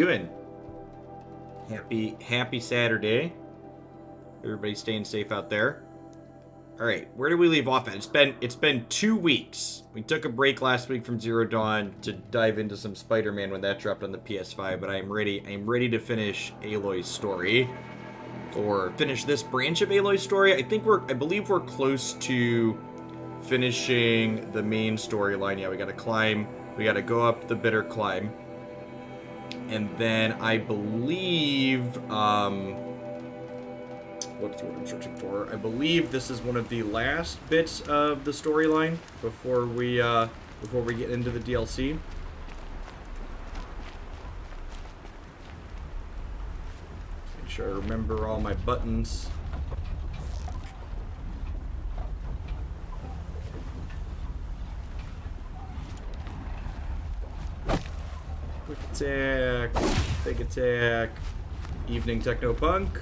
Doing? Happy Saturday. Everybody staying safe out there. All right, where do we leave off at? It's been 2 weeks. We took a break last week from Zero Dawn to dive into some Spider-Man when that dropped on the PS5, but I'm ready to finish Aloy's story. Or finish this branch of Aloy's story. I believe we're close to finishing the main storyline. Yeah, we gotta climb. We gotta go up the bitter climb. And then I believe, what's what I'm searching for? I believe this is one of the last bits of the storyline before we get into the DLC. Make sure I remember all my buttons. Quick attack, big attack, evening techno punk.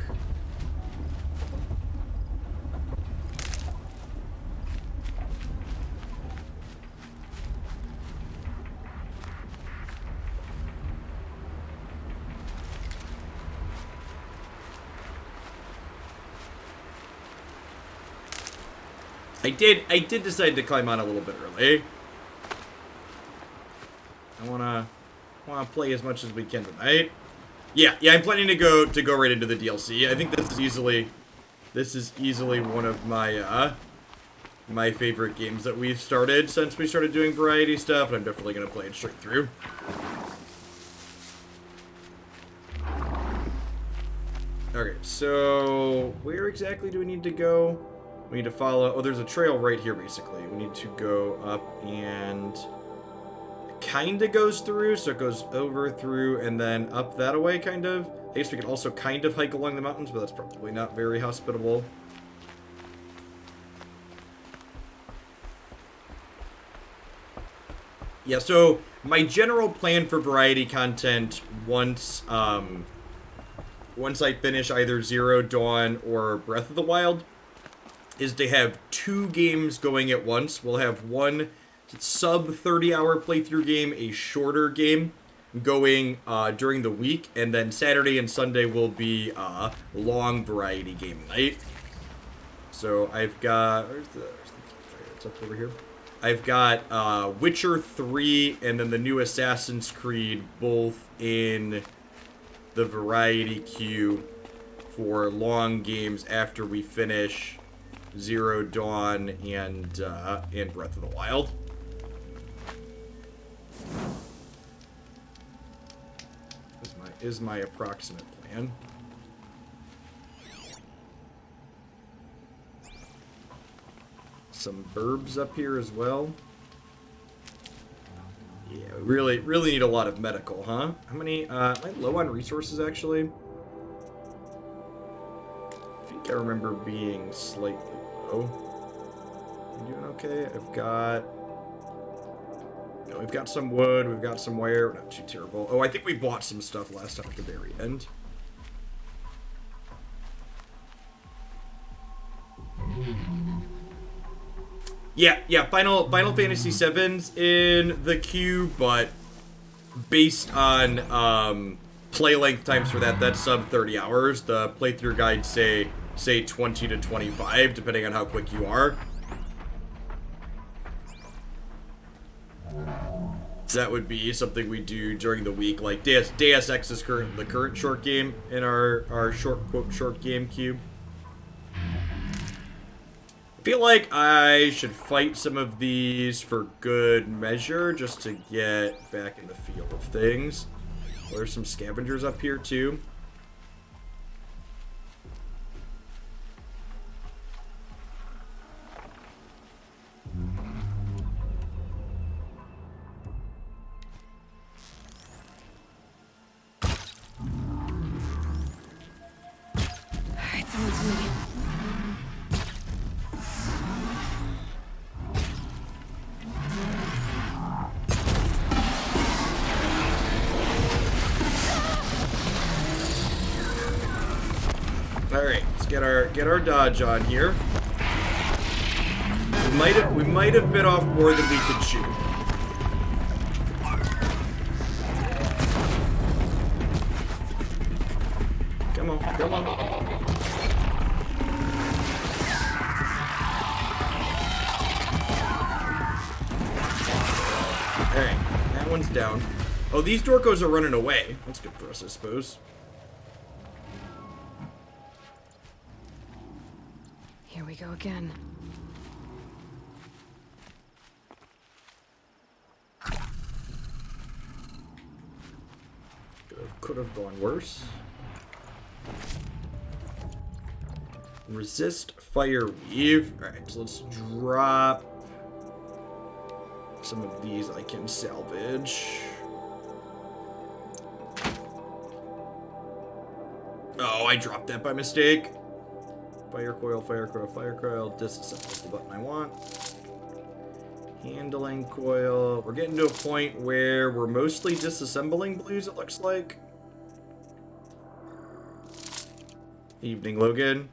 I did decide to climb on a little bit early. I wanna play as much as we can tonight. Yeah, I'm planning to go right into the DLC. I think this is easily one of my my favorite games that we've started since we started doing variety stuff, and I'm definitely gonna play it straight through. Okay, so where exactly do we need to go? We need to follow. Oh, there's a trail right here, basically. We need to go up and it kind of goes through, so it goes over, through, and then up that way, kind of. I guess we could also kind of hike along the mountains, but that's probably not very hospitable. Yeah, so my general plan for variety content once I finish either Zero Dawn or Breath of the Wild is to have 2 games going at once. We'll have one sub 30-hour playthrough game, a shorter game going during the week, and then Saturday and Sunday will be long variety game night. So I've got it's up over here. I've got Witcher 3 and then the new Assassin's Creed both in the variety queue for long games after we finish Zero Dawn and Breath of the Wild. Is my approximate plan. Some burbs up here as well. Yeah, we really need a lot of medical, huh? How many? Am I low on resources actually? I think I remember being slightly low. I'm doing okay. We've got some wood, we've got some wire, not too terrible. Oh, I think we bought some stuff last time at the very end. Yeah, Final Fantasy VII's in the queue, but based on play length times for that's sub 30 hours. The playthrough guides say 20 to 25, depending on how quick you are. That would be something we do during the week, like Deus Ex is the current short game in our short game queue. I feel like I should fight some of these for good measure, just to get back in the feel of things. There's some scavengers up here too. Alright, let's get our dodge on here. We might have bit off more than we could chew. Come on, come on. Alright, that one's down. Oh, these Dorkos are running away. That's good for us, I suppose. Here we go again. Could have gone worse. Resist fire weave. Alright, so let's drop some of these I can salvage. Oh, I dropped that by mistake. Fire coil, fire coil, fire coil. Disassemble is the button I want. Handling coil. We're getting to a point where we're mostly disassembling blues, it looks like. Evening, Logan.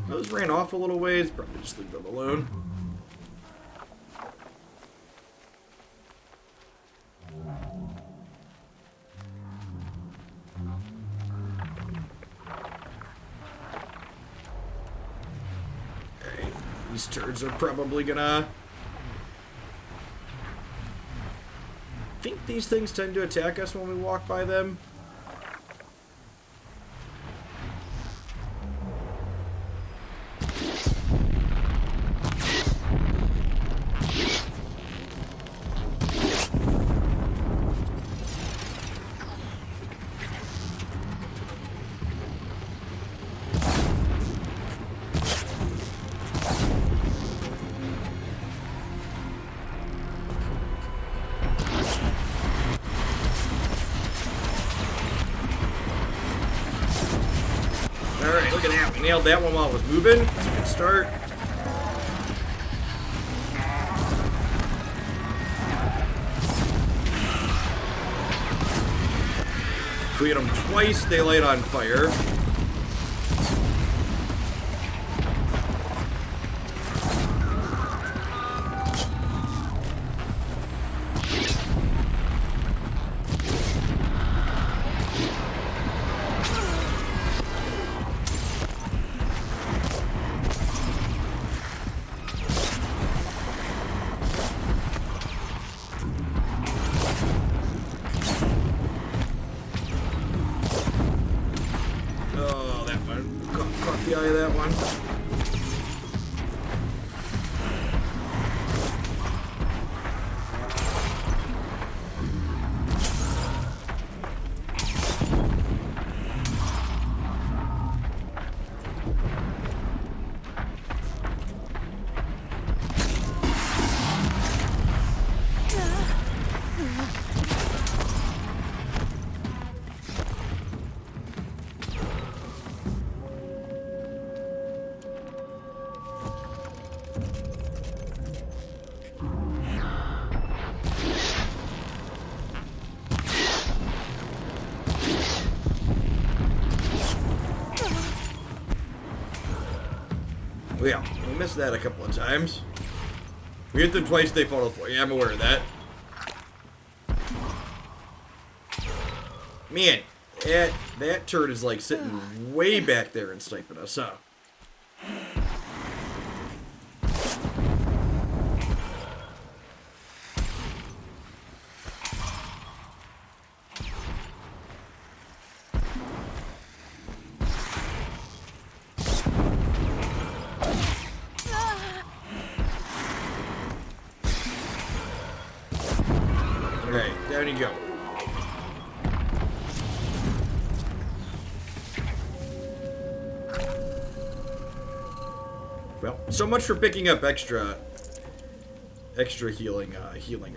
Those ran off a little ways. Probably just leave them alone. Alright, these turds are probably gonna... I think these things tend to attack us when we walk by them. Alright, look at that. We nailed that one while it was moving. That's a good start. If we hit them twice, they light on fire. Of that one. Yeah, we missed that a couple of times. We hit them twice, they fall to the floor. Yeah, I'm aware of that. Man, that turd is like sitting way back there and sniping us, huh? Okay, down you go. Well, so much for picking up extra healing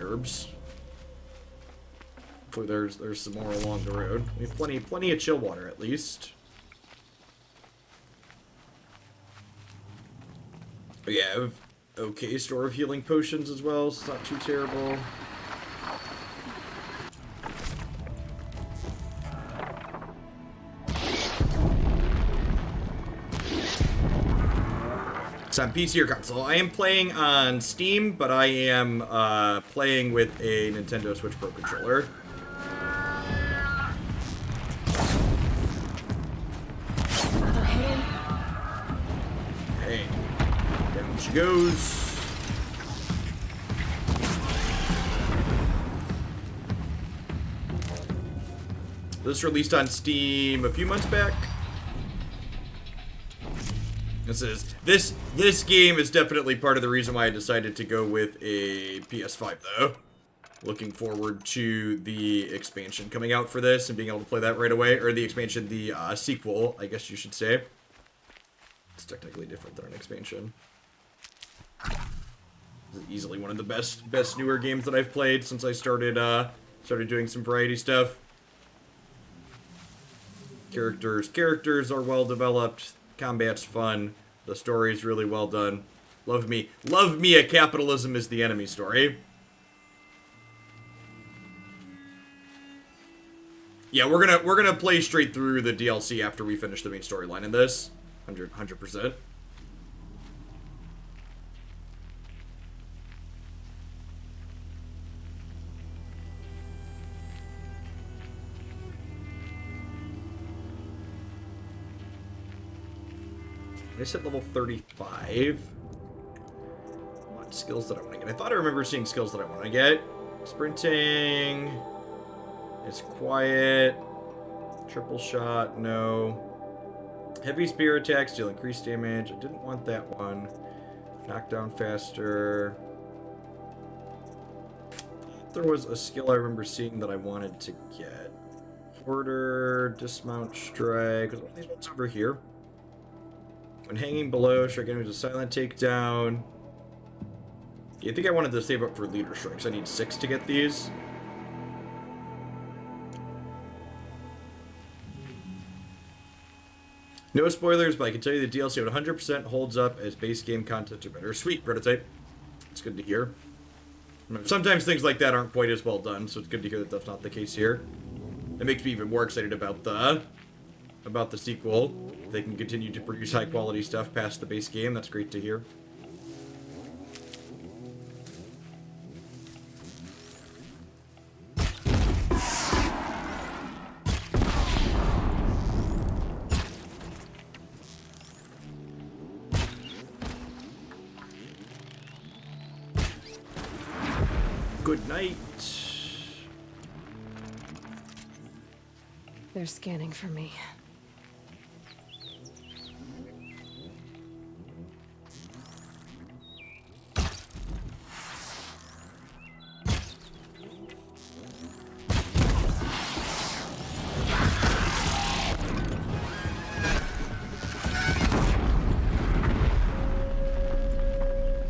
herbs. Hopefully there's some more along the road. We have plenty of chill water at least. But yeah, I have okay store of healing potions as well, so it's not too terrible. It's on PC or console. I am playing on Steam, but I am playing with a Nintendo Switch Pro controller. Okay. Down she goes. This released on Steam a few months back. This game is definitely part of the reason why I decided to go with a PS5 though. Looking forward to the expansion coming out for this and being able to play that right away, or the expansion, the sequel, I guess you should say. It's technically different than an expansion. This is easily one of the best newer games that I've played since I started doing some variety stuff. Characters are well developed. Combat's fun. The story's really well done. Love me a capitalism is the enemy story. Yeah, we're gonna play straight through the DLC after we finish the main storyline in this. 100%. I said level 35. What skills that I want to get? I thought I remember seeing skills that I want to get. Sprinting. It's quiet. Triple shot, no. Heavy spear attacks deal increased damage. I didn't want that one. Knockdown faster. There was a skill I remember seeing that I wanted to get. Order, dismount, strike. There's one of these ones over here. When hanging below, strike enemies with a silent takedown. Yeah, I think I wanted to save up for leader strikes. I need 6 to get these. No spoilers, but I can tell you the DLC 100% holds up as base game content or better. Sweet, prototype. It's good to hear. Sometimes things like that aren't quite as well done, so it's good to hear that that's not the case here. It makes me even more excited about the sequel. They can continue to produce high quality stuff past the base game. That's great to hear. Good night. They're scanning for me.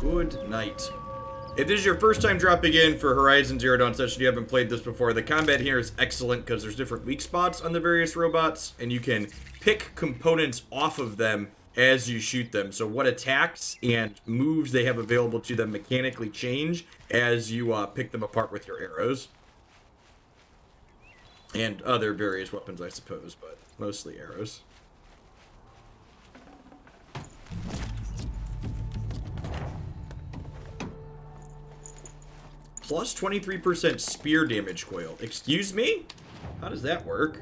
Good night. If this is your first time dropping in for Horizon Zero Dawn session, you haven't played this before, the combat here is excellent because there's different weak spots on the various robots, and you can pick components off of them as you shoot them. So what attacks and moves they have available to them mechanically change as you pick them apart with your arrows. And other various weapons, I suppose, but mostly arrows. Plus 23% spear damage coil. Excuse me? How does that work?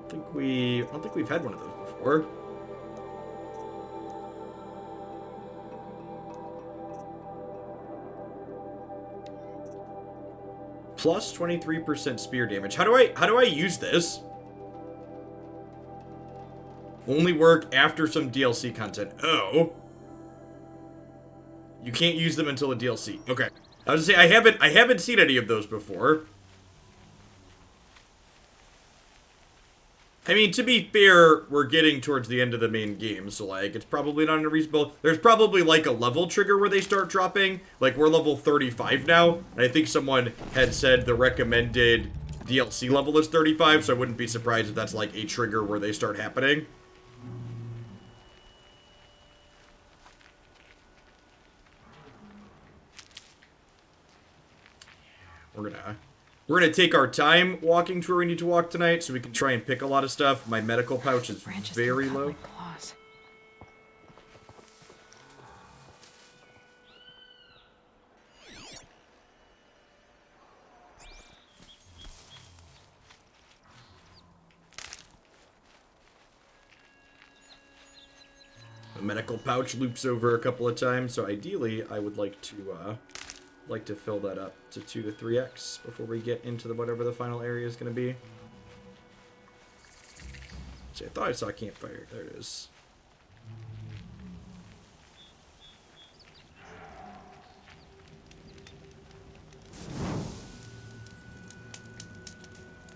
I don't think we've had one of those before. Plus 23% spear damage. How do I use this? Only work after some DLC content. Oh. You can't use them until a DLC. Okay. I was gonna say I haven't seen any of those before. I mean, to be fair, we're getting towards the end of the main game, so like it's probably not unreasonable. There's probably like a level trigger where they start dropping. Like we're level 35 now, and I think someone had said the recommended DLC level is 35, so I wouldn't be surprised if that's like a trigger where they start happening. We're gonna take our time walking to where we need to walk tonight, so we can try and pick a lot of stuff. My medical pouch is very low. The medical pouch loops over a couple of times, so ideally I would like to fill that up to 2 to 3x before we get into whatever the final area is going to be. See, I thought I saw a campfire. There it is.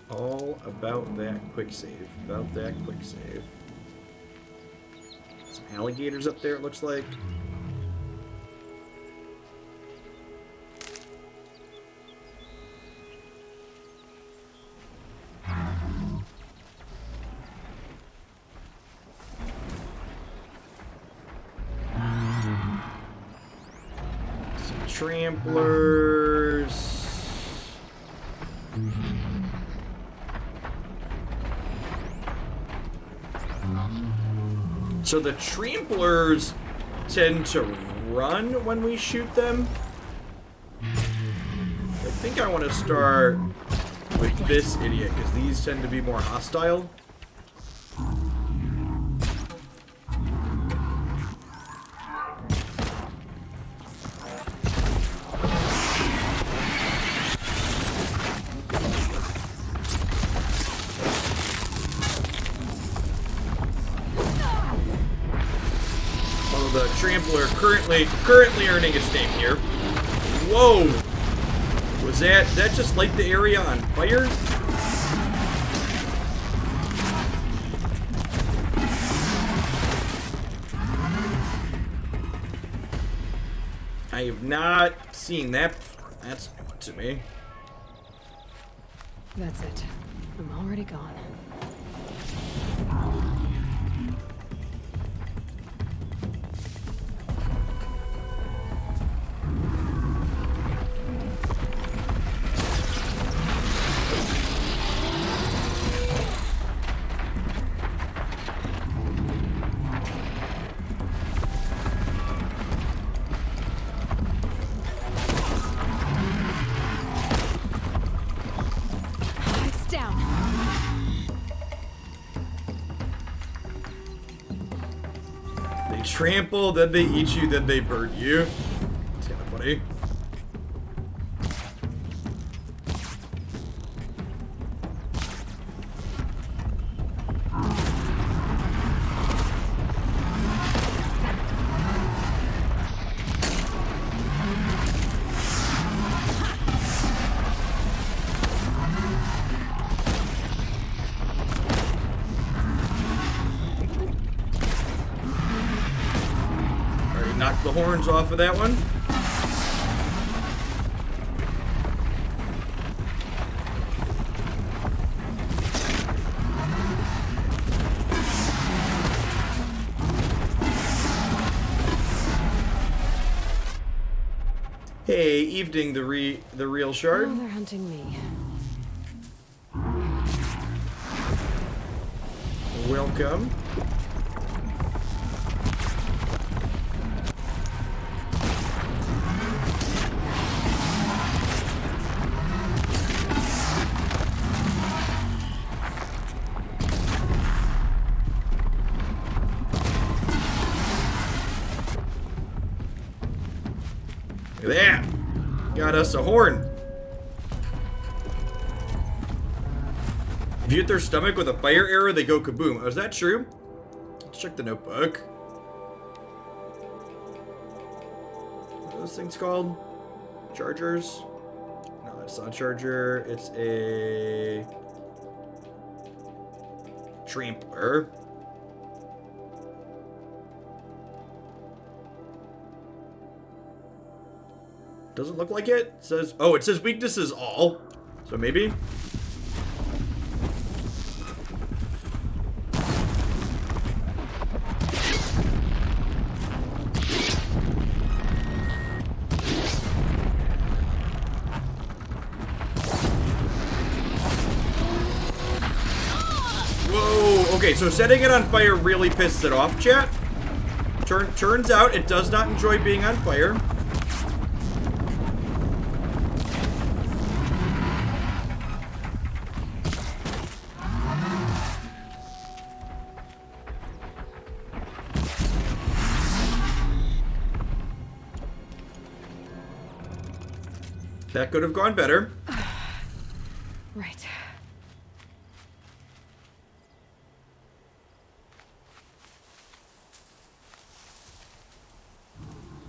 All about that quick save. About that quick save. Some alligators up there, it looks like. Some tramplers. So the tramplers tend to run when we shoot them. I think I want to start with this idiot, because these tend to be more hostile. The trampler currently earning its name here. Whoa! Was that just light the area on fire? I have not seen that before. That's new to me. That's it. I'm already gone. Trample, then they eat you, then they burn you. It's kind of funny. Knock the horns off of that one. Hey, evening, the real shard. Oh, they're hunting me. Welcome. Look at that! Got us a horn. If you hit their stomach with a fire arrow, they go kaboom. Oh, is that true? Let's check the notebook. What are those things called? Chargers? No, it's not a charger. It's a trampler. Doesn't look like it. It says, oh, it says weaknesses all. So maybe. Whoa, okay, so setting it on fire really pisses it off, chat. Turns out it does not enjoy being on fire. That could have gone better. Right.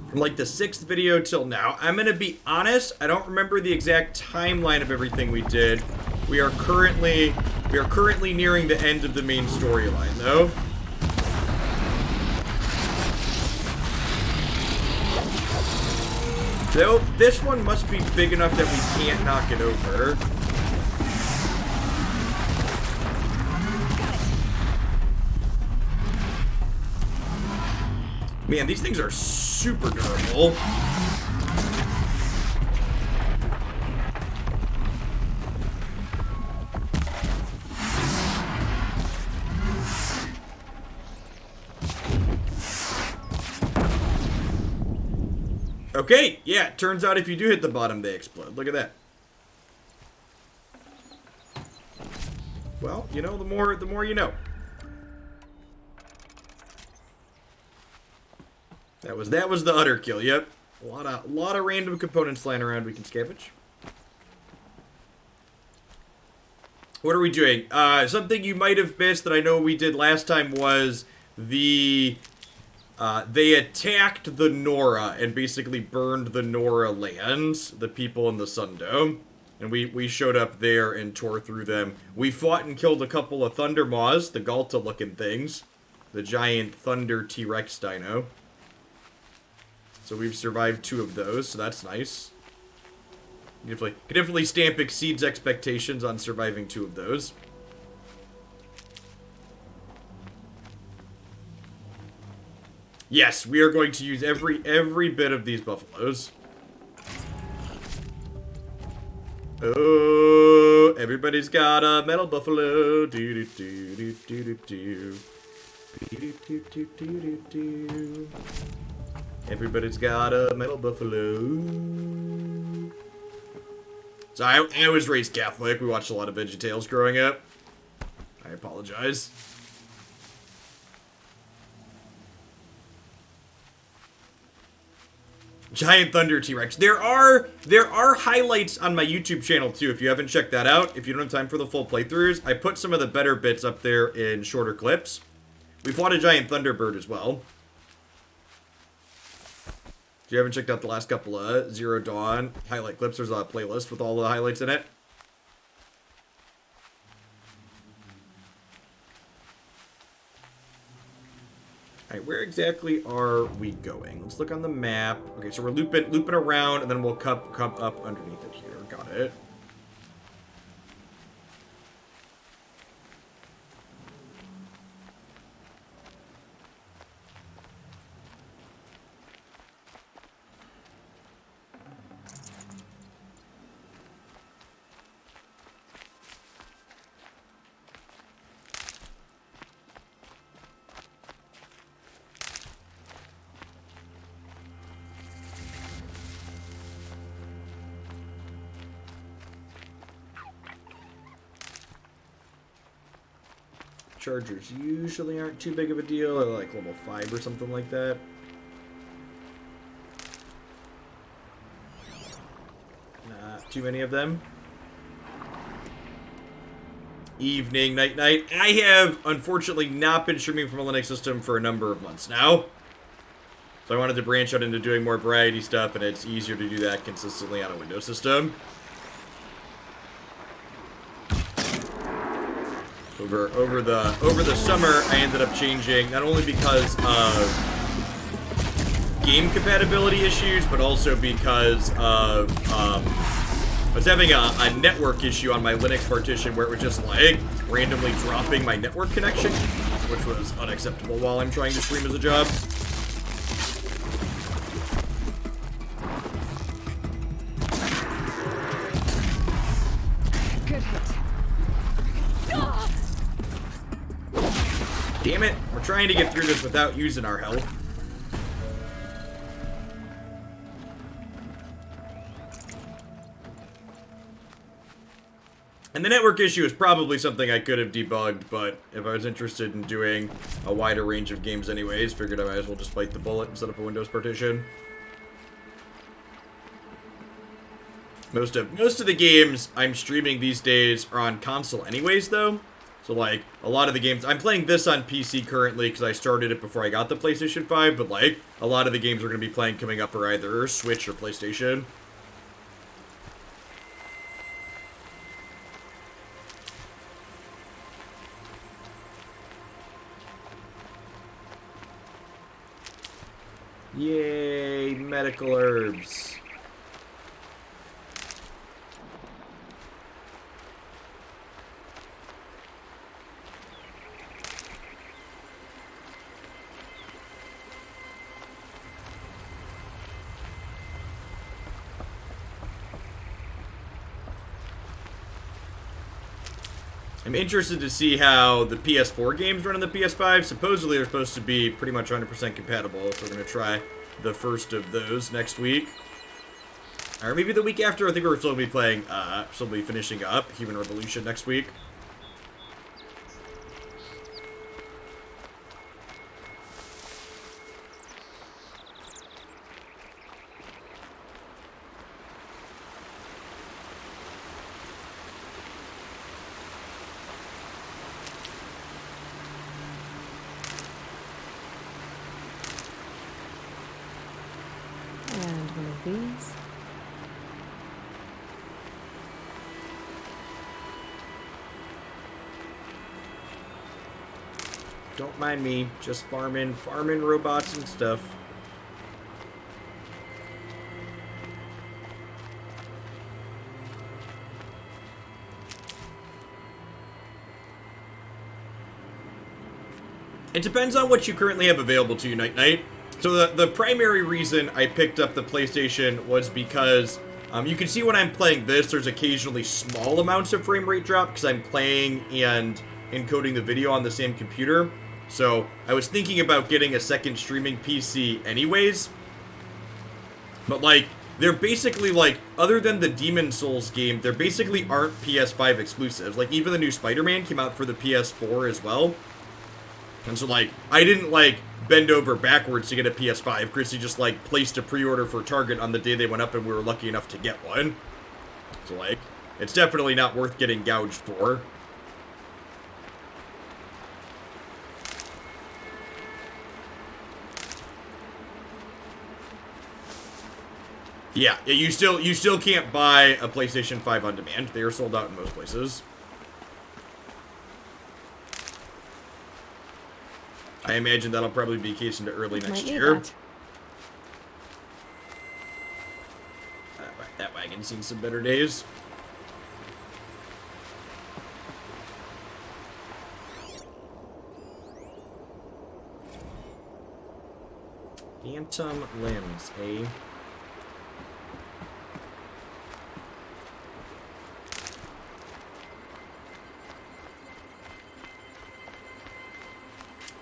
From like the 6th video till now. I'm gonna be honest, I don't remember the exact timeline of everything we did. We are currently nearing the end of the main storyline, though. So, this one must be big enough that we can't knock it over. Man, these things are super durable. Okay, yeah, it turns out if you do hit the bottom, they explode. Look at that. Well, you know, the more you know. That was the utter kill. Yep, a lot of random components lying around we can scavenge. What are we doing? Something you might have missed that I know we did last time was they attacked the Nora and basically burned the Nora lands, the people in the Sundome. And we showed up there and tore through them. We fought and killed a couple of Thunder Maws, the Galta-looking things. The giant Thunder T-Rex dino. So we've survived 2 of those, so that's nice. Can definitely stamp exceeds expectations on surviving 2 of those. Yes, we are going to use every bit of these buffaloes. Oh, everybody's got a metal buffalo. Do do do do do do do. Do do do do do do. Everybody's got a metal buffalo. So I was raised Catholic. We watched a lot of VeggieTales growing up. I apologize. Giant Thunder T-Rex. There are highlights on my YouTube channel too, if you haven't checked that out. If you don't have time for the full playthroughs, I put some of the better bits up there in shorter clips. We fought a giant Thunderbird as well. If you haven't checked out the last couple of Zero Dawn highlight clips, there's a playlist with all the highlights in it. Alright, where exactly are we going? Let's look on the map. Okay, so we're looping around, and then we'll come up underneath it here. Got it. Chargers usually aren't too big of a deal. They're like level 5 or something like that. Not too many of them. Evening, night. I have, unfortunately, not been streaming from a Linux system for a number of months now. So I wanted to branch out into doing more variety stuff, and it's easier to do that consistently on a Windows system. Over the summer, I ended up changing, not only because of game compatibility issues, but also because of I was having a network issue on my Linux partition where it was just like randomly dropping my network connection, which was unacceptable while I'm trying to stream as a job. Good hit. Damn it, we're trying to get through this without using our health. And the network issue is probably something I could have debugged, but if I was interested in doing a wider range of games anyways, figured I might as well just bite the bullet and set up a Windows partition. Most of the games I'm streaming these days are on console anyways, though. So, like, a lot of the games... I'm playing this on PC currently because I started it before I got the PlayStation 5, but, like, a lot of the games we're going to be playing coming up are either Switch or PlayStation. Yay, medical herbs. I'm interested to see how the PS4 games run on the PS5. Supposedly they're supposed to be pretty much 100% compatible, so we're going to try the first of those next week. Or maybe the week after. I think we're still going to be playing, still be finishing up Human Revolution next week. And one of these. Don't mind me, just farming robots and stuff. It depends on what you currently have available to you, Night. So the primary reason I picked up the PlayStation was because you can see when I'm playing this, there's occasionally small amounts of frame rate drop because I'm playing and encoding the video on the same computer. So I was thinking about getting a second streaming PC anyways. But like, they're basically like, other than the Demon Souls game, there basically aren't PS5 exclusives. Like even the new Spider-Man came out for the PS4 as well. And so, like, I didn't, like, bend over backwards to get a PS5. Chrissy just, like, placed a pre-order for Target on the day they went up, and we were lucky enough to get one. So, like, it's definitely not worth getting gouged for. Yeah, you still can't buy a PlayStation 5 on demand. They are sold out in most places. I imagine that'll probably be the case into early next year. That wagon's seen some better days. Phantom limbs, eh?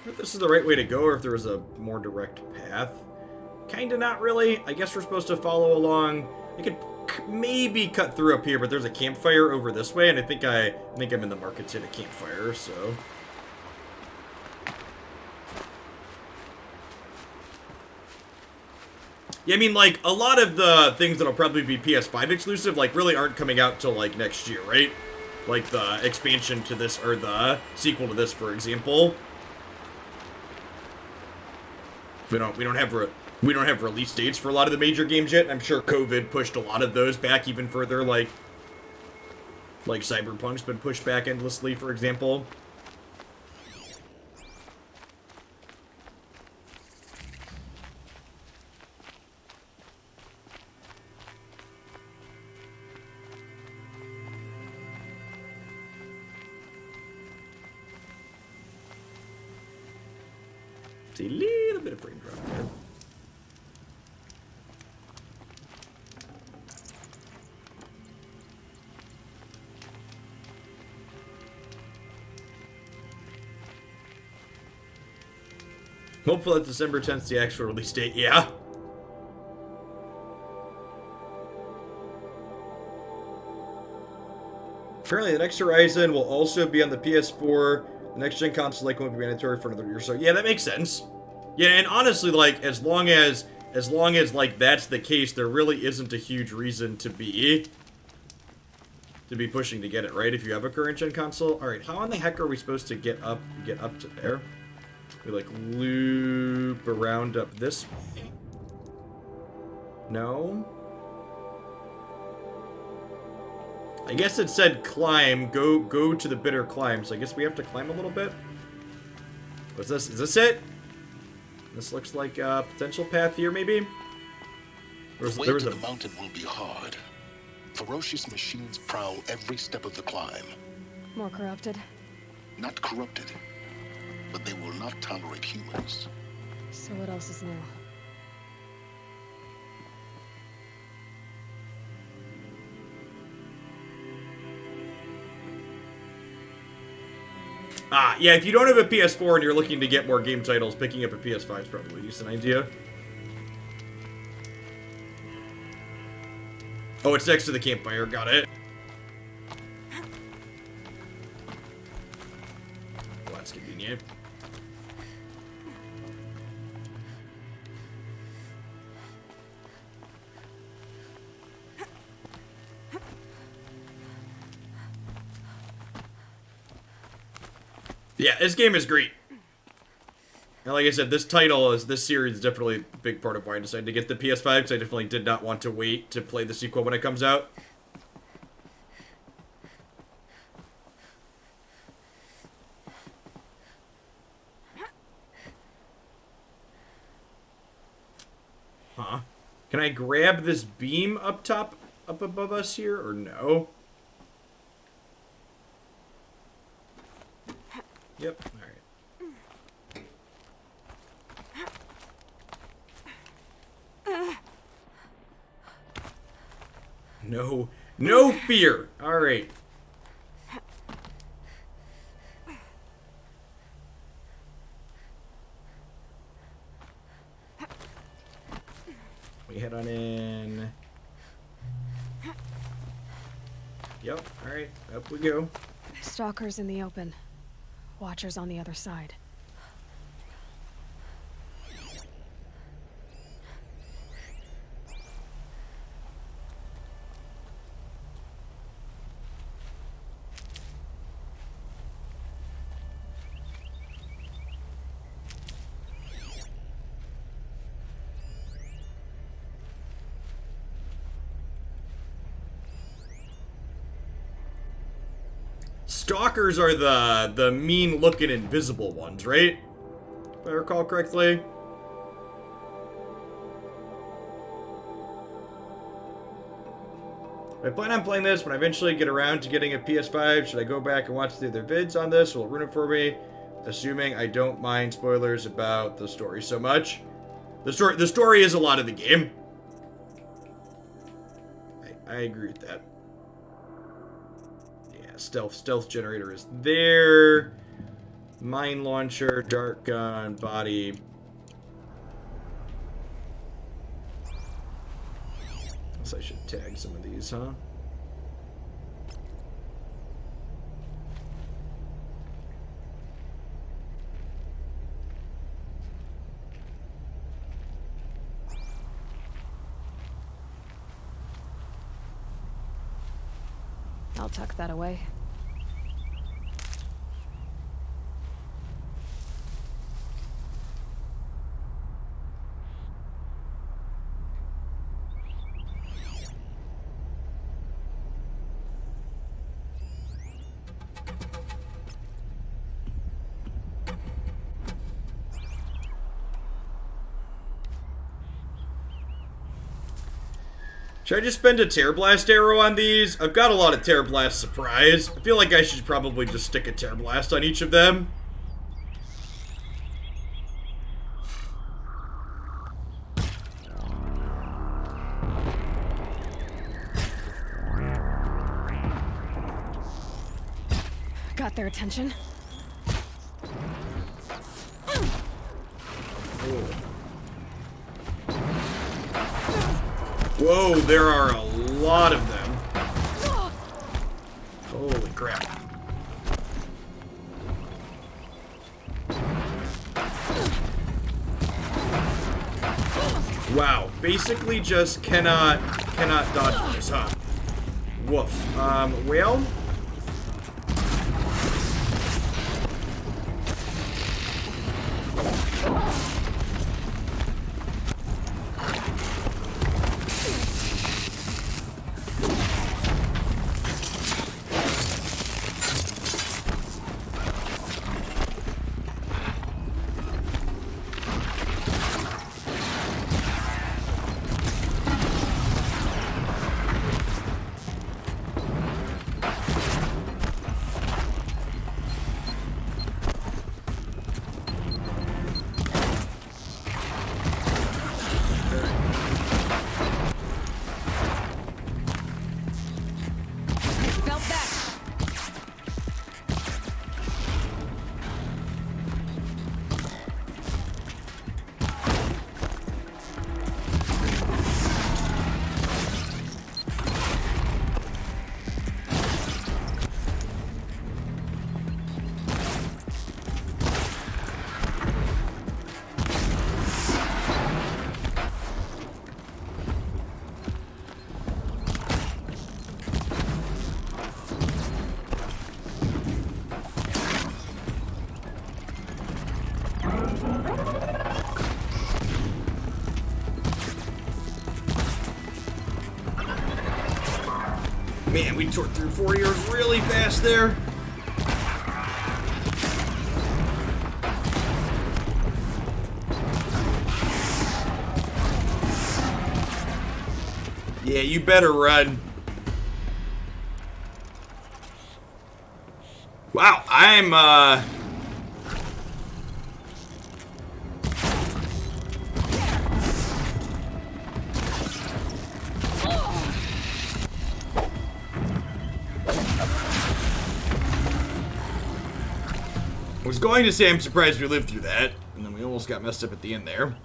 If this is the right way to go, or if there was a more direct path. Kinda not really. I guess we're supposed to follow along. I could maybe cut through up here, but there's a campfire over this way, and I think I'm in the market to hit a campfire, so. Yeah, I mean, like, a lot of the things that'll probably be PS5 exclusive, like, really aren't coming out till, like, next year, right? Like, the expansion to this, or the sequel to this, for example. We don't have release dates for a lot of the major games yet. I'm sure COVID pushed a lot of those back even further, like Cyberpunk's been pushed back endlessly, for example. See, a little bit of frame drop there. Hopefully that December 10th the actual release date, yeah. Apparently the next Horizon will also be on the PS4. The next-gen console like won't be mandatory for another year or so. Yeah, that makes sense. Yeah, and honestly, like, as long as as long as, like, that's the case, there really isn't a huge reason to be pushing to get it, right? If you have a current gen console. Alright, how in the heck are we supposed to get up to there? We, like, loop around up this way. No? I guess it said climb, go to the bitter climb, so I guess we have to climb a little bit. What's this? Is this it? This looks like a potential path here, maybe? The way to the mountain will be hard. Ferocious machines prowl every step of the climb. More corrupted? Not corrupted, but they will not tolerate humans. So what else is new? Ah, yeah, if you don't have a PS4 and you're looking to get more game titles, picking up a PS5 is probably a decent idea. Oh, it's next to the campfire. Got it. Well, that's convenient. Yeah, this game is great. And like I said, this series is definitely a big part of why I decided to get the PS5, because I definitely did not want to wait to play the sequel when it comes out. Huh? Can I grab this beam up above us here, or no? Yep, alright. No fear! Alright. We head on in. Yep, alright, up we go. Stalkers in the open. Watchers on the other side. Stalkers are the mean-looking invisible ones, right? If I recall correctly. I plan on playing this when I eventually get around to getting a PS5. Should I go back and watch the other vids on this? Will it ruin it for me? Assuming I don't mind spoilers about the story so much. The story is a lot of the game. I agree with that. Stealth generator is there. Mine launcher, dart gun, body. Guess I should tag some of these, huh? I'll tuck that away. Should I just spend a Tear Blast arrow on these? I've got a lot of Tear Blast surprise. I feel like I should probably just stick a Tear Blast on each of them. Got their attention. Whoa, there are a lot of them. Holy crap. Wow, basically just cannot dodge this, huh? Woof. Well... Man, we tore through 4 years really fast there. Yeah, you better run. Wow, I'm, I was going to say I'm surprised we lived through that, and then we almost got messed up at the end there.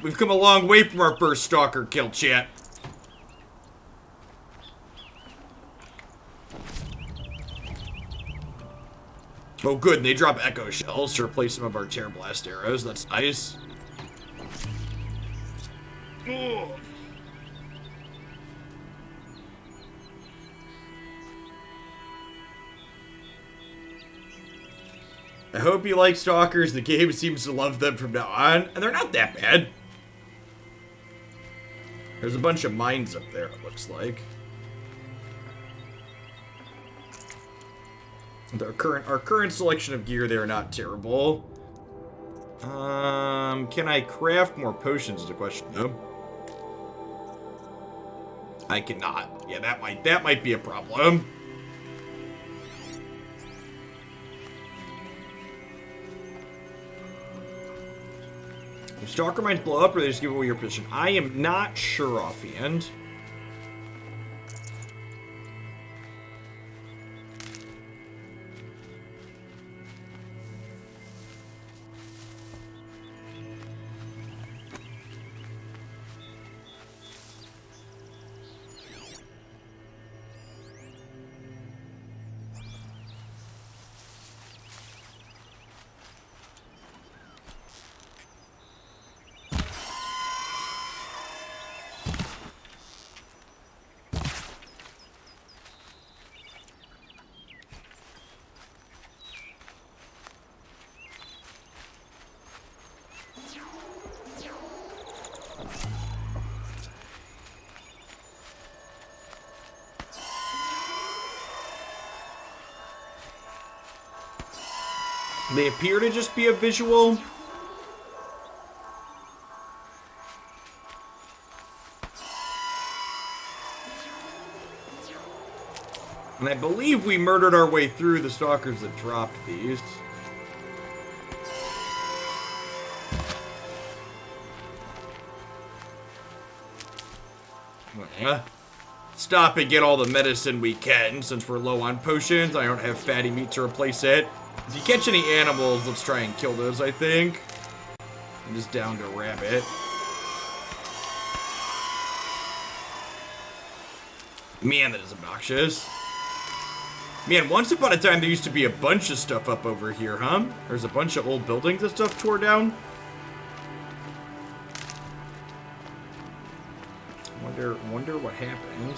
We've come a long way from our first stalker kill, chat. Oh good, and they drop echo shells to replace some of our tear blast arrows. That's nice. Ugh. I hope you like stalkers. The game seems to love them from now on, and they're not that bad. There's a bunch of mines up there, it looks like. Our current selection of gear, they're not terrible. Can I craft more potions is the question, though. I cannot. Yeah, that might be a problem. Do stalker mines blow up, or they just give away your position? I am not sure offhand. They appear to just be a visual. And I believe we murdered our way through the stalkers that dropped these. Stop and get all the medicine we can, since we're low on potions. I don't have fatty meat to replace it. If you catch any animals, let's try and kill those, I think. I'm just down to rabbit. Man, that is obnoxious. Man, once upon a time, there used to be a bunch of stuff up over here, huh? There's a bunch of old buildings and stuff tore down. wonder what happened.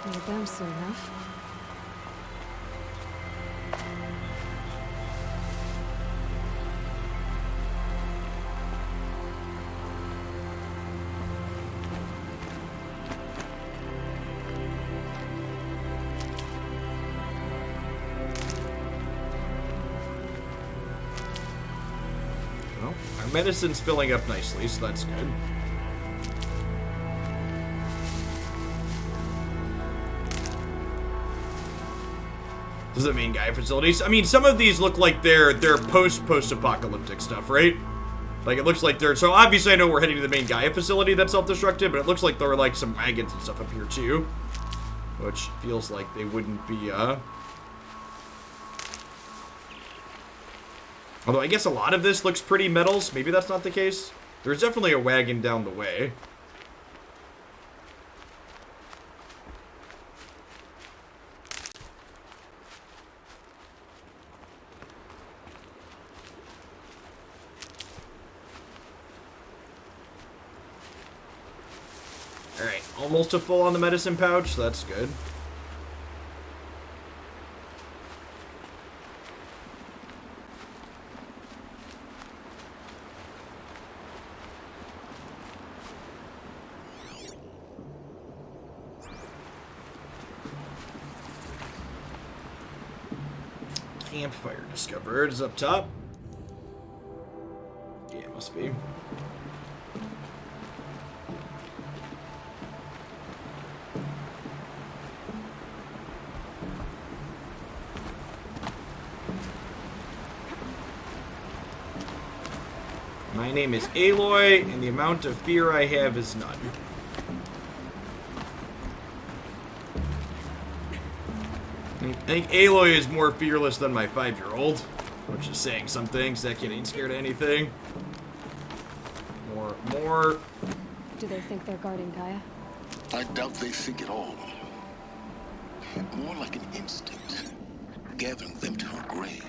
Need them soon enough. Well, our medicine's filling up nicely, so that's good. Does that mean Gaia facilities? I mean, some of these look like they're post-apocalyptic stuff, right? Like, it looks like they're... So, obviously, I know we're heading to the main Gaia facility that's self-destructive, but it looks like there are, like, some wagons and stuff up here, too. Which feels like they wouldn't be, Although, I guess a lot of this looks pretty metals. Maybe that's not the case. There's definitely a wagon down the way. Alright, almost a full on the medicine pouch, so that's good. Campfire discovered is up top. Yeah, it must be. My name is Aloy, and the amount of fear I have is none. I think Aloy is more fearless than my 5-year-old, which is saying some things. That kid ain't scared of anything. More. Do they think they're guarding Gaia? I doubt they think at all. More like an instinct, gathering them to her grave.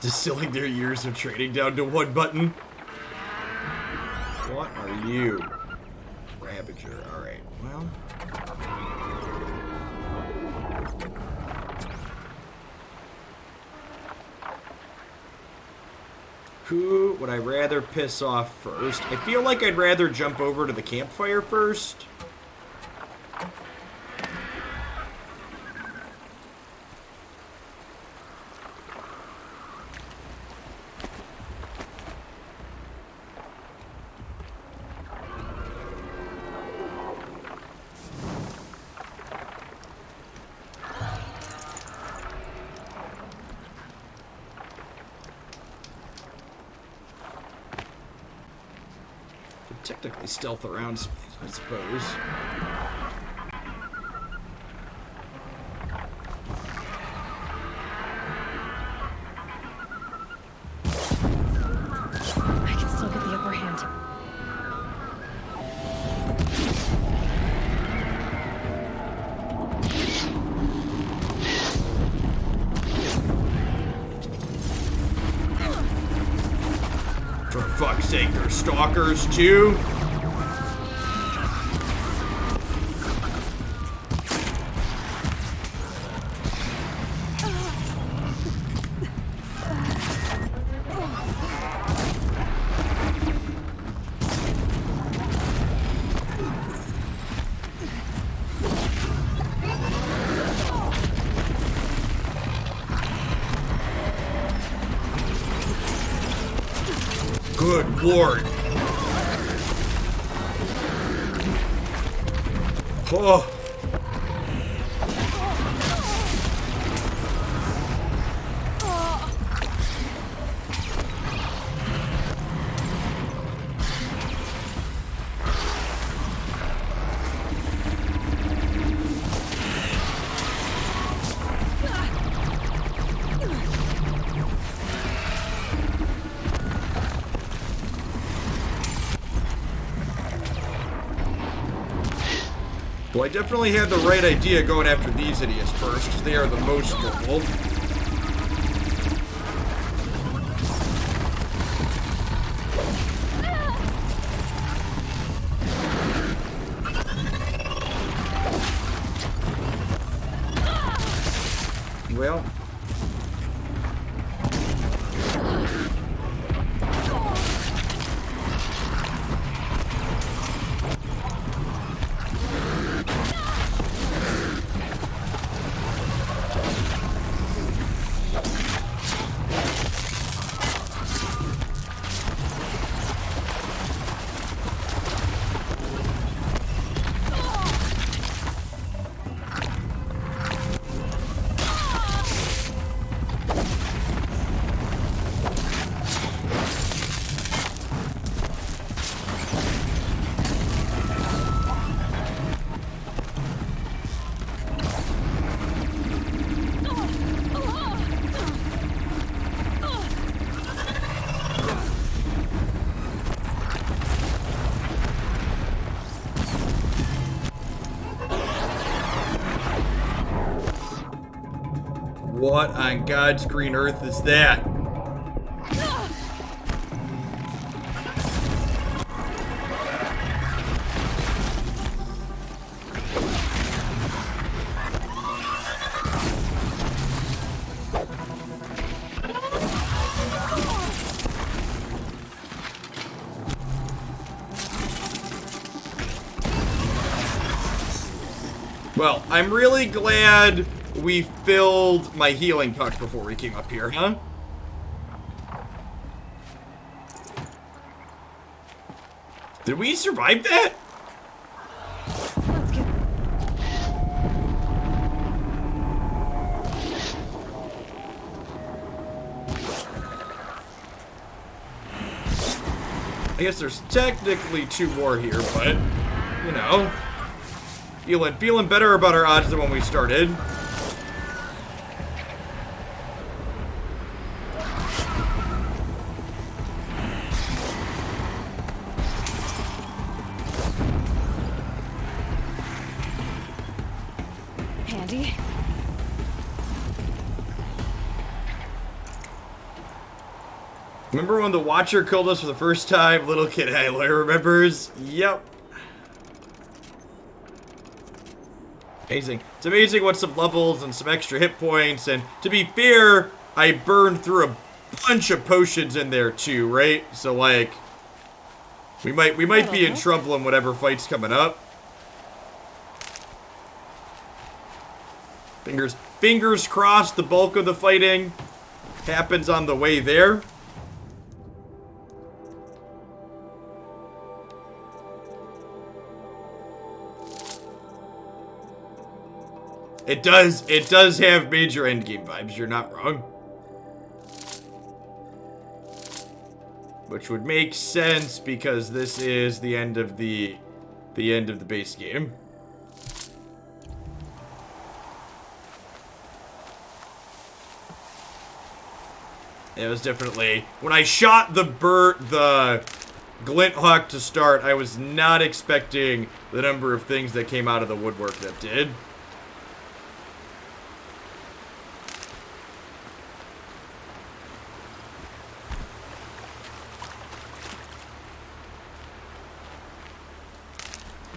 Distilling their years of training down to one button. What are you? Ravager. Alright, well. Who would I rather piss off first? I feel like I'd rather jump over to the campfire first. Technically stealth around, I suppose. I can still get the upper hand. For fuck's sake, they're stalkers too? Good lord. Oh. Well, I definitely had the right idea going after these idiots first, because they are the most mobile. Well... What on God's green earth is that? Well, I'm really glad we filled my healing puck before we came up here, huh? Did we survive that? Let's get... I guess there's technically 2 more here, but, you know. Feeling better about our odds than when we started. Handy. Remember when the Watcher killed us for the first time? Little kid Aloy remembers? Yep. Amazing. It's amazing what some levels and some extra hit points, and to be fair, I burned through a bunch of potions in there too, right? So like, we might be in trouble in whatever fight's coming up. Fingers crossed the bulk of the fighting happens on the way there. It does have major endgame vibes, you're not wrong. Which would make sense because this is the end of the base game. It was definitely when I shot the Glint Hawk to start, I was not expecting the number of things that came out of the woodwork that did.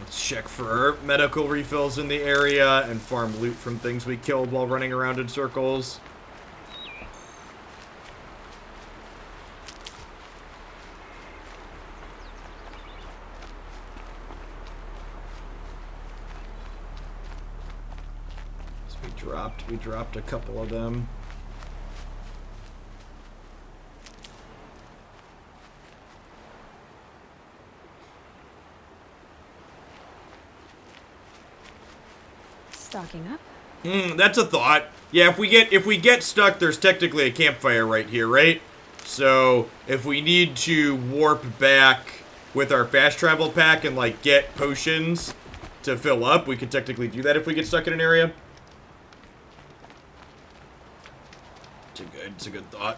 Check for medical refills in the area and farm loot from things we killed while running around in circles. So we dropped a couple of them. Stocking up. That's a thought. Yeah, if we get stuck, there's technically a campfire right here, right? So if we need to warp back with our fast travel pack and like get potions to fill up, we could technically do that if we get stuck in an area. It's a good thought.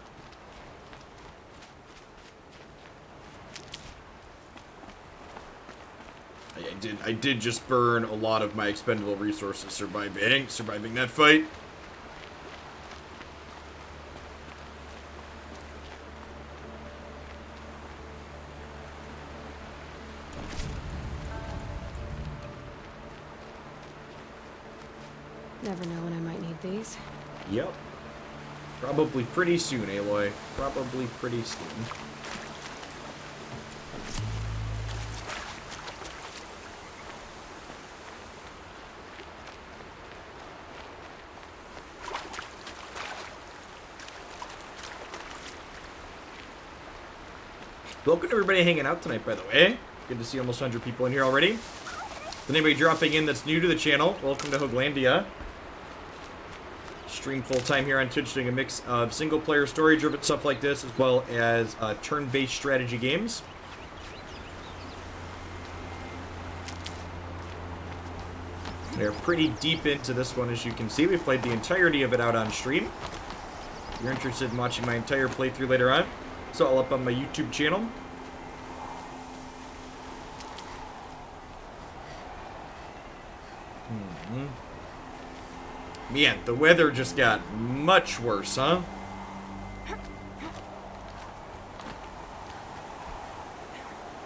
I did just burn a lot of my expendable resources surviving that fight. Never know when I might need these. Yep. Probably pretty soon, Aloy. Probably pretty soon. Welcome to everybody hanging out tonight, by the way. Good to see almost 100 people in here already. If anybody dropping in that's new to the channel, welcome to Hoaglandia. Stream full-time here on Twitch, doing a mix of single-player story-driven stuff like this, as well as turn-based strategy games. They're pretty deep into this one, as you can see. We played the entirety of it out on stream. If you're interested in watching my entire playthrough later on, it's all up on my YouTube channel. Man, the weather just got much worse, huh?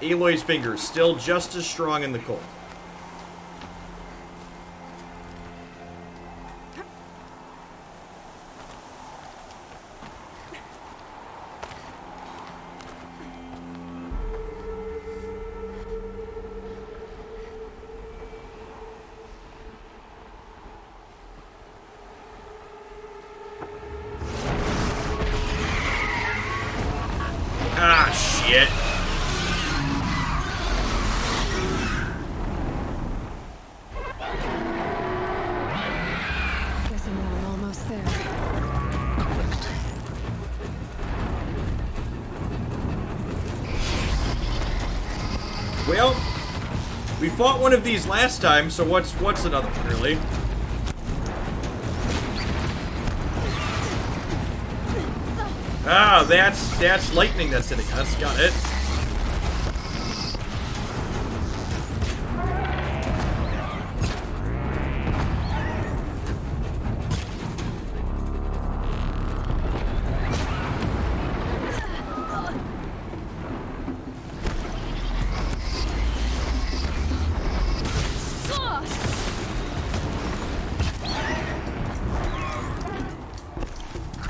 Aloy's fingers still just as strong in the cold. Ah, shit. Guessing that I'm almost there. Well, we fought one of these last time, so what's another one, really? Ah, that's lightning that's hitting us. Got it.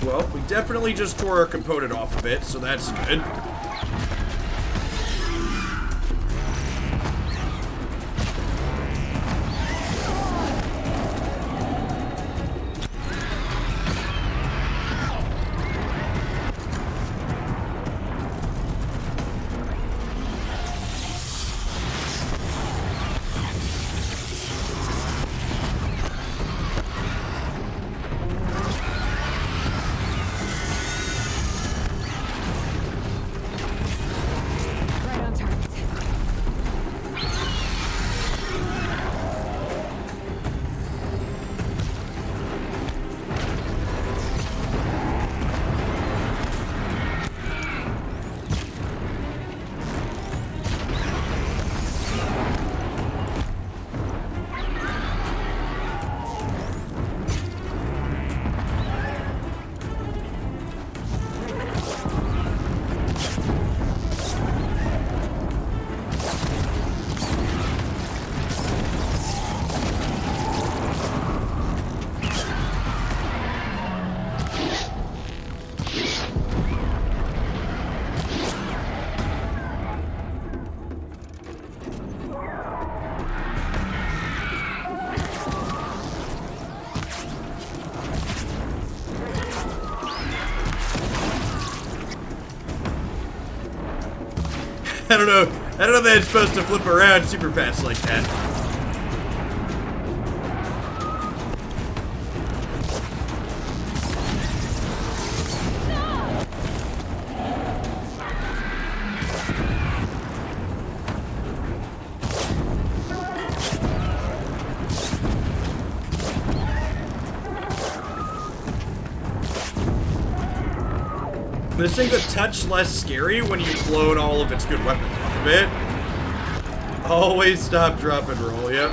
Well, we definitely just tore our component off of it, so that's good. Right on target. I don't know that it's supposed to flip around super fast like that. This thing's a touch less scary when you've blown all of its good weapons off of it. Always stop, drop, and roll, yep.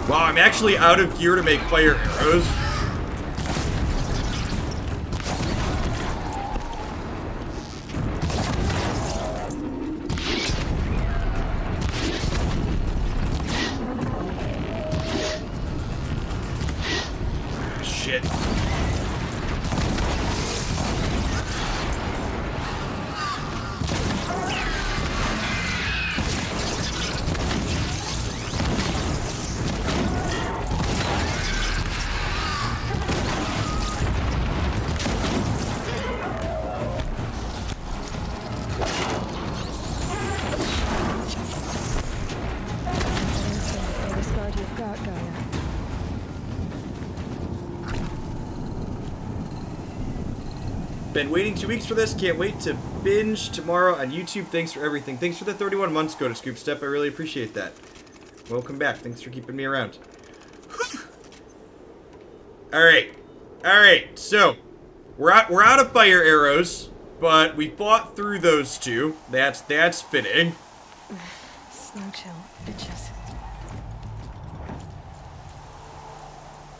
Wow, I'm actually out of gear to make fire arrows. Shit. Greatest guard you've got, Gaia. Been waiting 2 weeks for this. Can't wait to binge tomorrow on YouTube. Thanks for everything. Thanks for the 31 months, Go to Scoop Step. I really appreciate that. Welcome back. Thanks for keeping me around. Alright. Alright, so we're out of fire arrows, but we fought through those two. That's fitting. Slow chill, bitches.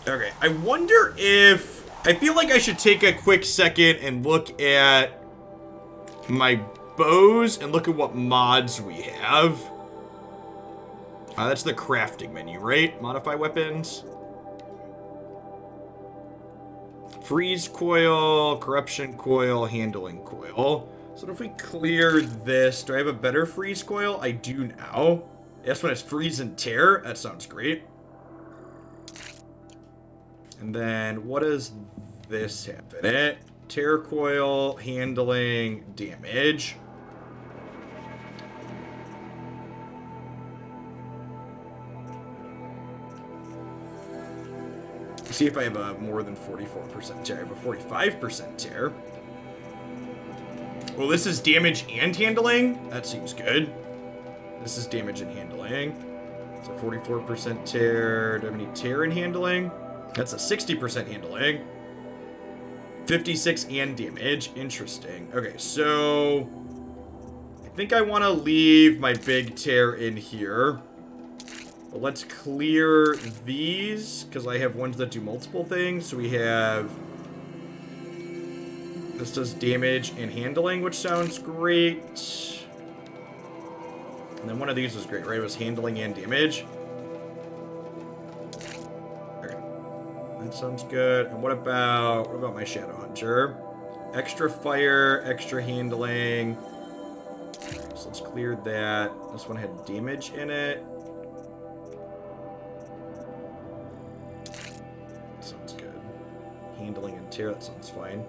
Okay, I wonder if... I feel like I should take a quick second and look at my bows and look at what mods we have. That's the crafting menu, right? Modify weapons. Freeze coil, corruption coil, handling coil. So if we clear this, do I have a better freeze coil? I do now. Yes, when it's freeze and tear. That sounds great. And then what does this have in it? Tear coil, handling, damage. See if I have a more than 44% tear. I have a 45% tear. Well, this is damage and handling. That seems good. This is damage and handling. So 44% tear. Do I have any tear and handling? That's a 60% handling. 56 and damage. Interesting. Okay, so I think I want to leave my big tear in here. But let's clear these, because I have ones that do multiple things. So we have... This does damage and handling, which sounds great. And then one of these was great, right? It was handling and damage. Okay. That sounds good. And what about my Shadow Hunter? Extra fire, extra handling. So let's clear that. This one had damage in it. Sounds good. Handling and tear, that sounds fine.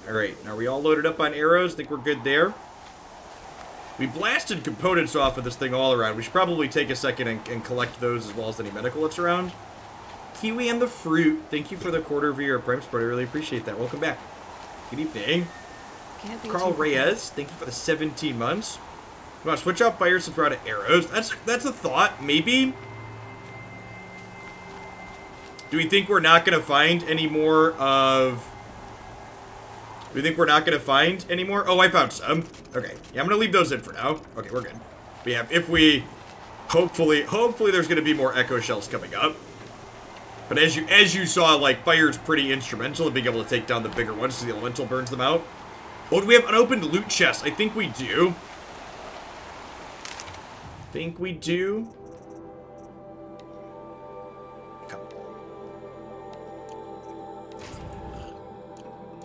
Alright, now are we all loaded up on arrows? Think we're good there? We blasted components off of this thing all around. We should probably take a second and collect those as well as any medical that's around. Kiwi and the Fruit, thank you for the quarter of your Prime Support. I really appreciate that. Welcome back. Good evening. Carl Reyes, thank you for the 17 months. You want to switch out fire since we're out of arrows? That's a thought. Maybe. Do we think we're not going to find any more of... Do we think we're not going to find any more? Oh, I found some. Okay. Yeah, I'm going to leave those in for now. Okay, we're good. But yeah, if we... Hopefully there's going to be more echo shells coming up. But as you saw, like, fire's pretty instrumental in being able to take down the bigger ones so the elemental burns them out. Oh, do we have unopened loot chests? I think we do.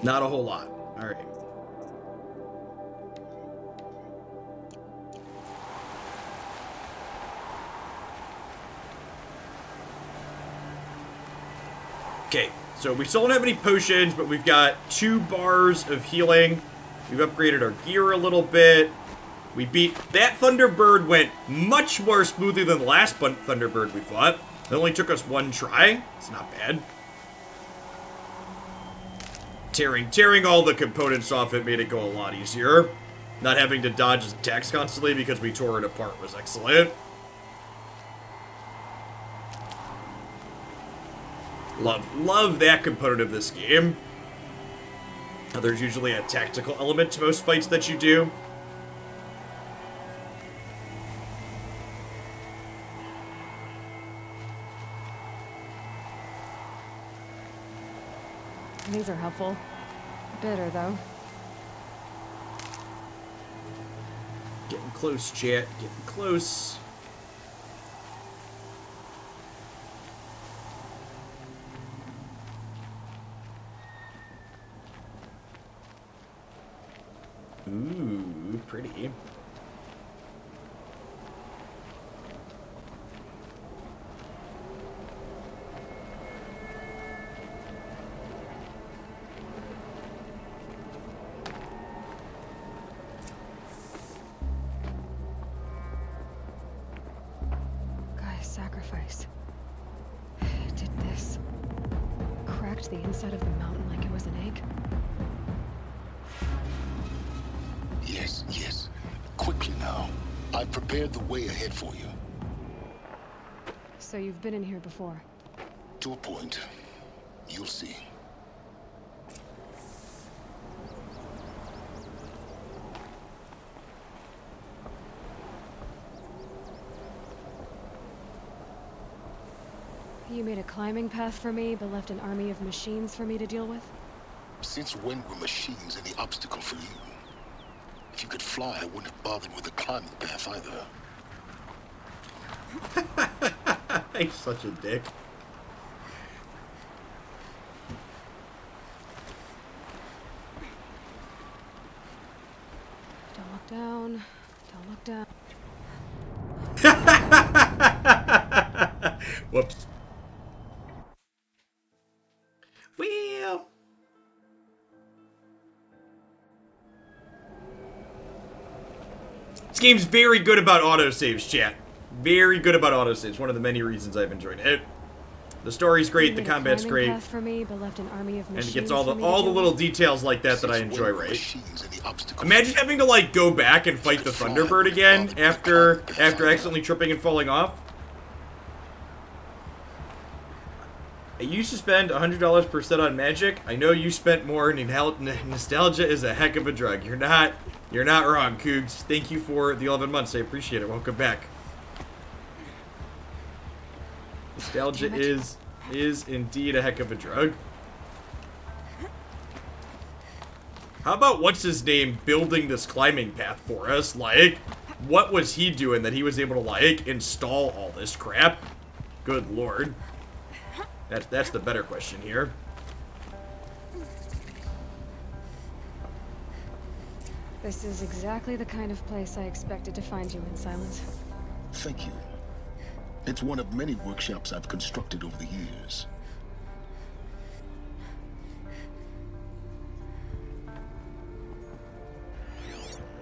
Not a whole lot. Alright. Okay, so we still don't have any potions, but we've got 2 bars of healing. We've upgraded our gear a little bit. We beat... That Thunderbird went much more smoothly than the last Thunderbird we fought. It only took us 1 try. It's not bad. Tearing all the components off it made it go a lot easier. Not having to dodge his attacks constantly because we tore it apart was excellent. Love that component of this game. There's usually a tactical element to most fights that you do. These are helpful. Bitter, though. Getting close, chat. Getting close. Ooh, pretty. Gaia's sacrifice. It did this. Cracked the inside of the mountain like it was an egg. Yes, yes. Quickly now. I've prepared the way ahead for you. So you've been in here before? To a point. You'll see. You made a climbing path for me, but left an army of machines for me to deal with? Since when were machines any obstacle for you? If you could fly, I wouldn't have bothered with the climbing path either. He's such a dick. Don't look down. Don't look down. Whoops. Well. This game's very good about autosaves, chat. Very good about autosaves. One of the many reasons I've enjoyed it. The story's great, the combat's great, and it gets all the little details like that that I enjoy, right? Imagine having to like go back and fight the Thunderbird again after accidentally tripping and falling off. I used to spend $100 per set on magic. I know you spent more. Nostalgia is a heck of a drug. You're not wrong, Cougs. Thank you for the 11 months. I appreciate it. Welcome back. Nostalgia is indeed a heck of a drug. How about what's his name building this climbing path for us? Like, what was he doing that he was able to like install all this crap? Good lord. That's the better question here. This is exactly the kind of place I expected to find you in, Silence. Thank you. It's one of many workshops I've constructed over the years.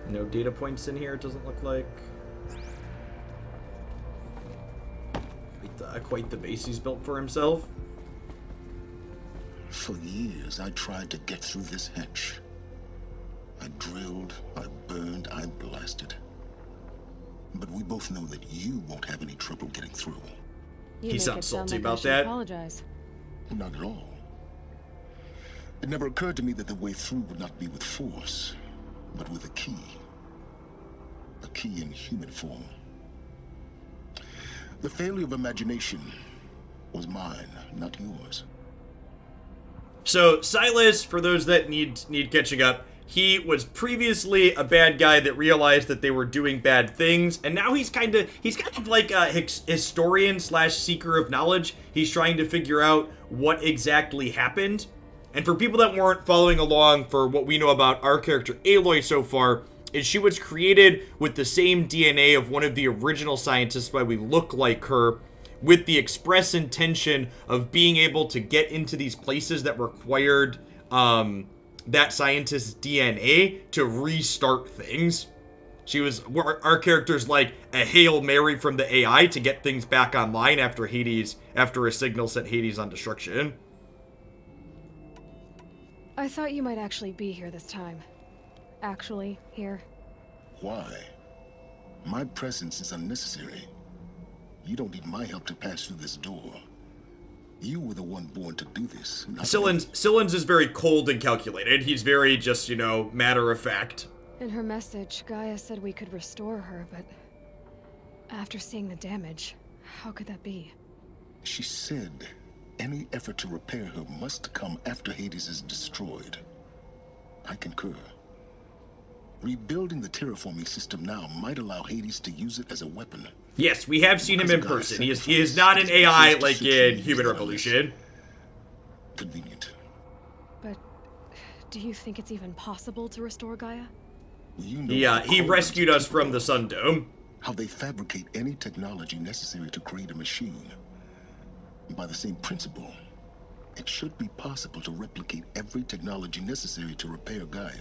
No data points in here, it doesn't look like. Quite the base he's built for himself. For years, I tried to get through this hatch. I drilled, I burned, I blasted. But we both know that you won't have any trouble getting through. You he sounds salty about that. Apologize. Not at all. It never occurred to me that the way through would not be with force, but with a key. A key in human form. The failure of imagination was mine, not yours. So Silas, for those that need catching up, he was previously a bad guy that realized that they were doing bad things, and now he's kind of like a historian slash seeker of knowledge. He's trying to figure out what exactly happened. And for people that weren't following along, for what we know about our character Aloy so far, is she was created with the same DNA of one of the original scientists, why we look like her, with the express intention of being able to get into these places that required that scientist's DNA to restart things. She was, our character's like a Hail Mary from the AI to get things back online after a signal sent Hades on destruction. I thought you might actually be here this time. Actually, here. Why? My presence is unnecessary. You don't need my help to pass through this door. You were the one born to do this. Sillins is very cold and calculated. He's very just, matter of fact. In her message, Gaia said we could restore her, but after seeing the damage, how could that be? She said any effort to repair her must come after Hades is destroyed. I concur. Rebuilding the terraforming system now might allow Hades to use it as a weapon. Yes, we have seen him in person. He is not an AI like in Human Revolution. Convenient. But do you think it's even possible to restore Gaia? Yeah, he rescued us from the Sun Dome. How they fabricate any technology necessary to create a machine. By the same principle, it should be possible to replicate every technology necessary to repair Gaia.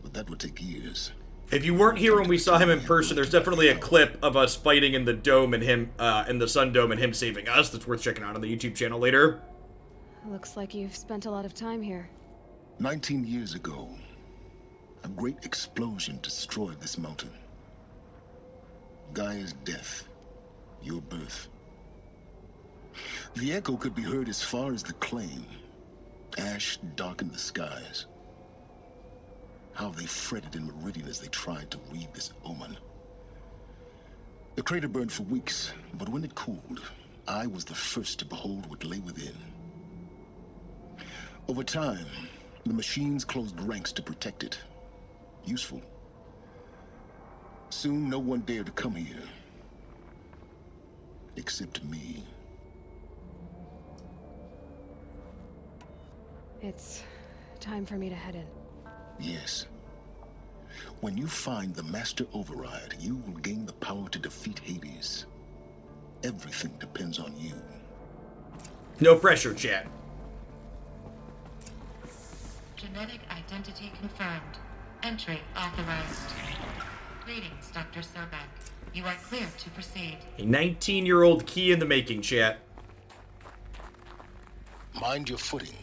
But that would take years. If you weren't here when we saw him in person, there's definitely a clip of us fighting in the dome and him, in the Sun Dome and him saving us. That's worth checking out on the YouTube channel later. Looks like you've spent a lot of time here. 19 years ago, a great explosion destroyed this mountain. Gaia's death, your birth. The echo could be heard as far as the claim. Ash darkened the skies. How they fretted in Meridian as they tried to read this omen. The crater burned for weeks, but when it cooled, I was the first to behold what lay within. Over time, the machines closed ranks to protect it. Useful. Soon, no one dared to come here. Except me. It's time for me to head in. Yes. When you find the Master Override, you will gain the power to defeat Hades. Everything depends on you. No pressure, chat. Genetic identity confirmed. Entry authorized. Greetings, Dr. Sobek. You are clear to proceed. A 19-year-old key in the making, chat. Mind your footing.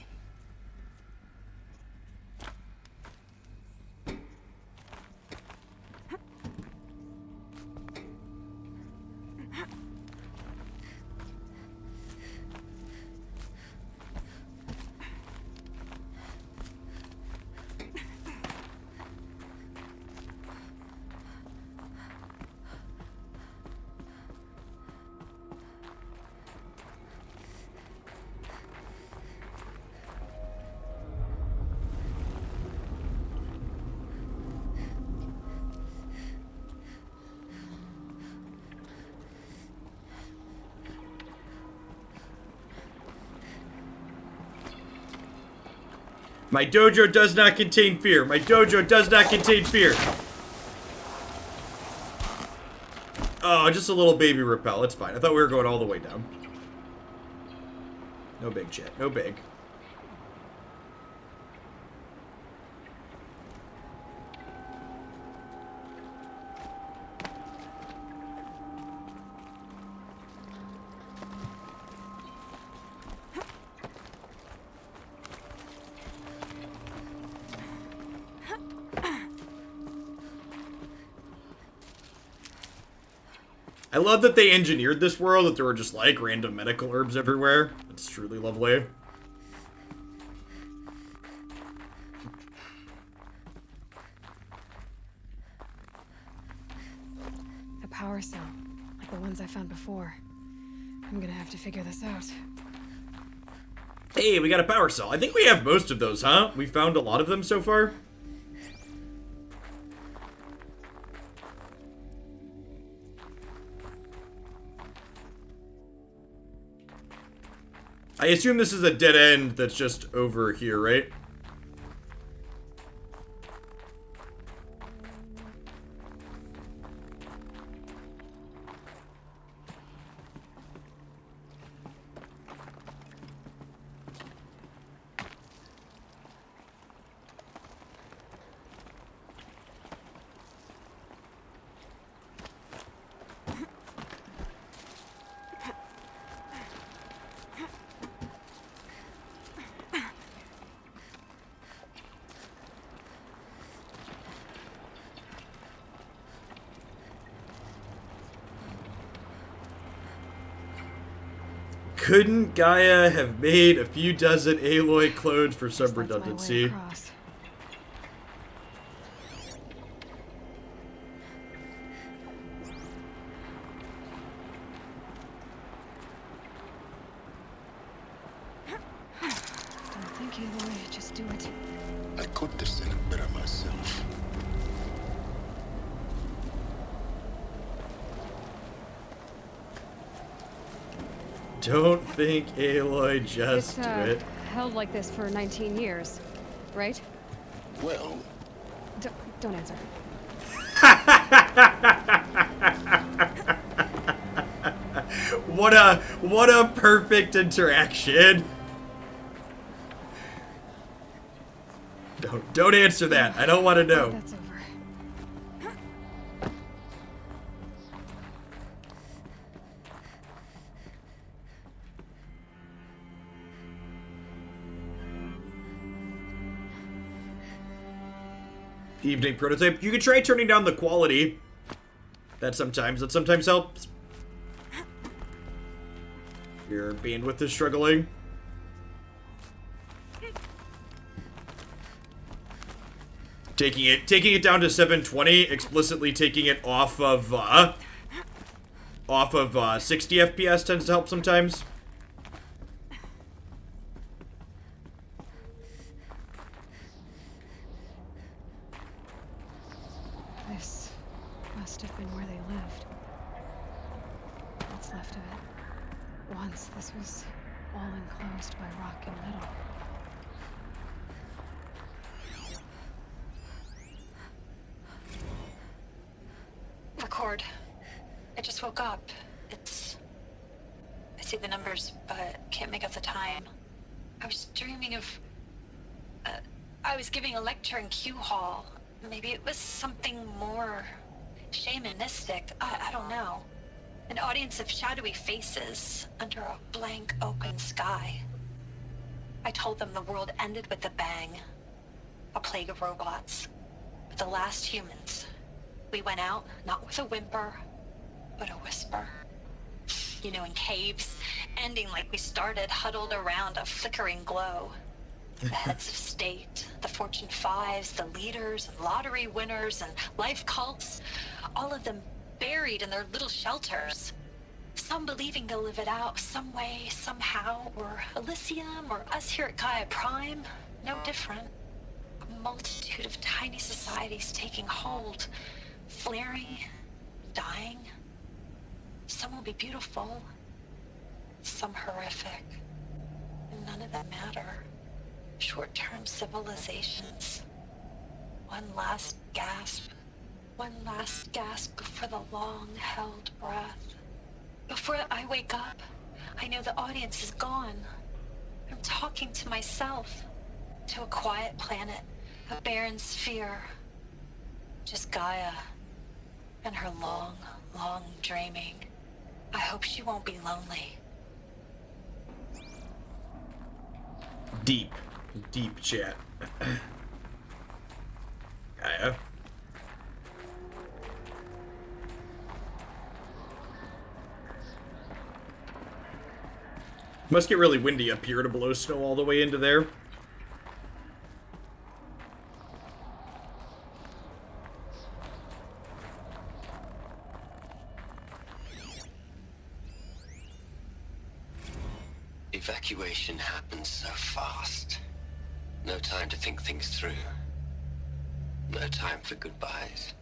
My dojo does not contain fear. My dojo does not contain fear. Oh, just a little baby rappel. It's fine. I thought we were going all the way down. No big, chat. No big. I love that they engineered this world, that there were just like random medical herbs everywhere. It's truly lovely. A power cell, like the ones I found before. I'm gonna have to figure this out. Hey, we got a power cell. I think we have most of those, huh? We found a lot of them so far. I assume this is a dead end that's just over here, right? Couldn't Gaia have made a few dozen Aloy clones for some Guess that's my way redundancy? across. Don't think, Aloy. Just do it. I could have said it better myself. Don't think, Aloy, just It's, do it. held like this for 19 years, right? Well, Don't answer. What a perfect interaction. Don't answer that. I don't want to know. That's over. Evening prototype. You can try turning down the quality. That sometimes helps. Your bandwidth is struggling. Taking it down to 720, explicitly taking it off of 60 FPS tends to help sometimes. This must have been where they lived. What's left of it. Once this was all enclosed by rock and metal. Record. I just woke up. I see the numbers, but can't make out the time. I was dreaming of... I was giving a lecture in Q Hall. Maybe it was something more shamanistic. I don't know. An audience of shadowy faces under a blank open sky. I told them the world ended with a bang. A plague of robots. The last humans. We went out, not with a whimper, but a whisper. You know, in caves, ending like we started, huddled around a flickering glow. The heads of state, the Fortune 5s, the leaders, and lottery winners, and life cults, all of them buried in their little shelters. Some believing they'll live it out some way, somehow, or Elysium, or us here at Gaia Prime, no different. A multitude of tiny societies taking hold, flaring, dying. Some will be beautiful, some horrific, and none of them matter. Short-term civilizations. One last gasp before the long-held breath. Before I wake up, I know the audience is gone. I'm talking to myself, to a quiet planet, a barren sphere. Just Gaia and her long, long dreaming. I hope she won't be lonely. Deep chat. Gaia. Must get really windy up here to blow snow all the way into there. Evacuation happened so fast. No time to think things through. No time for goodbyes.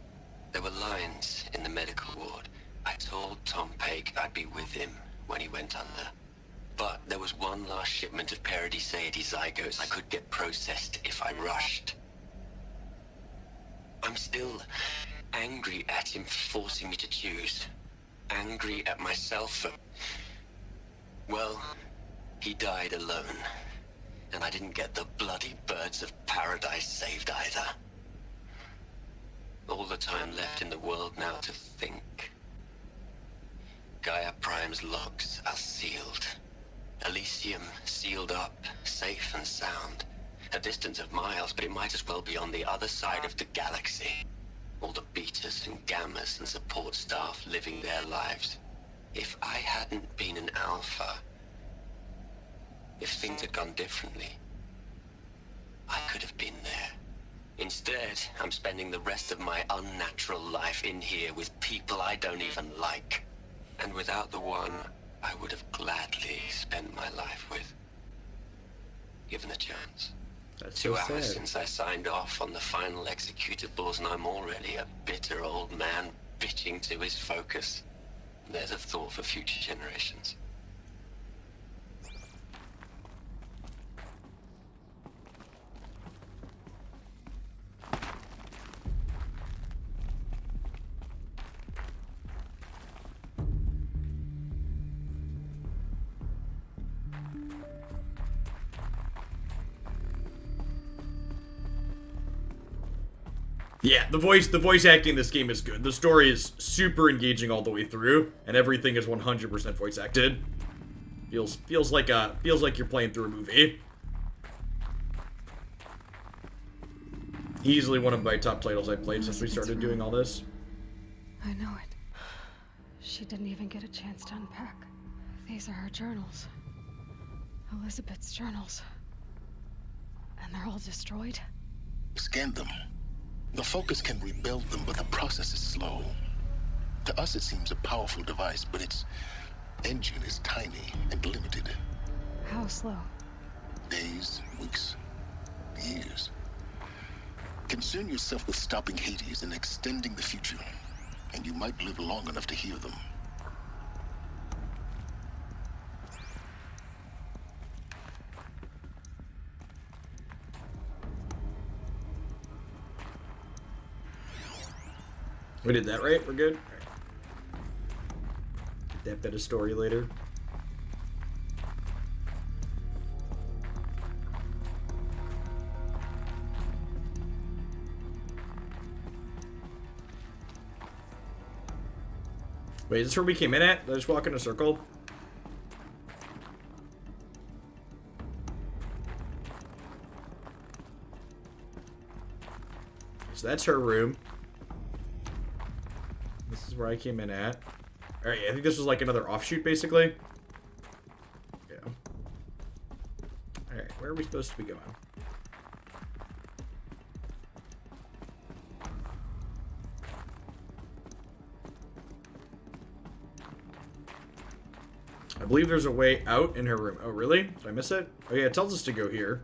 There were lines in the medical ward. I told Tom Pake I'd be with him when he went under. But there was one last shipment of Paradiseidae zygotes I could get processed if I rushed. I'm still angry at him for forcing me to choose. Angry at myself for... Well, he died alone. And I didn't get the bloody birds of paradise saved either. All the time left in the world now to think. Gaia Prime's logs are sealed. Elysium sealed up, safe and sound. A distance of miles, but it might as well be on the other side of the galaxy. All the betas and gammas and support staff living their lives. If I hadn't been an alpha, If things had gone differently, I could have been there. Instead, I'm spending the rest of my unnatural life in here with people I don't even like. And without the one I would have gladly spent my life with. Given the chance. That's so 2 hours sad. since I signed off on the final executables, and I'm already a bitter old man bitching to his focus. There's a thought for future generations. Yeah, the voice acting in this game is good. The story is super engaging all the way through, and everything is 100% voice acted. Feels like you're playing through a movie. Easily one of my top titles I've played since we started doing all this. I know it. She didn't even get a chance to unpack. These are her journals. Elizabeth's journals. And they're all destroyed? Scan them. The Focus can rebuild them, but the process is slow. To us, it seems a powerful device, but its engine is tiny and limited. How slow? Days, weeks, years. Concern yourself with stopping Hades and extending the future, and you might live long enough to hear them. We did that right? We're good? All right. Get that bit of story later. Wait, is this where we came in at? Did I just walk in a circle? So that's her room. This is where I came in at. Alright, I think this was like another offshoot, basically. Yeah. Alright, where are we supposed to be going? I believe there's a way out in her room. Oh, really? Did I miss it? Oh, yeah, it tells us to go here.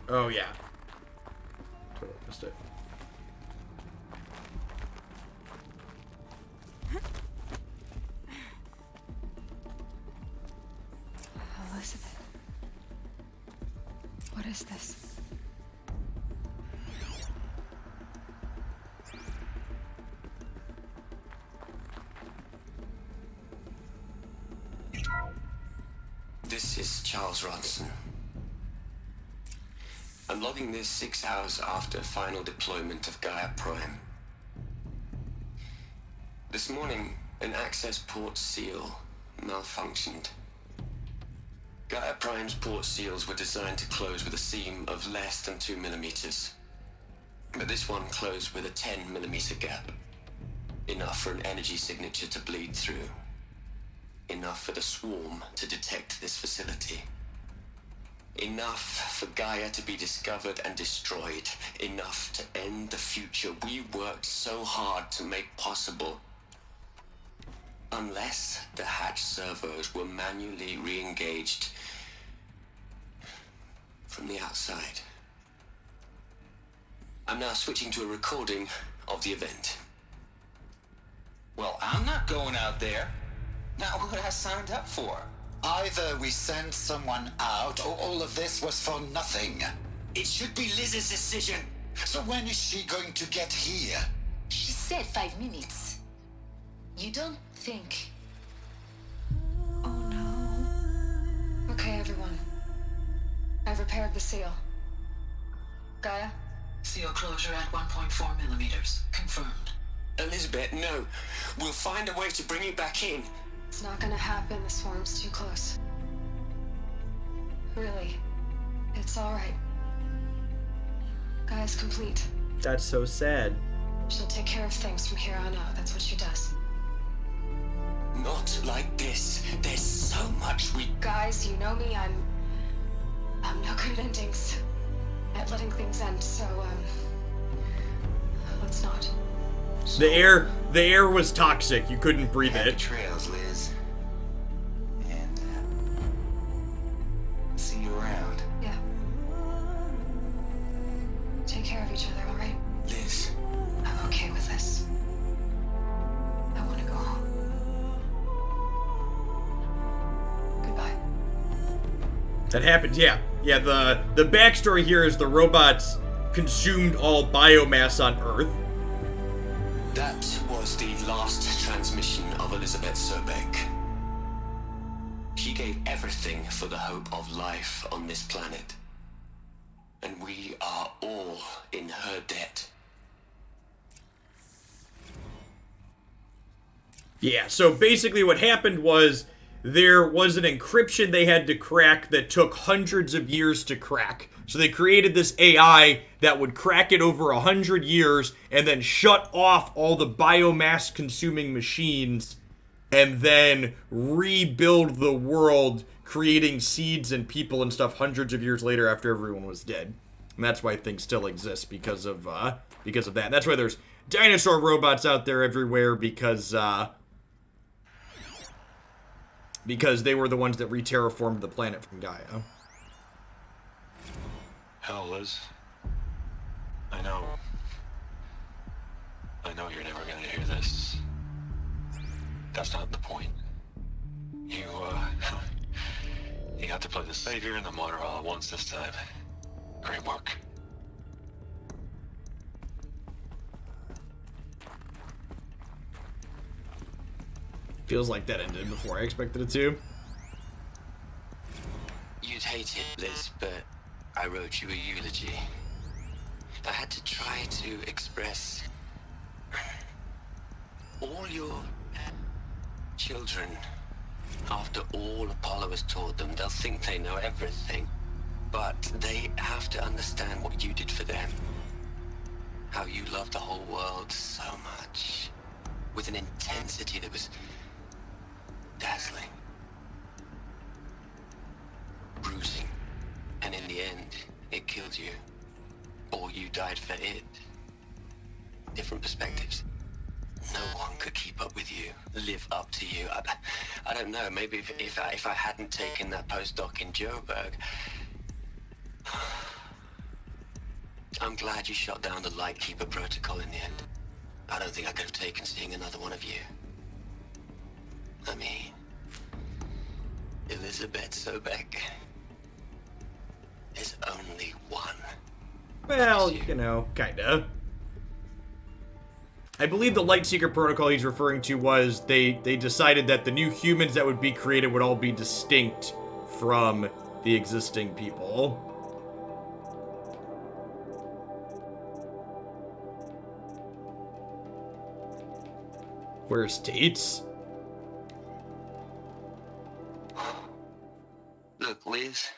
Oh, yeah. Totally missed it. Elizabeth. What is this? This is Charles Ronson. I'm logging this 6 hours after final deployment of Gaia Prime. This morning, an access port seal malfunctioned. Gaia Prime's port seals were designed to close with a seam of less than 2 millimeters. But this one closed with a 10 millimeter gap. Enough for an energy signature to bleed through. Enough for the swarm to detect this facility. Enough for Gaia to be discovered and destroyed. Enough to end the future we worked so hard to make possible. Unless the hatch servos were manually re-engaged from the outside. I'm now switching to a recording of the event. Well, I'm not going out there. Not what I signed up for. Either we send someone out, or all of this was for nothing. It should be Liz's decision. So when is she going to get here? She said 5 minutes. You don't think... Oh no. Okay, everyone. I've repaired the seal. Gaia? Seal closure at 1.4 millimeters. Confirmed. Elizabeth, no. We'll find a way to bring you back in. It's not gonna happen. The swarm's too close. Really. It's alright. Gaia's complete. That's so sad. She'll take care of things from here on out. That's what she does. Not like this. There's so much we... Guys, you know me, I'm no good at endings. At letting things end, so, let's not. The air was toxic. You couldn't breathe Happy it. trails, Liz. And, see you around. Yeah. Take care of each other, alright? Liz. I'm okay with this. I want to go home. Goodbye. That happened, yeah. Yeah, the backstory here is the robots consumed all biomass on Earth. That was the last transmission of Elizabeth Sobeck. She gave everything for the hope of life on this planet. And we are all in her debt. Yeah, so basically what happened was there was an encryption they had to crack that took hundreds of years to crack. So they created this AI that would crack it over 100 years and then shut off all the biomass consuming machines and then rebuild the world, creating seeds and people and stuff hundreds of years later after everyone was dead. And that's why things still exist because of that. And that's why there's dinosaur robots out there everywhere because they were the ones that re-terraformed the planet from Gaia. Hell, Liz. I know you're never gonna hear this. That's not the point. You got to play the savior and the martyr all at once this time. Great work. Feels like that ended before I expected it to. You'd hate it, Liz, but I wrote you a eulogy. I had to try to express all your children. After all Apollo has taught them, they'll think they know everything. But they have to understand what you did for them. How you loved the whole world so much. With an intensity that was dazzling. Bruising. And in the end, it killed you. Or you died for it. Different perspectives. No one could keep up with you, live up to you. I don't know, maybe if I hadn't taken that postdoc in Joburg. I'm glad you shot down the Lightkeeper protocol in the end. I don't think I could have taken seeing another one of you. I mean, Elizabeth Sobeck. There's only one. Well, you know, kinda. I believe the Lightseeker protocol he's referring to was they decided that the new humans that would be created would all be distinct from the existing people. Where's Tates? Look, Liz.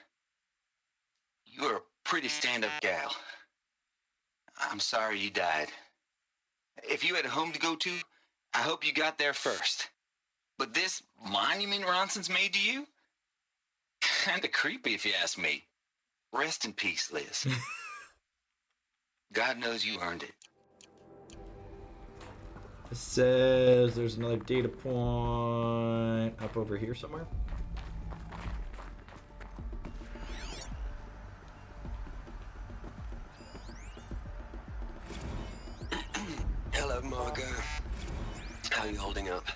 You're a pretty stand-up gal. I'm sorry you died. If you had a home to go to, I hope you got there first. But this monument Ronson's made to you? Kinda creepy if you ask me. Rest in peace, Liz. God knows you earned it. It says there's another data point up over here somewhere. Hello, Margot. How are you holding up?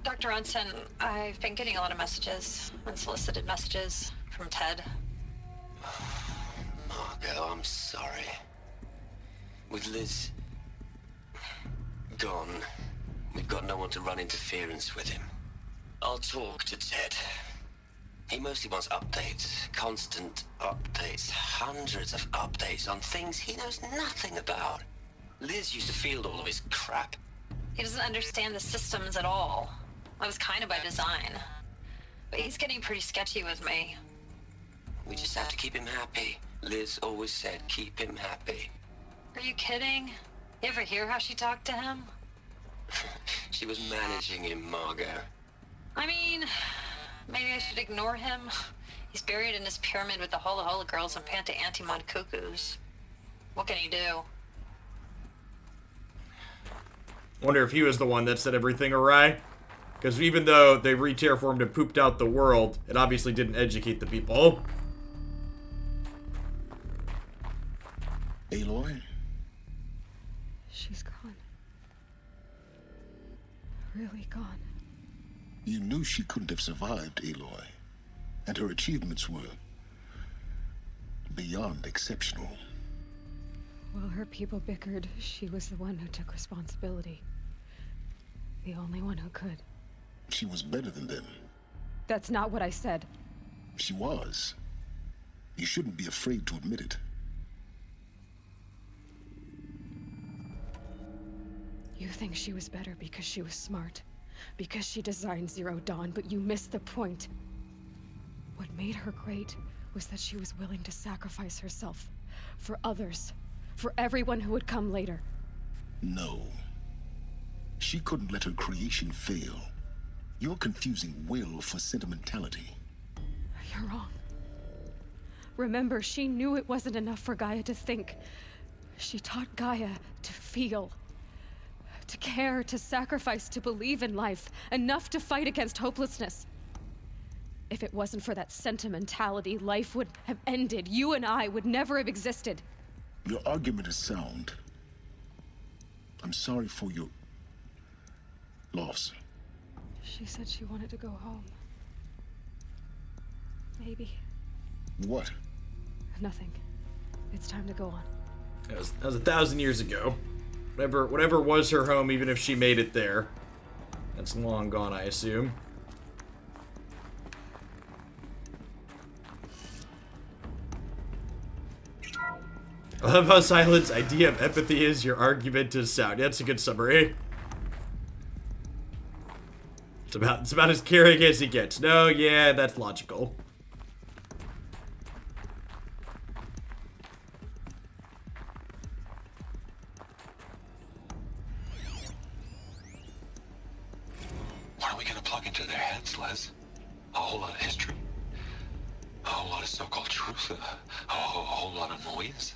Dr. Ronson, I've been getting a lot of messages, unsolicited messages from Ted. Margot, I'm sorry. With Liz gone, we've got no one to run interference with him. I'll talk to Ted. He mostly wants updates, constant updates, hundreds of updates on things he knows nothing about. Liz used to field all of his crap. He doesn't understand the systems at all. That was kind of by design. But he's getting pretty sketchy with me. We just have to keep him happy. Liz always said, keep him happy. Are you kidding? You ever hear how she talked to him? She was managing him, Margot. I mean, maybe I should ignore him. He's buried in his pyramid with the Hola Hola girls and Panta Antimod cuckoos. What can he do? Wonder if he was the one that set everything awry. Because even though they re-terraformed and pooped out the world, it obviously didn't educate the people. Aloy? She's gone. Really gone. You knew she couldn't have survived, Aloy. And her achievements were beyond exceptional. While her people bickered, she was the one who took responsibility. The only one who could. She was better than them. That's not what I said. She was. You shouldn't be afraid to admit it. You think she was better because she was smart, because she designed Zero Dawn, but you missed the point. What made her great was that she was willing to sacrifice herself for others, for everyone who would come later. No. She couldn't let her creation fail. You're confusing will for sentimentality. You're wrong. Remember, she knew it wasn't enough for Gaia to think. She taught Gaia to feel. To care, to sacrifice, to believe in life. Enough to fight against hopelessness. If it wasn't for that sentimentality, life would have ended. You and I would never have existed. Your argument is sound. I'm sorry for your loss. She said she wanted to go home. Maybe. What? Nothing. It's time to go on. That was 1,000 years ago. Whatever was her home, even if she made it there. That's long gone, I assume. I love how Silent's idea of empathy is your argument is sound. That's a good summary. It's about as caring as he gets. No, yeah, that's logical. What are we gonna plug into their heads, Les? A whole lot of history? A whole lot of so-called truth? A whole lot of noise?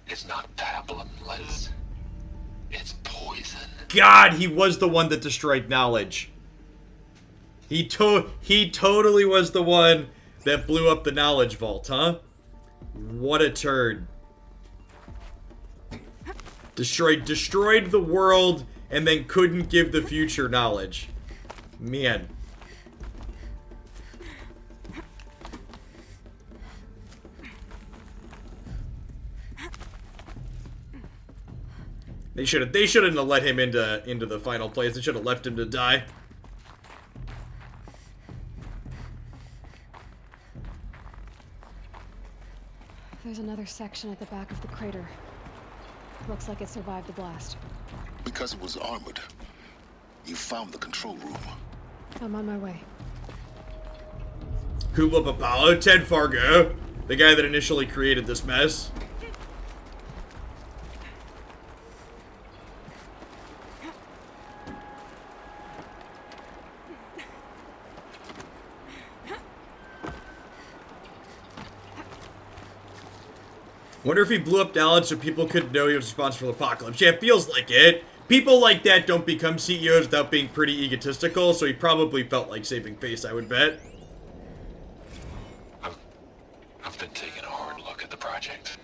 It's not pablum, Les. It's poison. God, he was the one that destroyed knowledge. He totally was the one that blew up the knowledge vault, huh? What a turd. Destroyed the world and then couldn't give the future knowledge. Man. They shouldn't have let him into the final place. They should have left him to die. There's another section at the back of the crater. Looks like it survived the blast. Because it was armored. You found the control room. I'm on my way. Hula Papalo, Ted Fargo, the guy that initially created this mess. Wonder if he blew up Dallas so people couldn't know he was responsible for the apocalypse. Yeah, it feels like it. People like that don't become CEOs without being pretty egotistical, so he probably felt like saving face, I would bet. I've been taking a hard look at the project.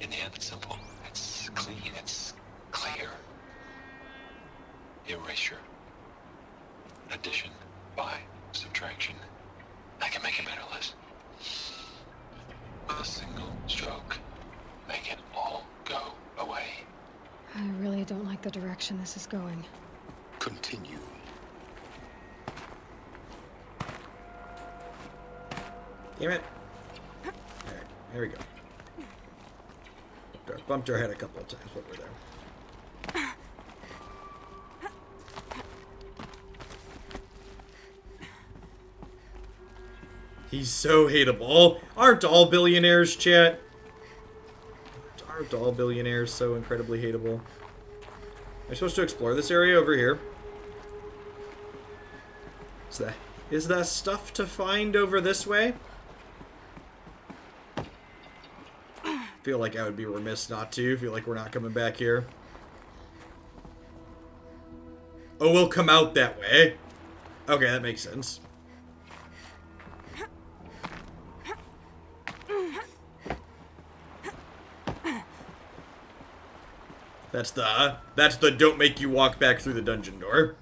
In the end, it's simple. It's clean. It's clear. Erasure. Addition. By. Subtraction. I can make it better, Liz. With a single stroke, make it all go away. I really don't like the direction this is going. Continue. Damn it. Alright, here we go. Bumped our head a couple of times, but we're there. He's so hateable. Aren't all billionaires, chat? Aren't all billionaires so incredibly hateable? I supposed to explore this area over here? Is that stuff to find over this way? Feel like I would be remiss not to. Feel like we're not coming back here. Oh, we'll come out that way. Okay, that makes sense. That's the don't make you walk back through the dungeon door.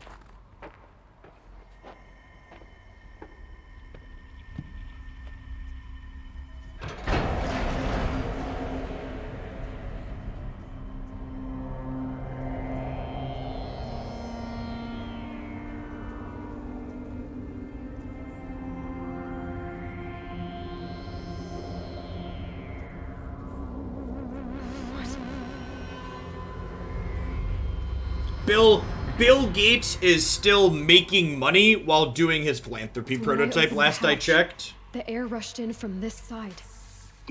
Bill Gates is still making money while doing his philanthropy prototype, last I checked. The air rushed in from this side.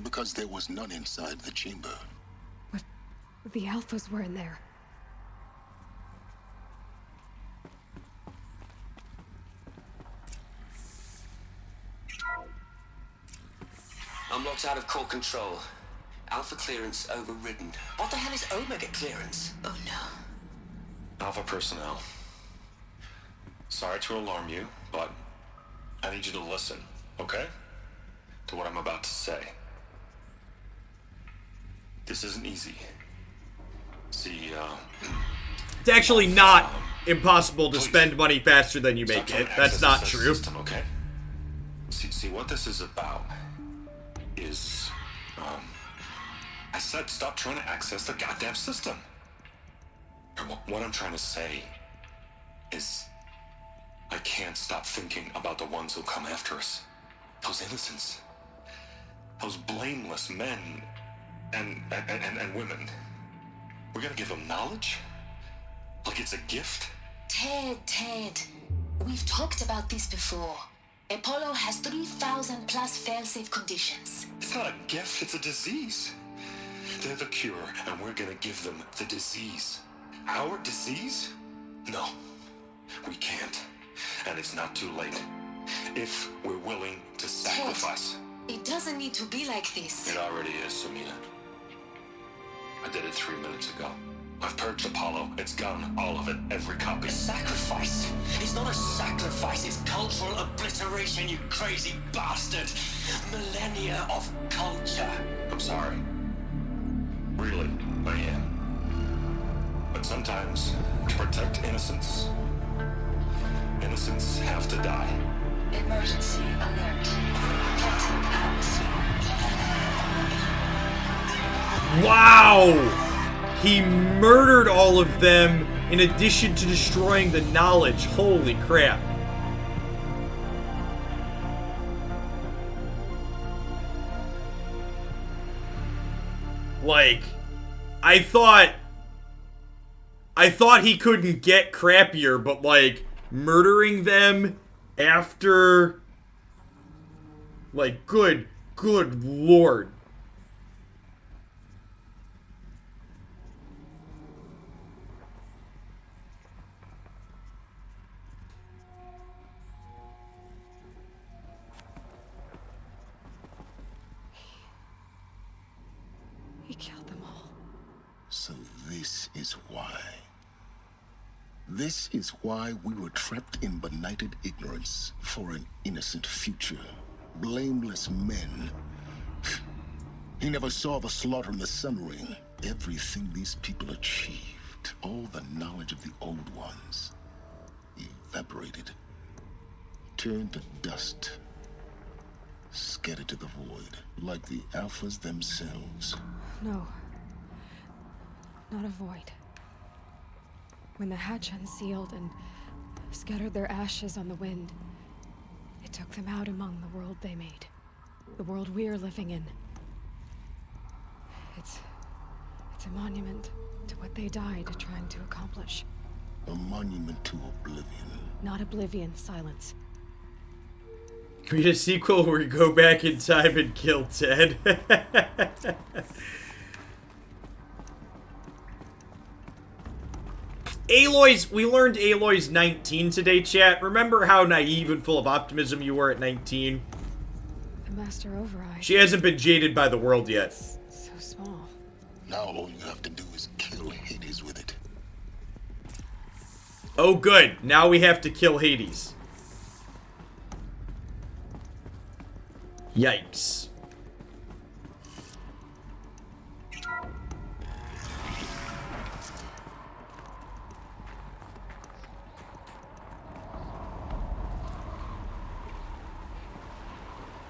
Because there was none inside the chamber. But the alphas were in there. Unlocked out of core control. Alpha clearance overridden. What the hell is Omega clearance? Oh no. Alpha personnel. Sorry to alarm you, but I need you to listen, okay? To what I'm about to say. This isn't easy. See, It's actually not impossible to spend money faster than you make it. That's not true. System, okay? See, what this is about is, I said stop trying to access the goddamn system. What I'm trying to say is I can't stop thinking about the ones who come after us. Those innocents. Those blameless men and women. We're gonna give them knowledge? Like it's a gift? Ted. We've talked about this before. Apollo has 3,000 plus fail-safe conditions. It's not a gift, it's a disease. They're the cure, and we're gonna give them the disease. Our disease? No, we can't. And it's not too late. If we're willing to sacrifice. Ted, it doesn't need to be like this. It already is, Samina. I did it 3 minutes ago. I've purged Apollo. It's gone. All of it. Every copy. A sacrifice? It's not a sacrifice, it's cultural obliteration, you crazy bastard! Millennia of culture. I'm sorry. Really, I am. But sometimes, to protect innocence, innocents have to die. Emergency alert. Toxic atmosphere. Wow! He murdered all of them in addition to destroying the knowledge. Holy crap. Like, I thought he couldn't get crappier, but like, murdering them after, like, good lord. He killed them all. So this is why. This is why we were trapped in benighted ignorance for an innocent future. Blameless men. He never saw the slaughter in the Sun Ring. Everything these people achieved, all the knowledge of the old ones, evaporated, turned to dust, scattered to the void, like the Alphas themselves. No. Not a void. When the hatch unsealed and scattered their ashes on the wind, it took them out among the world they made. The world we're living in. It's a monument to what they died trying to accomplish. A monument to oblivion. Not oblivion, silence. Can we get a sequel where we go back in time and kill Ted? Aloy's, we learned Aloy's 19 today, chat. Remember how naive and full of optimism you were at 19? The Master Override. She hasn't been jaded by the world yet. So small. Now all you have to do is kill Hades with it. Oh, good. Now we have to kill Hades. Yikes.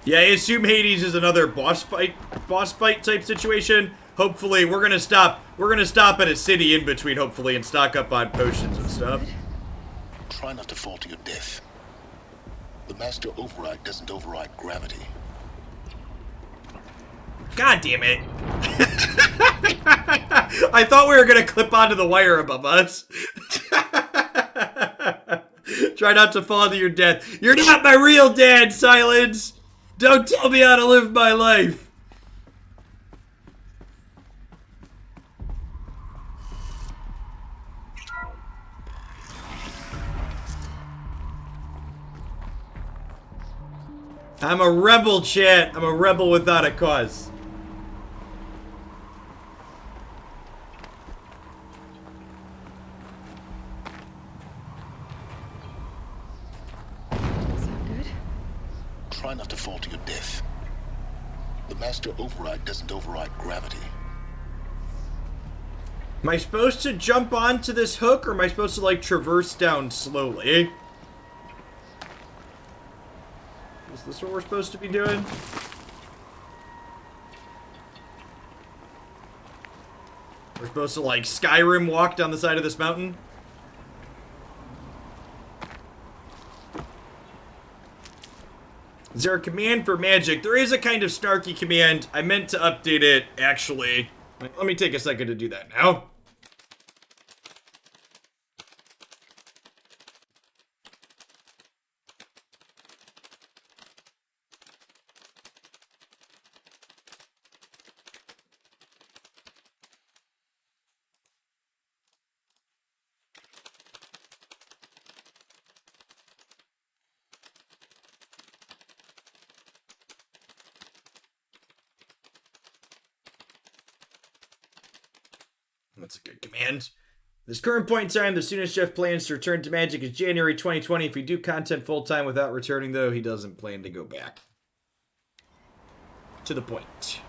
Yeah, I assume Hades is another boss fight type situation. Hopefully, we're gonna stop at a city in between, hopefully, and stock up on potions and stuff. Try not to fall to your death. The Master Override doesn't override gravity. God damn it. I thought we were gonna clip onto the wire above us. Try not to fall to your death. You're not my real dad, Silence! Don't tell me how to live my life! I'm a rebel, chat. I'm a rebel without a cause. Try not to fall to your death. The Master Override doesn't override gravity. Am I supposed to jump onto this hook, or am I supposed to, like, traverse down slowly? Is this what we're supposed to be doing? We're supposed to, like, Skyrim walk down the side of this mountain? Is there a command for magic? There is a kind of snarky command. I meant to update it, actually. Let me take a second to do that now. That's a good command. This current point in time, the soonest Jeff plans to return to Magic is January 2020. If we do content full-time without returning, though, he doesn't plan to go back. To the point.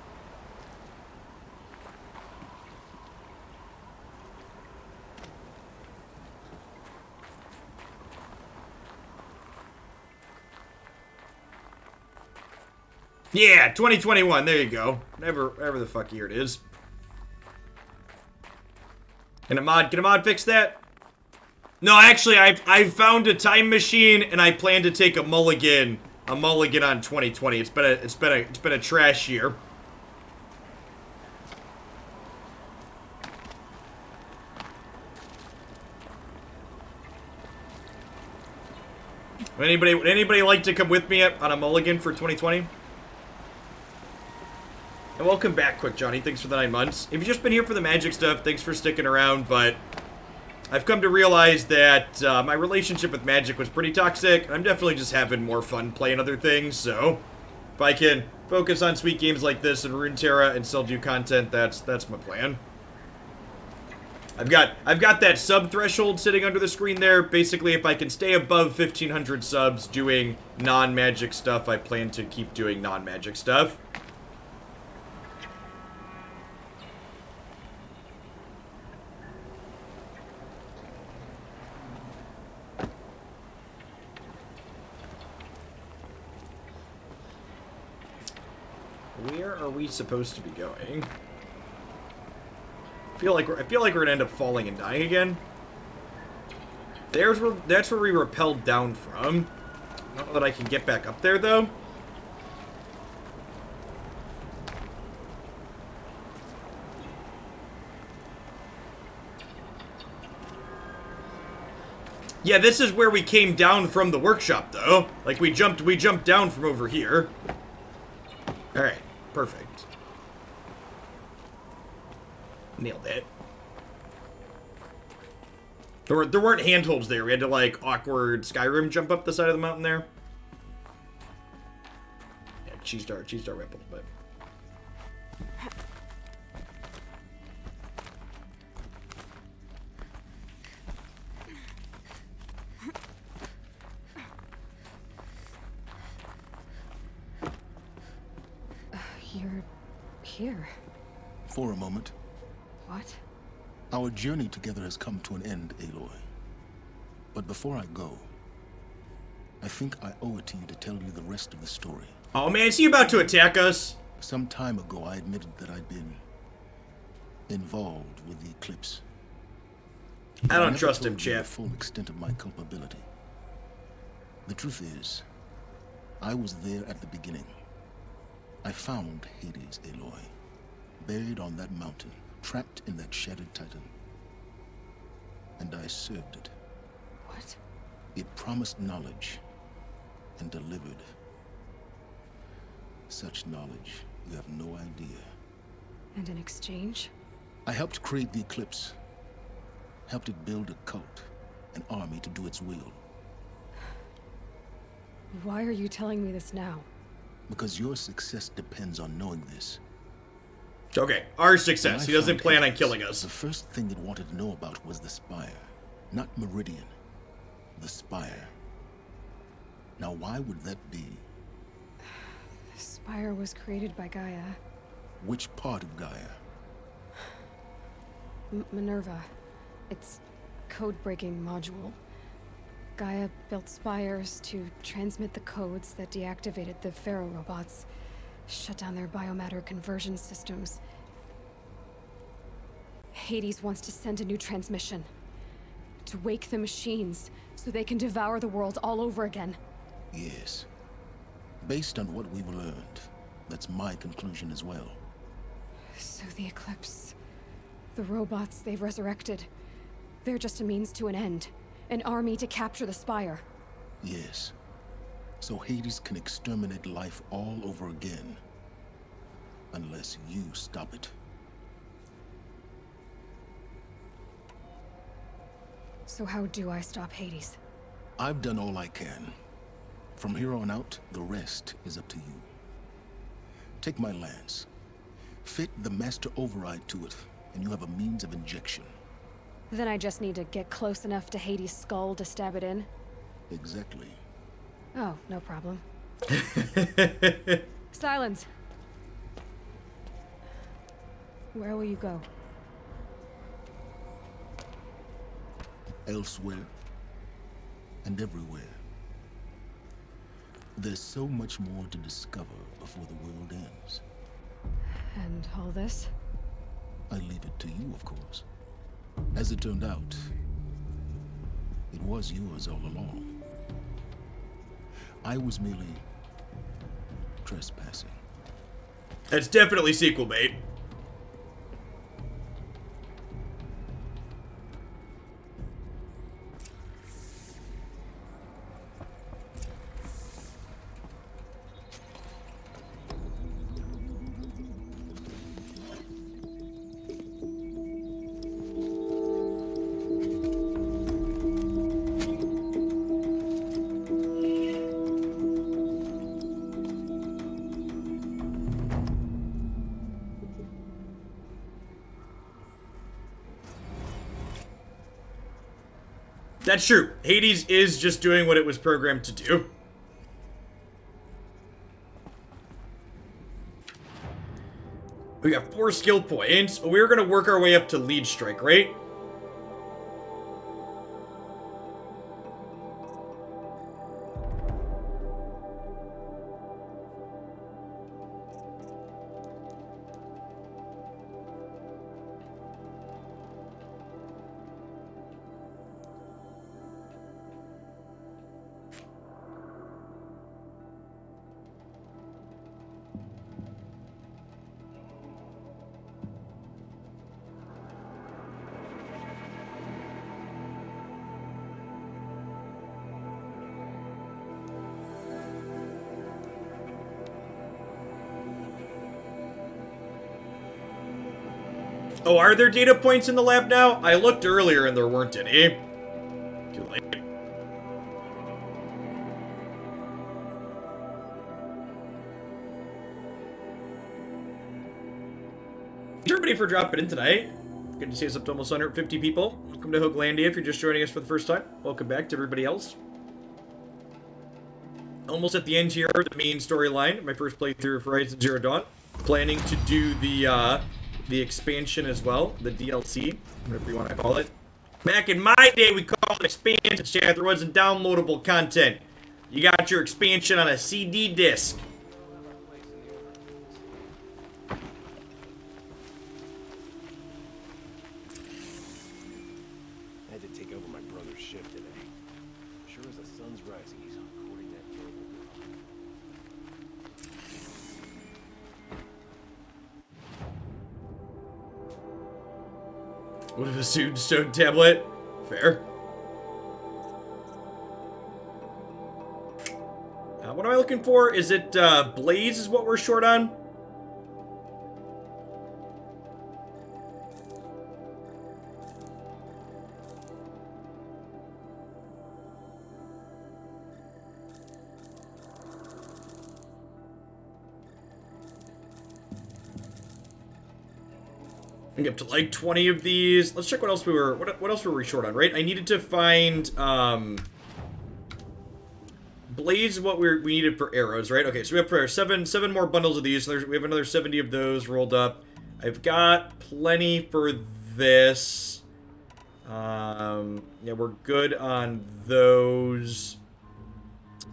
Yeah, 2021. There you go. Whatever the fuck year it is. Can a mod fix that? No, actually, I found a time machine and I plan to take a mulligan on 2020. It's been a trash year. Would anybody like to come with me on a mulligan for 2020? And welcome back, Quick Johnny. Thanks for the 9 months. If you've just been here for the magic stuff, thanks for sticking around, but I've come to realize that my relationship with magic was pretty toxic, and I'm definitely just having more fun playing other things, so if I can focus on sweet games like this and Runeterra and still do content, that's my plan. I've got that sub threshold sitting under the screen there. Basically, if I can stay above 1,500 subs doing non-magic stuff, I plan to keep doing non-magic stuff. Where are we supposed to be going? I feel like we're gonna end up falling and dying again. That's where we rappelled down from. I don't know that I can get back up there though. Yeah, this is where we came down from the workshop though. Like we jumped down from over here. All right. Perfect. Nailed it. There weren't handholds there. We had to, like, awkward Skyrim jump up the side of the mountain there. Yeah, cheese dart whip a little bit. You're here. For a moment. What? Our journey together has come to an end, Aloy. But before I go, I think I owe it to you to tell you the rest of the story. Oh man, is he about to attack us? Some time ago, I admitted that I'd been involved with the eclipse. I don't never trust him, told you the Chip. full extent of my culpability. The truth is, I was there at the beginning. I found Hades, Aloy, buried on that mountain, trapped in that shattered titan. And I served it. What? It promised knowledge and delivered. Such knowledge, you have no idea. And in exchange? I helped create the eclipse. Helped it build a cult, an army to do its will. Why are you telling me this now? Because your success depends on knowing this. Okay, our success. When He I doesn't found plan on Hades, killing us. The first thing it wanted to know about was the spire. Not Meridian. The spire. Now why would that be? The spire was created by Gaia. Which part of Gaia? Minerva. It's code-breaking module. Gaia built spires to transmit the codes that deactivated the Pharaoh robots, shut down their biomatter conversion systems. Hades wants to send a new transmission. To wake the machines, so they can devour the world all over again. Yes. Based on what we've learned, that's my conclusion as well. So the Eclipse, the robots they've resurrected, they're just a means to an end. An army to capture the spire. Yes. So Hades can exterminate life all over again. Unless you stop it. So how do I stop Hades? I've done all I can. From here on out, the rest is up to you. Take my lance. Fit the master override to it, and you have a means of injection. Then I just need to get close enough to Hades' skull to stab it in? Exactly. Oh, no problem. Silence! Where will you go? Elsewhere. And everywhere. There's so much more to discover before the world ends. And all this? I leave it to you, of course. As it turned out, it was yours all along. I was merely trespassing. That's definitely sequel bait. That's true. Hades is just doing what it was programmed to do. We got 4 skill points. We're gonna work our way up to lead strike, right? Oh, are there data points in the lab now? I looked earlier and there weren't any. Thanks everybody for dropping in tonight. Good to see us up to almost 150 people. Welcome to Hoaglandia if you're just joining us for the first time. Welcome back to everybody else. Almost at the end here of the main storyline. My first playthrough of Horizon Zero Dawn. Planning to do the expansion as well, the DLC, whatever you want to call it. Back in my day, we called it expansion chat. There wasn't downloadable content. You got your expansion on a CD disc. I had to take over my brother's ship today. Sure as the sun's rising, he's courting that terrible girl. What if a Soon Stone tablet? Fair. What am I looking for? Is it Blaze is what we're short on? I get up to like 20 of these. Let's check what else we were. What else were we short on? Right? I needed to find Blaze is what we needed for arrows, right? Okay, so we have seven more bundles of these. So we have another 70 of those rolled up. I've got plenty for this. Yeah, we're good on those.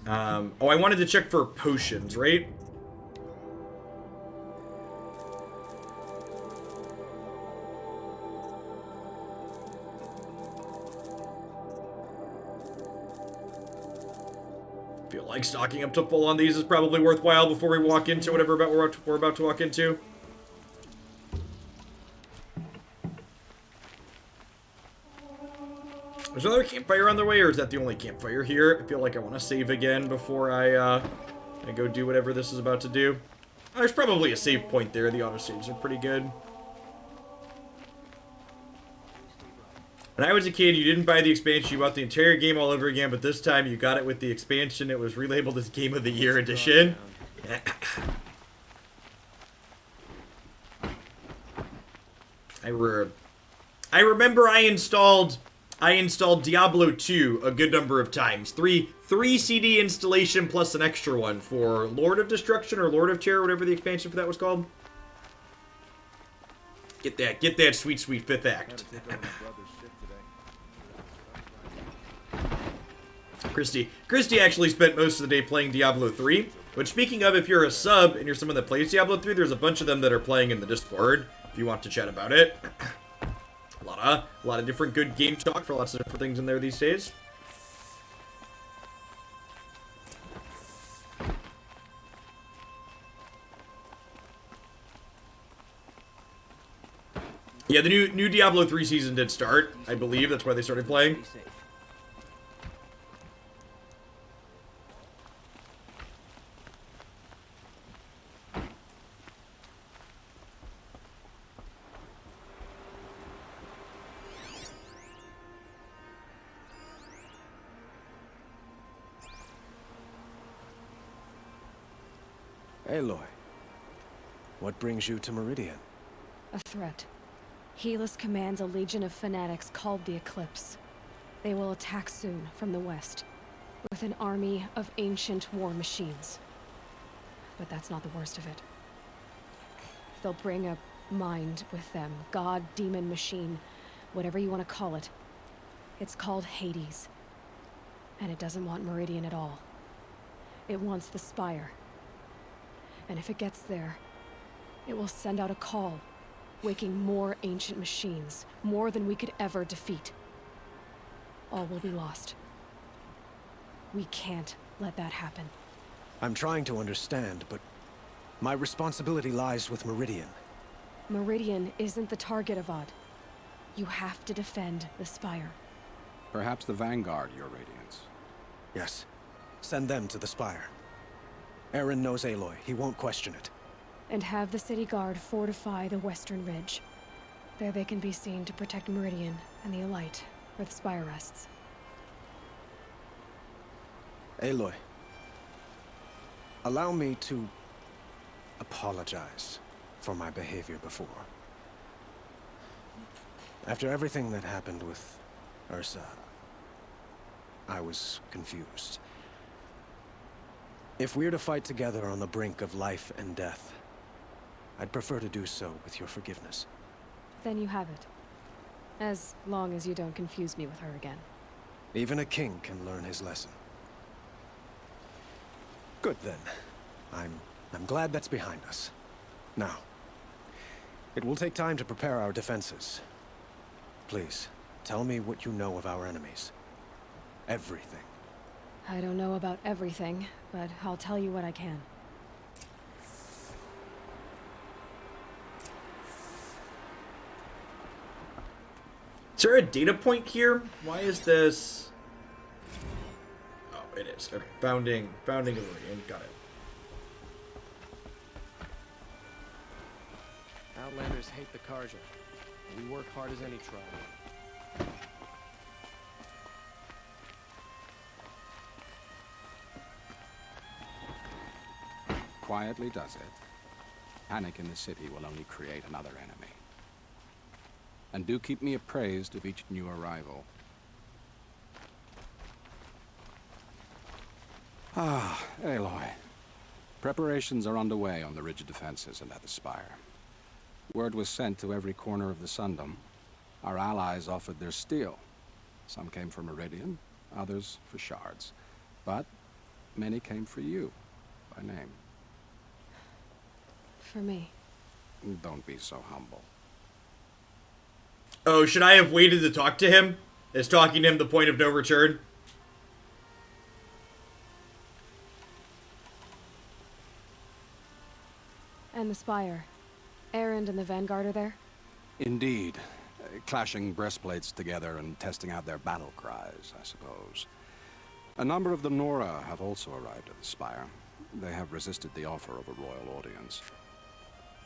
Oh, I wanted to check for potions, right? Feel like stocking up to full on these is probably worthwhile before we walk into whatever we're about to walk into. Is there another campfire on the way, or is that the only campfire here? I feel like I want to save again before I go do whatever this is about to do. There's probably a save point there. The autosaves are pretty good. When I was a kid, you didn't buy the expansion, you bought the entire game all over again, but this time you got it with the expansion. It was relabeled as Game of the Year Edition. I remember I installed Diablo 2 a good number of times. Three CD installation plus an extra one for Lord of Destruction or Lord of Terror, whatever the expansion for that was called. Get that sweet, sweet fifth act. Christy actually spent most of the day playing Diablo 3. Which, speaking of, if you're a sub and you're someone that plays Diablo 3, there's a bunch of them that are playing in the Discord. If you want to chat about it. A lot of different good game talk for lots of different things in there these days. Yeah, the new Diablo 3 season did start, I believe. That's why they started playing. Aloy, what brings you to Meridian? A threat. Helis commands a legion of fanatics called the Eclipse. They will attack soon from the west, with an army of ancient war machines. But that's not the worst of it. They'll bring a mind with them. God, demon, machine, whatever you want to call it. It's called Hades. And it doesn't want Meridian at all. It wants the spire. And if it gets there, it will send out a call, waking more ancient machines, more than we could ever defeat. All will be lost. We can't let that happen. I'm trying to understand, but my responsibility lies with Meridian. Meridian isn't the target, Avad. You have to defend the spire. Perhaps the Vanguard, Your Radiance. Yes. Send them to the spire. Aaron knows Aloy. He won't question it. And have the city guard fortify the western ridge. There they can be seen to protect Meridian and the Elite, where the spire rests. Aloy, allow me to apologize for my behavior before. After everything that happened with Ursa, I was confused. If we're to fight together on the brink of life and death, I'd prefer to do so with your forgiveness. Then you have it. As long as you don't confuse me with her again. Even a king can learn his lesson. Good then. I'm glad that's behind us. Now, it will take time to prepare our defenses. Please, tell me what you know of our enemies. Everything. I don't know about everything, but I'll tell you what I can. Is there a data point here? Why is this? Oh, it is. Okay, founding a meridian. Got it. Outlanders hate the Karja. We work hard as any tribe. Quietly does it. Panic in the city will only create another enemy. And do keep me appraised of each new arrival. Ah, Aloy. Preparations are underway on the rigid defenses and at the spire. Word was sent to every corner of the Sundom. Our allies offered their steel. Some came for Meridian, others for shards. But many came for you, by name. For me. Don't be so humble. Oh, should I have waited to talk to him? Is talking to him the point of no return? And the Spire. Erend and the Vanguard are there? Indeed. Clashing breastplates together and testing out their battle cries, I suppose. A number of the Nora have also arrived at the Spire. They have resisted the offer of a royal audience.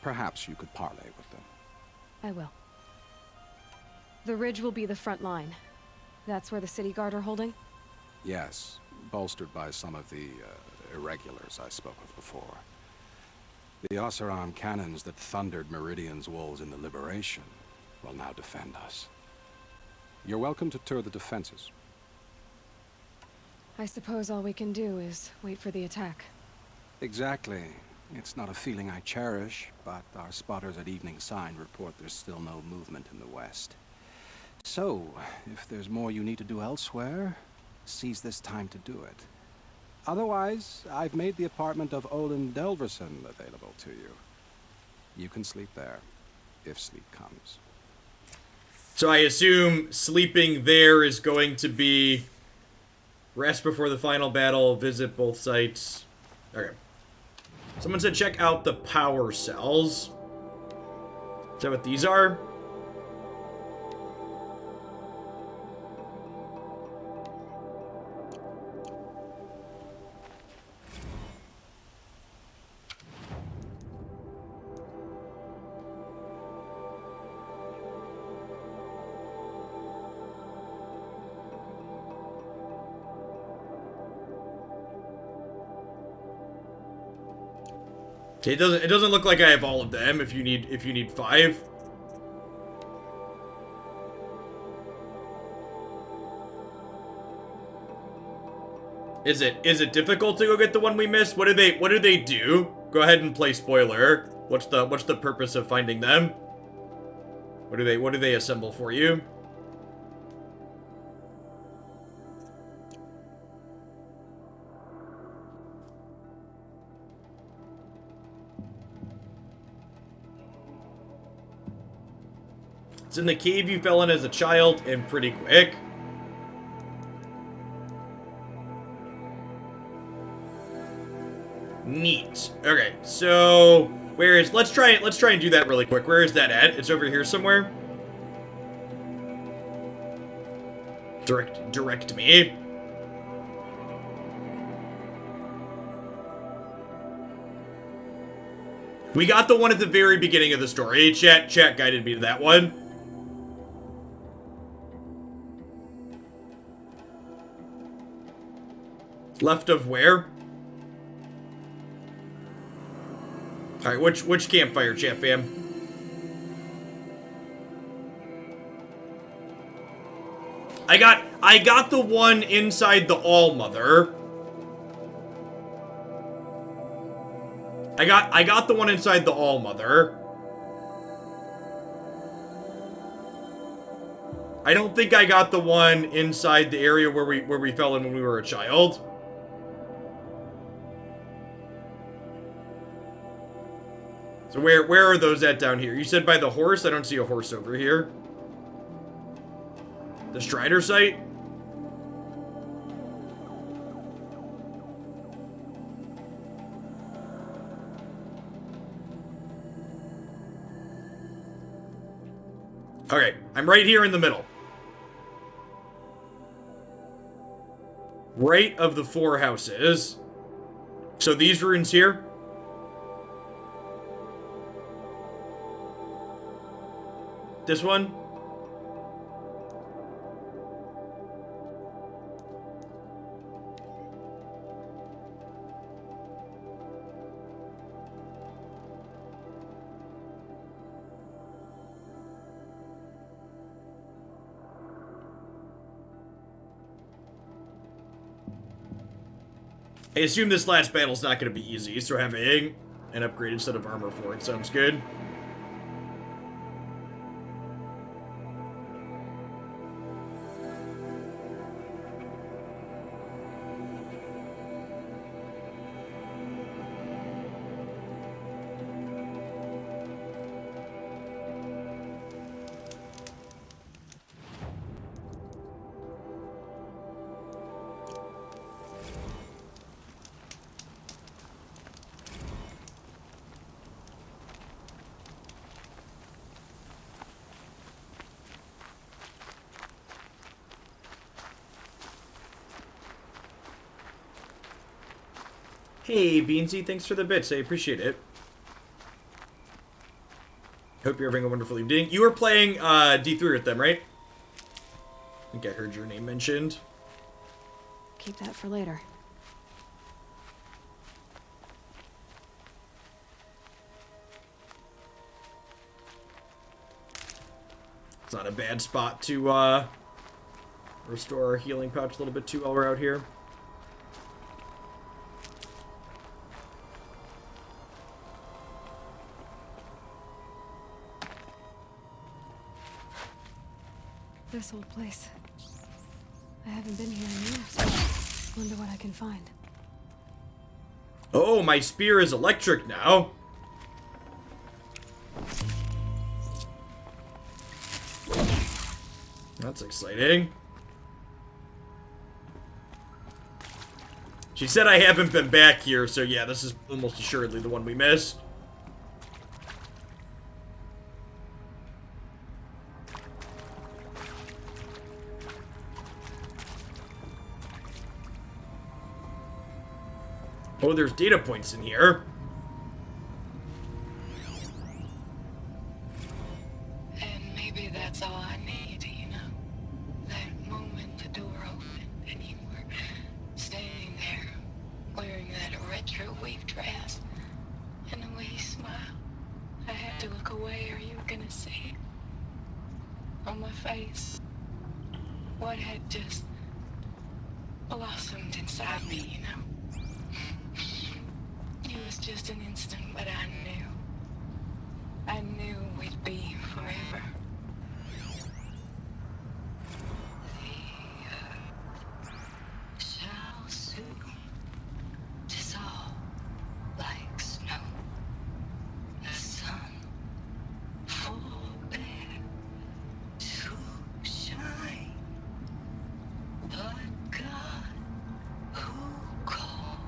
Perhaps you could parley with them. I will. The ridge will be the front line. That's where the city guard are holding? Yes, bolstered by some of the irregulars I spoke of before. The Oseram cannons that thundered Meridian's walls in the Liberation will now defend us. You're welcome to tour the defenses. I suppose all we can do is wait for the attack. Exactly. It's not a feeling I cherish, but our spotters at Evening Sign report there's still no movement in the west. So, if there's more you need to do elsewhere, seize this time to do it. Otherwise, I've made the apartment of Olin Delverson available to you. You can sleep there, if sleep comes. So I assume sleeping there is going to be rest before the final battle, visit both sites. Okay. Someone said check out the power cells. Is that what these are? It doesn't look like I have all of them. If you need 5. Is it difficult to go get the one we missed? What do they do? Go ahead and play spoiler. What's the purpose of finding them? What do they assemble for you? It's in the cave you fell in as a child, and pretty quick. Neat. Okay, so let's try and do that really quick. Where is that at? It's over here somewhere. Direct me. We got the one at the very beginning of the story. Chat guided me to that one. Left of where? Alright, which campfire, chat fam? I got the one inside the All-Mother. I got the one inside the All-Mother. I don't think I got the one inside the area where we fell in when we were a child. So where are those at down here? You said by the horse? I don't see a horse over here. The Strider site? Okay, I'm right here in the middle. Right of the 4 houses. So these ruins here? This one? I assume this last battle's not going to be easy, so having an upgraded set of armor for it sounds good. Hey, Beansy, thanks for the bits. I appreciate it. Hope you're having a wonderful evening. You were playing D3 with them, right? I think I heard your name mentioned. Keep that for later. It's not a bad spot to restore our healing pouch a little bit too while we're out here. This old place. I haven't been here in years. Wonder what I can find. Oh, my spear is electric now. That's exciting. She said I haven't been back here, so yeah, this is almost assuredly the one we missed. Oh, there's data points in here. And maybe that's all I need, you know? That moment the door opened and you were standing there, wearing that retro weave dress and the way you smiled. I had to look away or you were gonna see it on my face what had just blossomed inside me, you know? It was just an instant, but I knew we'd be forever. The earth shall soon dissolve like snow. The sun forbear to shine. But God who called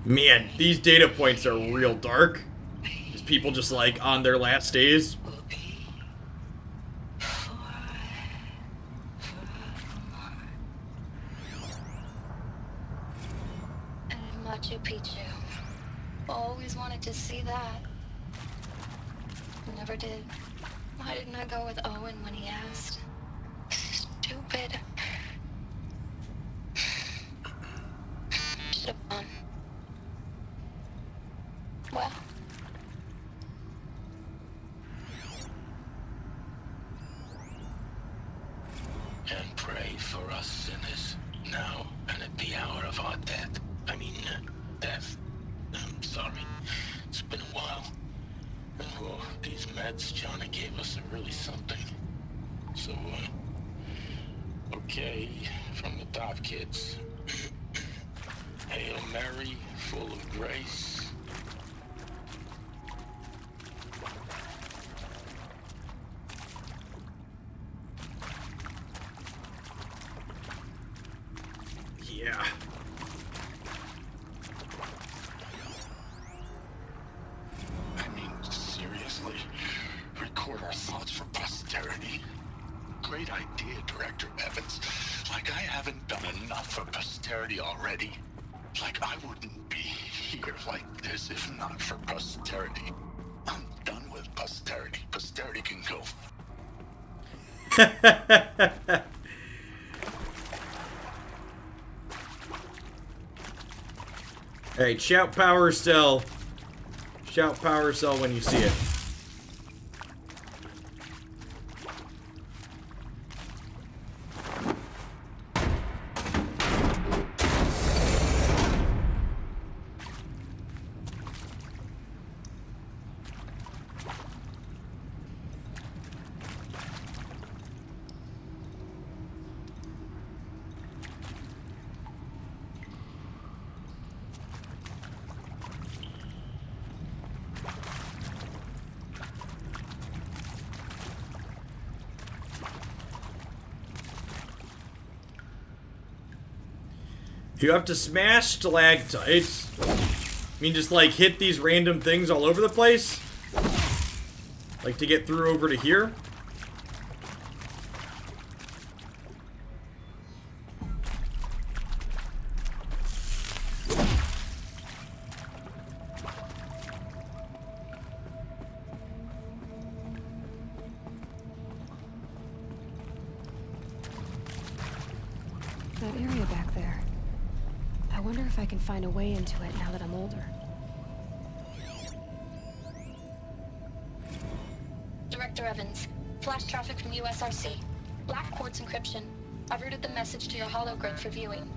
Man, these data points are real dark. These people just like on their last days. And Machu Picchu. Always wanted to see that. Never did. Why didn't I go with Owen when he asked? Stupid. Should've gone. Well. And pray meds Johnny gave us are really something. So, okay, from the top, kids. Hail Mary, full of grace. Yeah. I mean, seriously, record our thoughts for posterity. Great idea, Director Evans. Like I haven't done enough for posterity already. Like I wouldn't be here like this if not for posterity. I'm done with posterity. Posterity can go. Alright, shout power cell. Shout power cell when you see it. You have to smash stalactites. I mean, just like hit these random things all over the place. Like to get through over to here. That area back there. I wonder if I can find a way into it now that I'm older. Director Evans, flash traffic from USRC. Black quartz encryption. I've routed the message to your hologrid for viewing.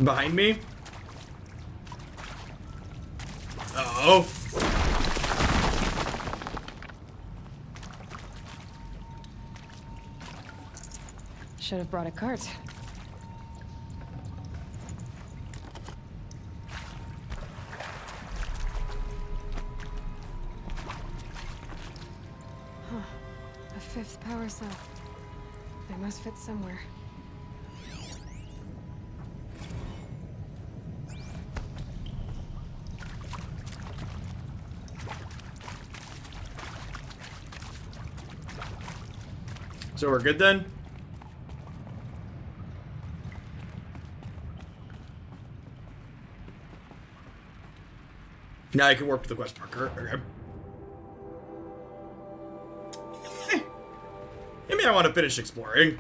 Behind me? Uh-oh. Should have brought a cart. Huh. A fifth power cell. They must fit somewhere. So we're good then? Now I can warp to the quest marker. Okay. Maybe I want to finish exploring.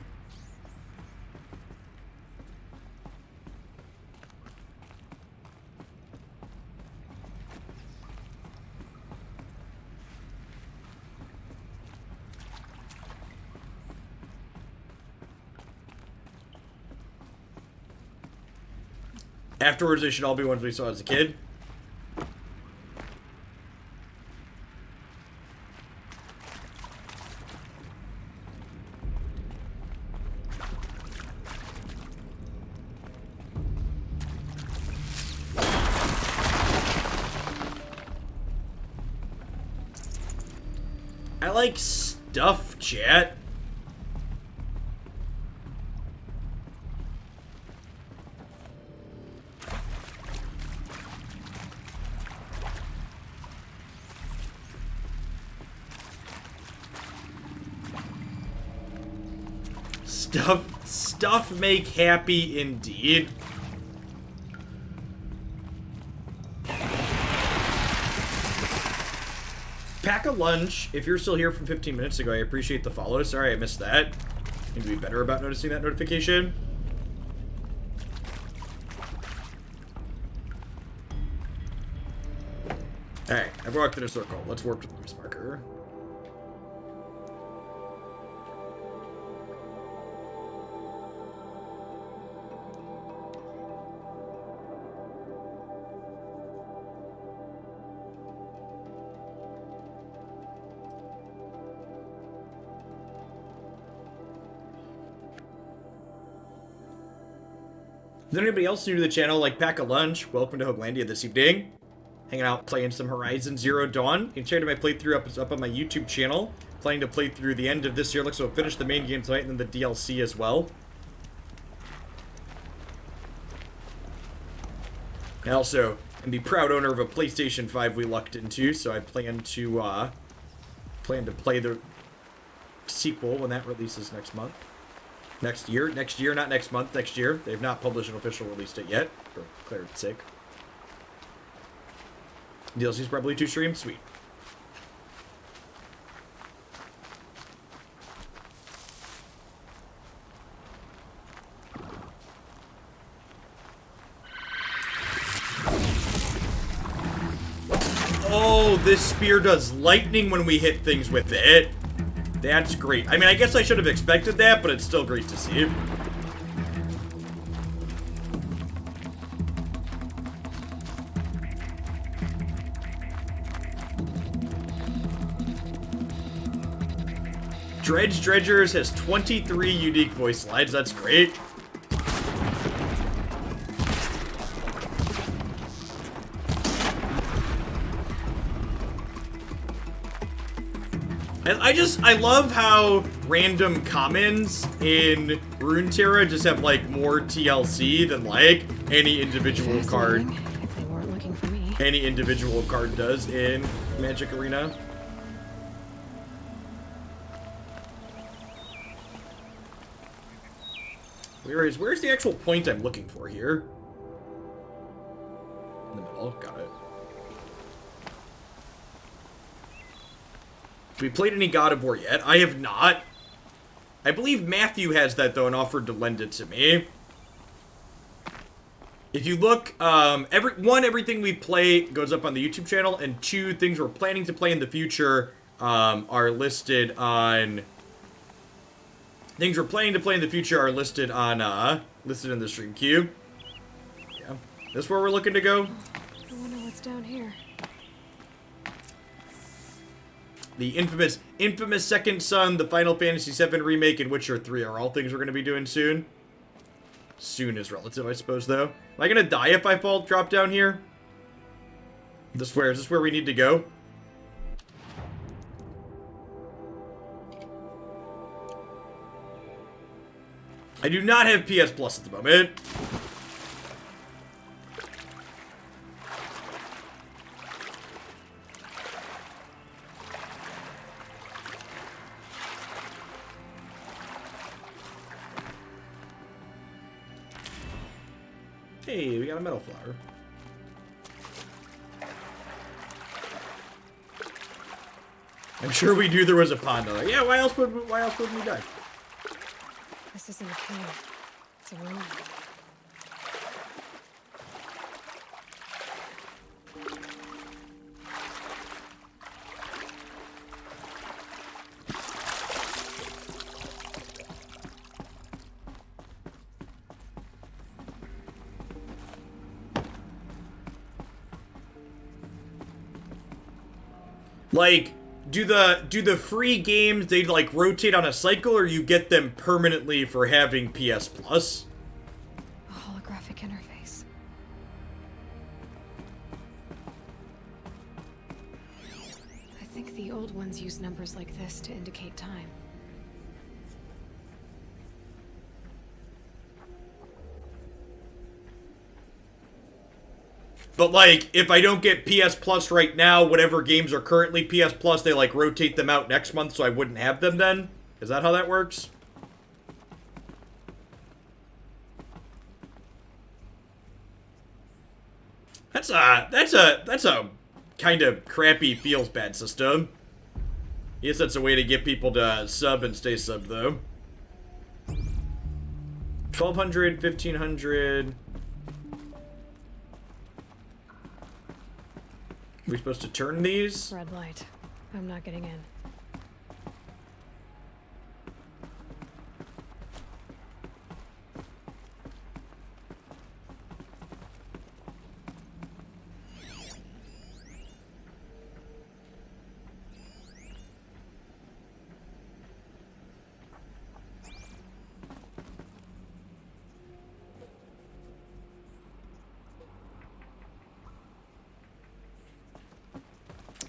Afterwards, they should all be ones we saw as a kid. I like stuff, chat. Stuff make happy indeed. Pack a lunch. If you're still here from 15 minutes ago, I appreciate the follow. Sorry I missed that. Need to be better about noticing that notification. Okay, I've walked in a circle. Let's warp to the moose marker. Is there anybody else new to the channel, like Pack a Lunch? Welcome to Hoaglandia this evening. Hanging out, playing some Horizon Zero Dawn. Enchanted my playthrough up on my YouTube channel. Planning to play through the end of this year. Looks like we'll finish the main game tonight and then the DLC as well. I also am the proud owner of a PlayStation 5 we lucked into, so I plan to play the sequel when that releases next month. Next year, not next month, next year. They've not published an official release date yet, for clarity's sake. DLC's probably 2 streams? Sweet. Oh, this spear does lightning when we hit things with it. That's great. I mean, I guess I should have expected that, but it's still great to see. Dredgers has 23 unique voice slides. That's great. And I love how random commons in Runeterra just have, like, more TLC than, like, any individual card. If they weren't looking for me. Any individual card does in Magic Arena. Where's the actual point I'm looking for here? In the middle, got it. Have we played any God of War yet? I have not. I believe Matthew has that, though, and offered to lend it to me. If you look, everything we play goes up on the YouTube channel, and 2 things we're planning to play in the future are listed on... Things we're planning to play in the future are listed on, listed in the stream queue. Yeah. This is where we're looking to go. I wonder what's down here. The infamous Second Son, the Final Fantasy VII Remake, and Witcher 3 are all things we're going to be doing soon. Soon is relative, I suppose, though. Am I going to die if I drop down here? Is this where we need to go? I do not have PS Plus at the moment. Hey, we got a metal flower. I'm sure we knew there was a pond on it. Yeah, why else would we die? This isn't a cave. It's a room. Like, do the free games, they like rotate on a cycle, or you get them permanently for having PS Plus? A holographic interface. I think the old ones use numbers like this to indicate time. But, like, if I don't get PS Plus right now, whatever games are currently PS Plus, they, like, rotate them out next month, so I wouldn't have them then? Is that how that works? That's a kind of crappy feels bad system. I guess that's a way to get people to sub and stay sub, though. 1,200, 1,500... we supposed to turn these? Red light. I'm not getting in.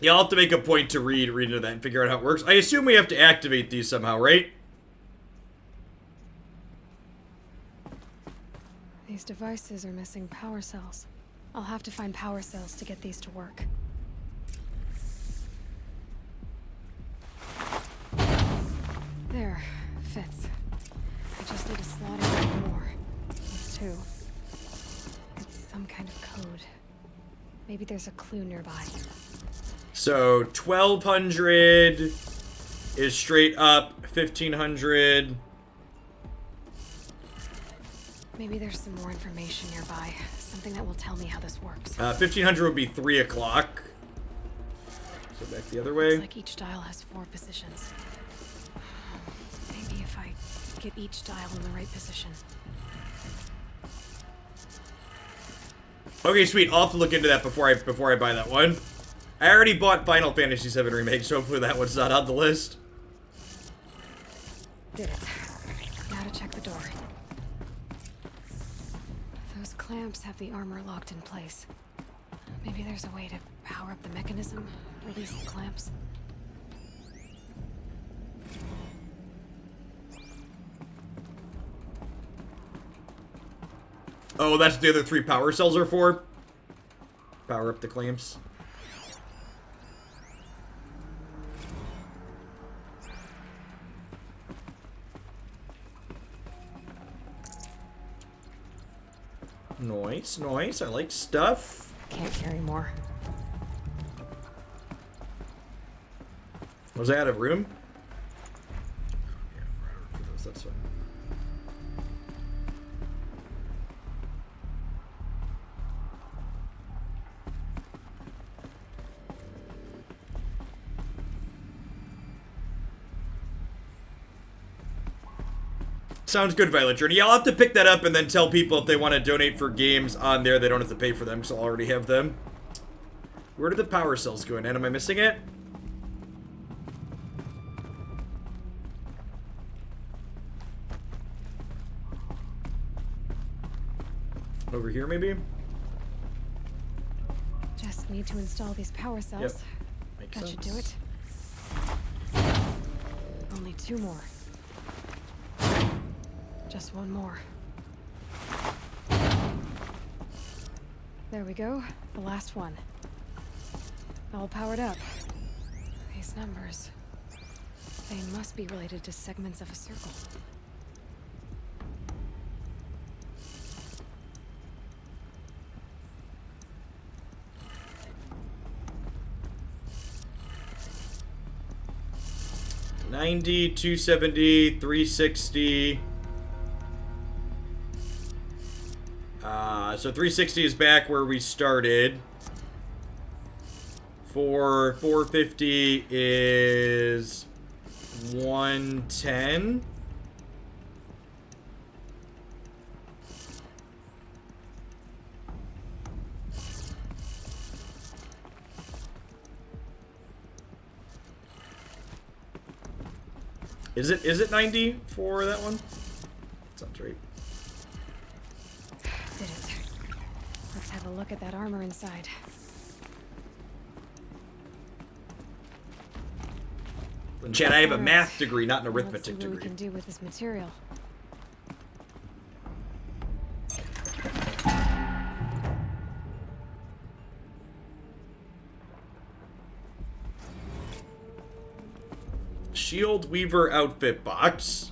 Yeah, I'll have to make a point to read into that and figure out how it works. I assume we have to activate these somehow, right? These devices are missing power cells. I'll have to find power cells to get these to work. There. Fits. I just need to slot in one more. That's 2. It's some kind of code. Maybe there's a clue nearby. So 1200 is straight up 1500. Maybe there's some more information nearby. Something that will tell me how this works. 1500 would be 3 o'clock. So back the other way. Looks like each dial has 4 positions. Maybe if I get each dial in the right position. Okay, sweet. I'll have to look into that before I buy that one. I already bought Final Fantasy VII Remake, so hopefully that one's not on the list. Did it. Now to check the door. Those clamps have the armor locked in place. Maybe there's a way to power up the mechanism, release the clamps. Oh, that's what the other 3 power cells are for? Power up the clamps. Nice, nice. I like stuff. Can't carry more. Was I out of room? Yeah, for those, that's fine. Sounds good, Violet Journey. Yeah, I'll have to pick that up and then tell people if they want to donate for games on there, they don't have to pay for them because I'll already have them. Where did the power cells go in? And am I missing it? Over here, maybe? Just need to install these power cells. Yep. Makes That sense. should do it. Only 2 more. Just 1 more. There we go. The last one. All powered up. These numbers. They must be related to segments of a circle. $90, $270, $360. So 360 is back where we started. For 450 is 110. Is it 90 for that one? Sounds right. Did it. Let's have a look at that armor inside. Chad, I have a Alright. math degree, not an Let's see arithmetic what we degree. can do with this material. Shield Weaver outfit box.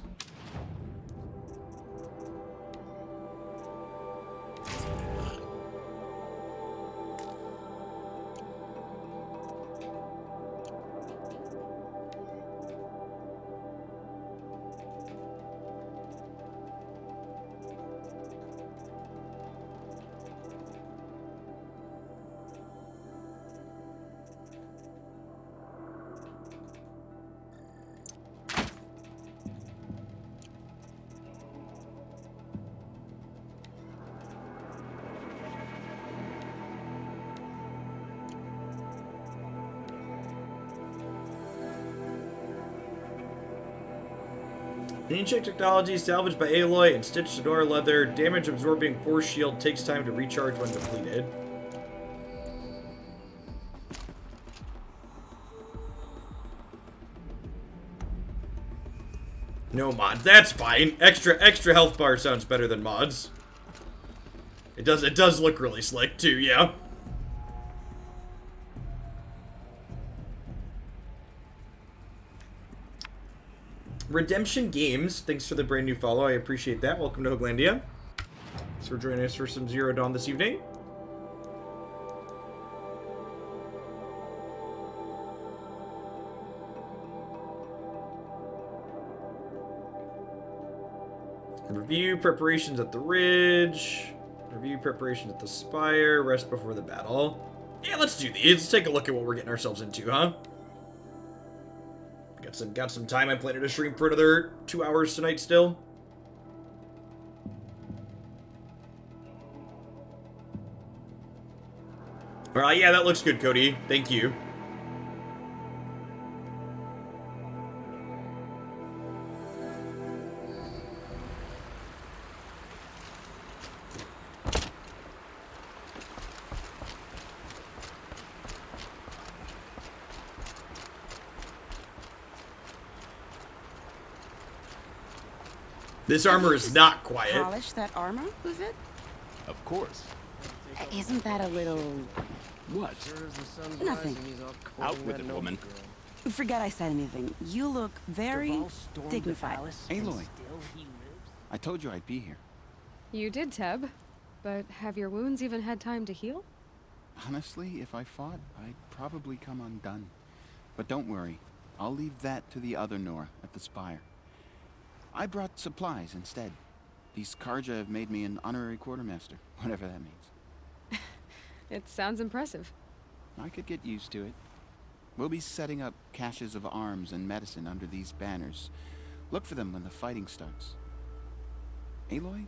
Ancient technology salvaged by Aloy and stitched to door leather. Damage absorbing force shield takes time to recharge when depleted. No mods. That's fine. Extra health bar sounds better than mods. It does look really slick too, yeah. Redemption Games, thanks for the brand new follow. I appreciate that. Welcome to Hoaglandia. Thanks for joining us for some Zero Dawn this evening. Review preparations at the Ridge. Review preparations at the Spire. Rest before the battle. Yeah, let's do these. Let's take a look at what we're getting ourselves into, huh? Got some time. I'm planning to stream for another 2 hours tonight still. Alright, yeah, that looks good, Cody. Thank you. This armor is not quiet. Polish that armor with it? Of course. Isn't that a little... What? Nothing. Out with it, woman. Forget I said anything. You look very dignified. Aloy, I told you I'd be here. You did, Teb. But have your wounds even had time to heal? Honestly, if I fought, I'd probably come undone. But don't worry. I'll leave that to the other Nora at the Spire. I brought supplies instead. These Karja have made me an honorary quartermaster, whatever that means. It sounds impressive. I could get used to it. We'll be setting up caches of arms and medicine under these banners. Look for them when the fighting starts. Aloy,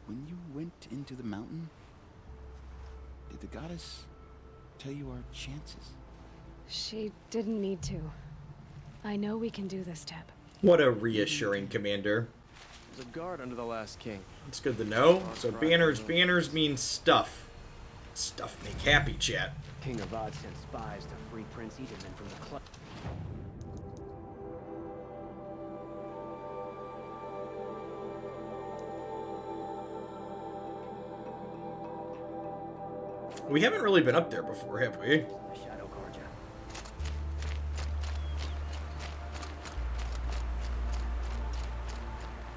when you went into the mountain, did the goddess tell you our chances? She didn't need to. I know we can do this, Teb. What a reassuring commander. There's a guard under the last king. It's good to know. So banners mean stuff. Stuff make happy, chat. King of Odd sent spies to free Prince Edelman from the club. We haven't really been up there before, have we?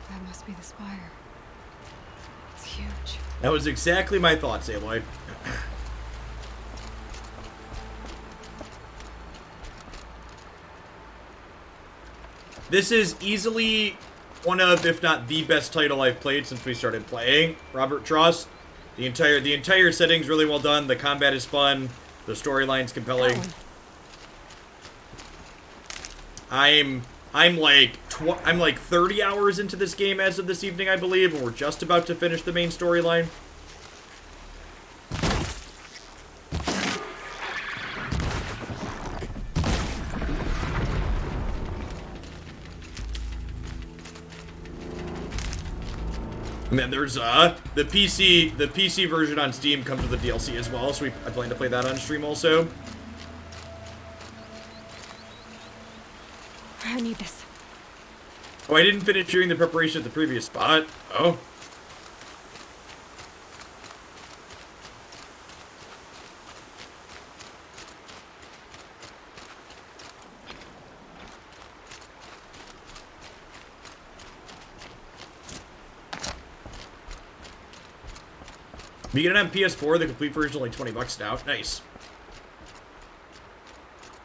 That must be the spire. It's huge. That was exactly my thoughts, Aloy. This is easily one of, if not the best title I've played since we started playing Robert Trost. The entire setting's really well done. The combat is fun. The storyline's compelling. I'm like 30 hours into this game as of this evening, I believe, and we're just about to finish the main storyline. And then there's the PC version on Steam comes with a DLC as well, so I plan to play that on stream also. I need this. Oh, I didn't finish doing the preparation at the previous spot. Oh. You get it on PS4, the complete version is only $20 now. Nice.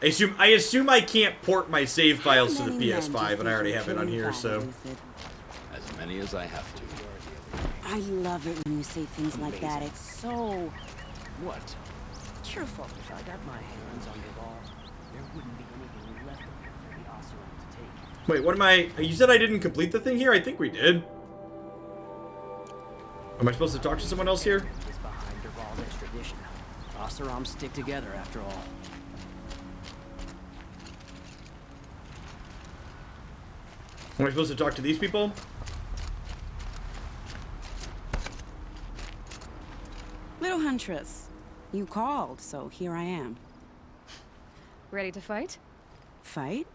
I assume I can't port my save files to the PS5, and I already have it on here, so. As many as I have to. I love it when you say things like that. It's so... What? Cheerful. If I got my hands on the ball, there wouldn't be anything left for the Oseram to take. Wait, what am I... You said I didn't complete the thing here? I think we did. Am I supposed to talk to someone else here? Is behind Dervahl's extradition. Oseram stick together after all. Am I supposed to talk to these people? Little Huntress, you called, so here I am. Ready to fight? Fight?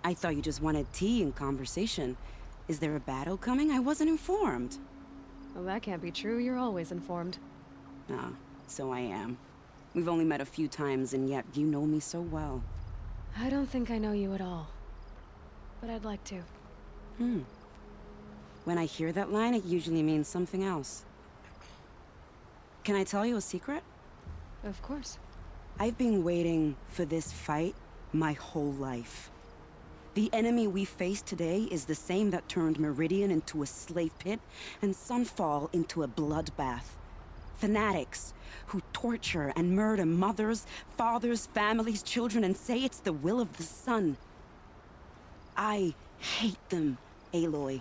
I thought you just wanted tea and conversation. Is there a battle coming? I wasn't informed. Well, that can't be true. You're always informed. Ah, so I am. We've only met a few times, and yet you know me so well. I don't think I know you at all. But I'd like to. When I hear that line, it usually means something else. Can I tell you a secret? Of course. I've been waiting for this fight my whole life. The enemy we face today is the same that turned Meridian into a slave pit and Sunfall into a bloodbath. Fanatics who torture and murder mothers, fathers, families, children, and say it's the will of the sun. I hate them, Aloy.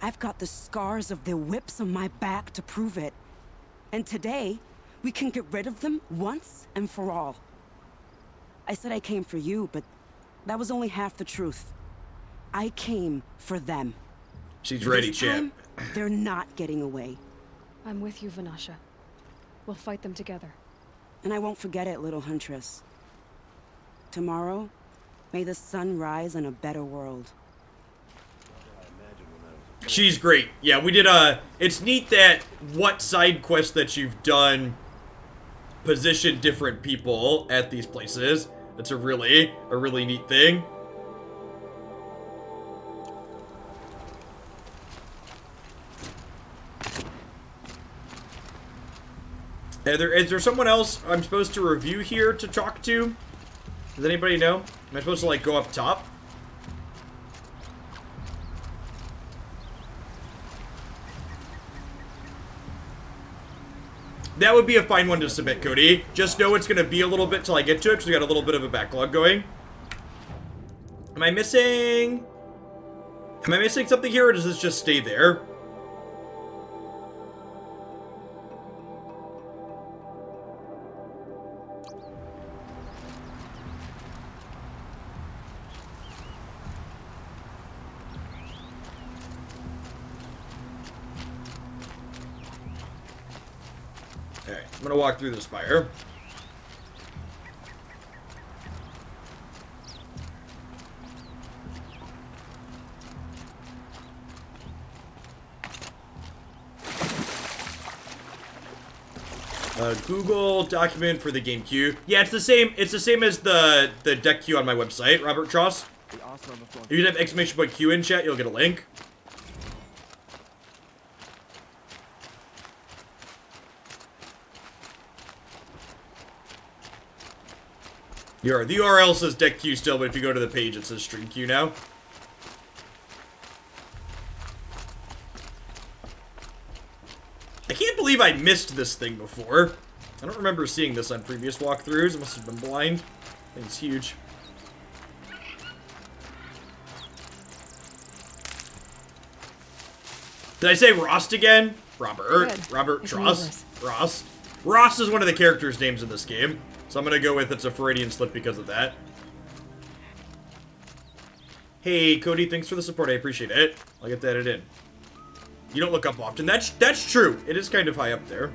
I've got the scars of their whips on my back to prove it. And today, we can get rid of them once and for all. I said I came for you, but that was only half the truth. I came for them. She's ready, This champ. time, they're not getting away. I'm with you, Vanasha. We'll fight them together. And I won't forget it, little Huntress. Tomorrow, may the sun rise in a better world. She's great. Yeah, we did it's neat that what side quests that you've done position different people at these places. That's a really neat thing. Is there someone else I'm supposed to review here to talk to? Does anybody know? Am I supposed to, like, go up top? That would be a fine one to submit, Cody. Just know it's going to be a little bit till I get to it, because we got a little bit of a backlog going. Am I missing something here, or does this just stay there? Alright, I'm gonna walk through the spire. Google document for the game queue. Yeah, it's the same as the deck queue on my website, Robert Tross. If you type !Q in chat, you'll get a link. The URL says deck queue still, but if you go to the page, it says stream queue now. I can't believe I missed this thing before. I don't remember seeing this on previous walkthroughs. I must have been blind. I think it's huge. Did I say Rost again? Robert. Good. Robert It's Tross. Rost. Rost is one of the characters' names in this game. So I'm gonna go with it's a Freudian slip because of that. Hey, Cody, thanks for the support. I appreciate it. I'll get that in. You don't look up often. That's true. It is kind of high up there.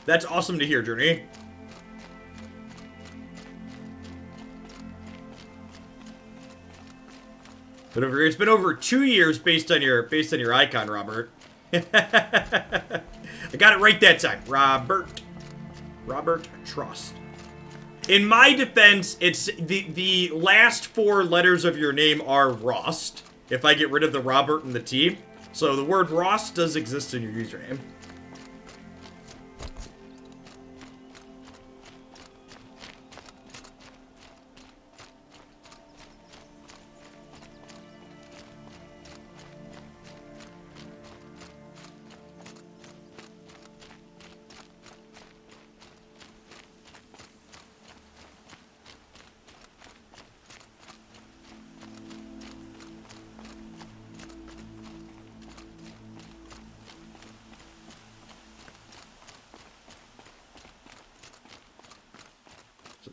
That's awesome to hear, Journey. But it's been over 2 years based on your icon, Robert. I got it right that time. Robert Trost. In my defense, it's the last 4 letters of your name are Rost. If I get rid of the Robert and the T. So the word Rost does exist in your username.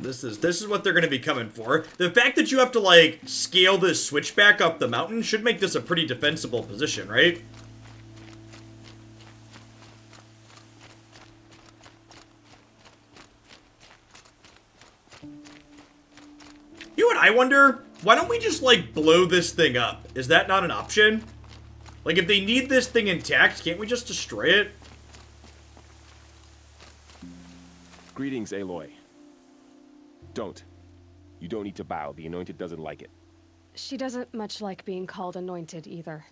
So this is what they're going to be coming for. The fact that you have to, like, scale this switchback up the mountain should make this a pretty defensible position, right? You know what I wonder? Why don't we just, like, blow this thing up? Is that not an option? Like, if they need this thing intact, can't we just destroy it? Greetings, Aloy. Don't. You don't need to bow. The Anointed doesn't like it. She doesn't much like being called anointed either.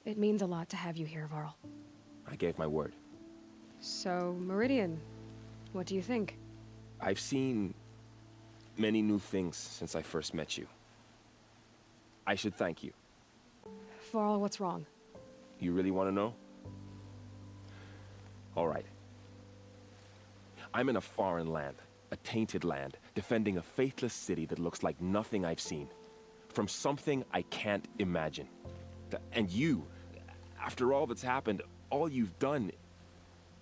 It means a lot to have you here, Varl. I gave my word. So, Meridian, what do you think? I've seen many new things since I first met you. I should thank you. Varl, what's wrong? You really want to know? All right. I'm in a foreign land, a tainted land, defending a faithless city that looks like nothing I've seen. From something I can't imagine. And you, after all that's happened, all you've done,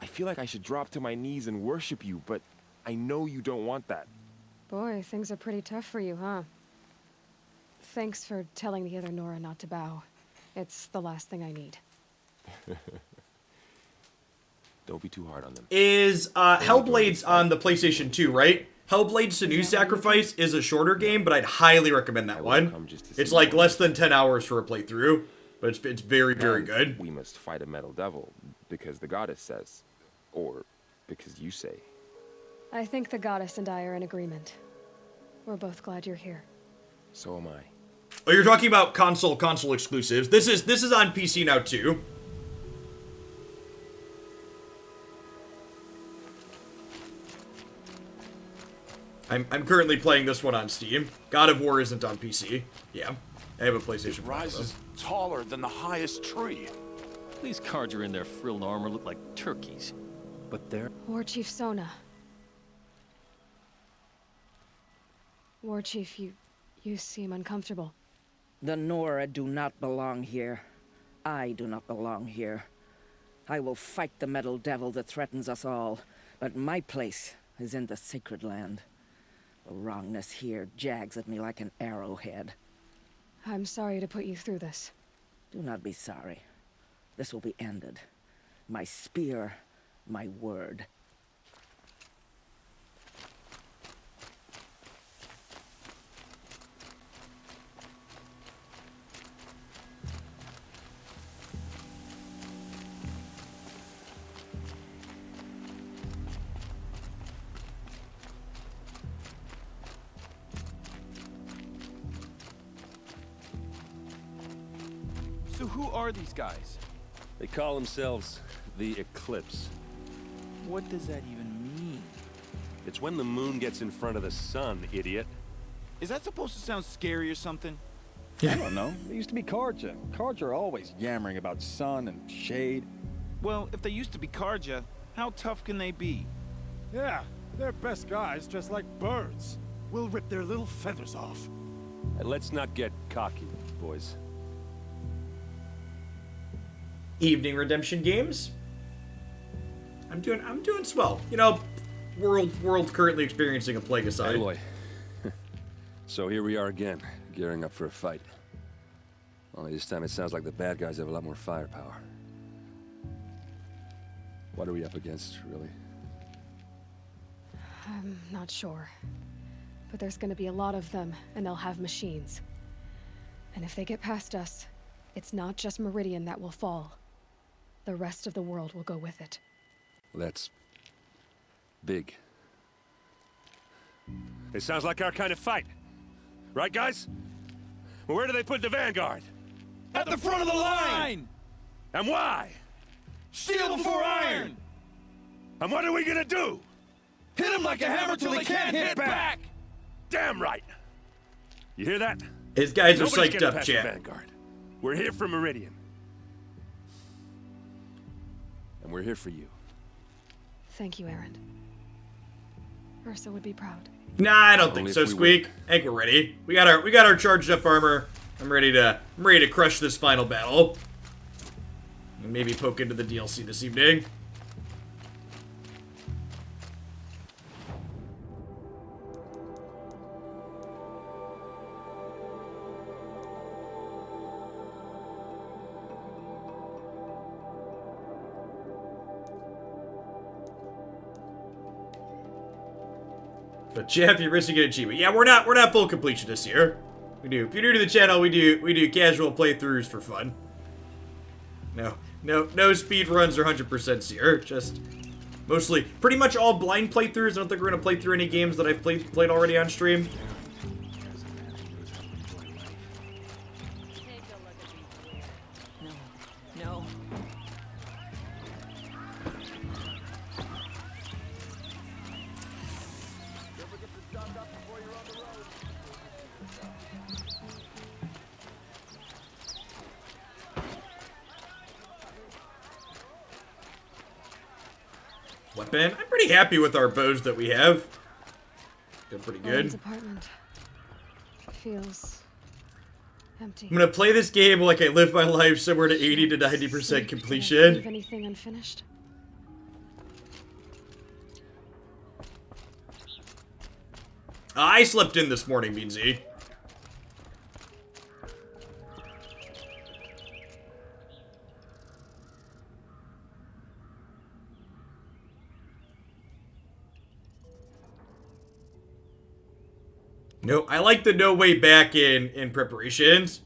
I feel like I should drop to my knees and worship you, but I know you don't want that. Boy, things are pretty tough for you, huh? Thanks for telling the other Nora not to bow. It's the last thing I need. Don't be too hard on them. Is Hellblade's on the PlayStation 2, right? Hellblade Senu's Sacrifice is a shorter game, but I'd highly recommend that one. It's like less than 10 hours for a playthrough, but it's very, very good. We must fight a metal devil, because the goddess says. Or because you say. I think the goddess and I are in agreement. We're both glad you're here. So am I. Oh, you're talking about console exclusives. This is on PC now too. I'm currently playing this one on Steam. God of War isn't on PC. Yeah, I have a PlayStation. It rises taller than the highest tree. These Carja in their frilled armor look like turkeys. But they're... War Chief Sona. War Chief, you seem uncomfortable. The Nora do not belong here. I do not belong here. I will fight the metal devil that threatens us all, but my place is in the sacred land. The wrongness here jags at me like an arrowhead. I'm sorry to put you through this. Do not be sorry. This will be ended. My spear, my word. So who are these guys? They call themselves the Eclipse. What does that even mean? It's when the moon gets in front of the sun, idiot. Is that supposed to sound scary or something? I don't know. They used to be Carja. Carja are always yammering about sun and shade. Well, if they used to be Carja, how tough can they be? Yeah, they're best guys dressed like birds. We'll rip their little feathers off. And let's not get cocky, boys. Evening Redemption Games. I'm doing swell. You know, world currently experiencing a plague aside. Aloy. So here we are again, gearing up for a fight. Only this time it sounds like the bad guys have a lot more firepower. What are we up against, really? I'm not sure. But there's gonna be a lot of them, and they'll have machines. And if they get past us, it's not just Meridian that will fall. The rest of the world will go with it. That's big. It sounds like our kind of fight. Right, guys? Well, where do they put the vanguard? At the front of the line! And why? Steel before iron! And what are we gonna do? Hit them like a hammer till they can't hit back! Damn right! You hear that? His guys are Nobody's psyched getting up, past the chat. vanguard. We're here for Meridian. And we're here for you. Thank you, Aaron. Ursa would be proud. Nah, I don't Only think if so, we Squeak. I think we're ready. We got our charged up armor. I'm ready to crush this final battle. And maybe poke into the DLC this evening. But Jeff, you're missing an achievement. Yeah, we're not full completionists here. If you're new to the channel, we do casual playthroughs for fun. No speed runs or 100%s here. Just mostly, pretty much all blind playthroughs. I don't think we're gonna play through any games that I've played already on stream. No. Weapon. I'm pretty happy with our bows that we have. They're pretty good. Owen's apartment feels empty. I'm gonna play this game like I live my life somewhere to 80 to 90% completion. Leave anything unfinished? I slept in this morning, Beansy. No, I like the no way back in preparations.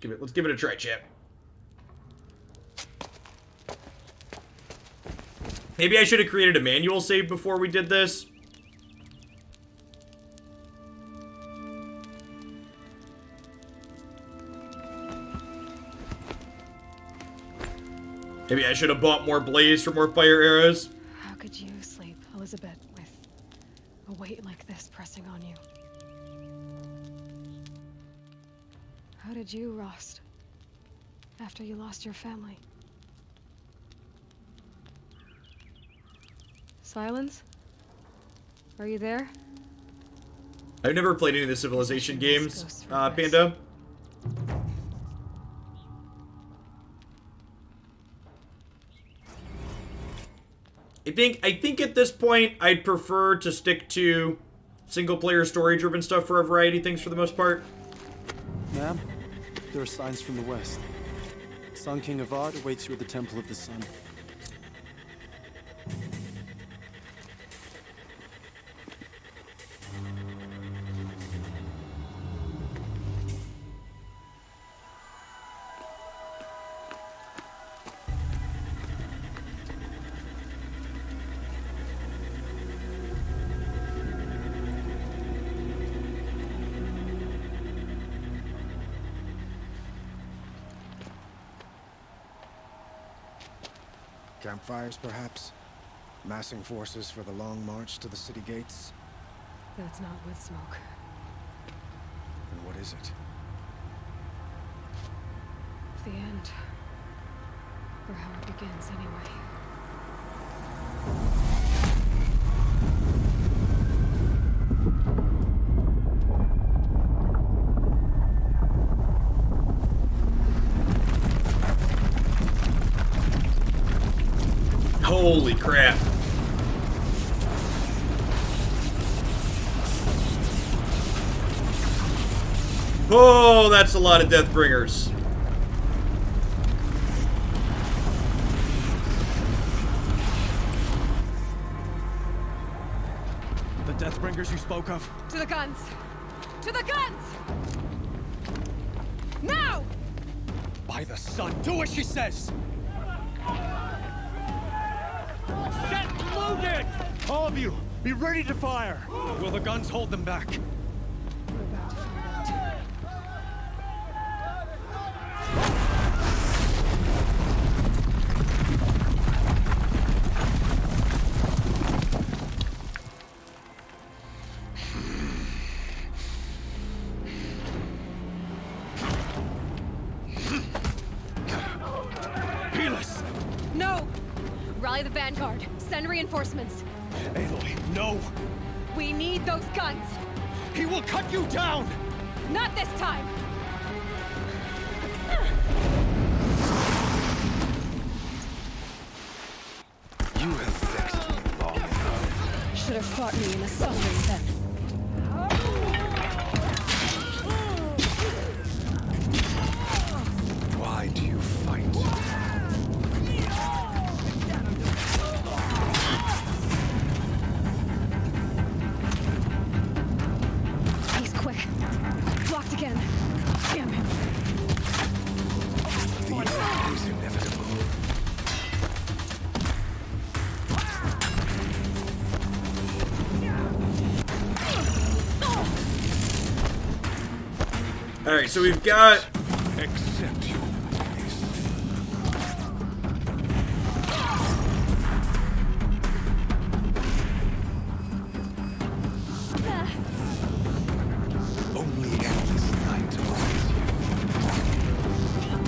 Let's give it a try, champ. Maybe I should have created a manual save before we did this. Maybe I should have bought more blaze for more fire arrows. How could you sleep, Elizabeth, with a weight like this pressing on you? How did you, Rost, after you lost your family? Silence? Are you there? I've never played any of the Civilization games, Panda. I think at this point, I'd prefer to stick to single-player story-driven stuff for a variety of things for the most part. Ma'am, there are signs from the west. Sun King Avad awaits you at the Temple of the Sun. Campfires, perhaps? Massing forces for the long march to the city gates? That's not with smoke. And what is it? The end. Or how it begins, anyway. Holy crap. Oh, that's a lot of Deathbringers. The Deathbringers you spoke of? To the guns! To the guns! Now! By the sun, do as she says! Set loaded! All of you, be ready to fire! Will the guns hold them back? We're about to find out. No! Rally the vanguard. Send reinforcements. Aloy, no! We need those guns! He will cut you down! Not this time! You have vexed me long enough. Should have fought me in a summary then. Why do you fight? Alright, so we've got... Accept your Only endless night awaits you.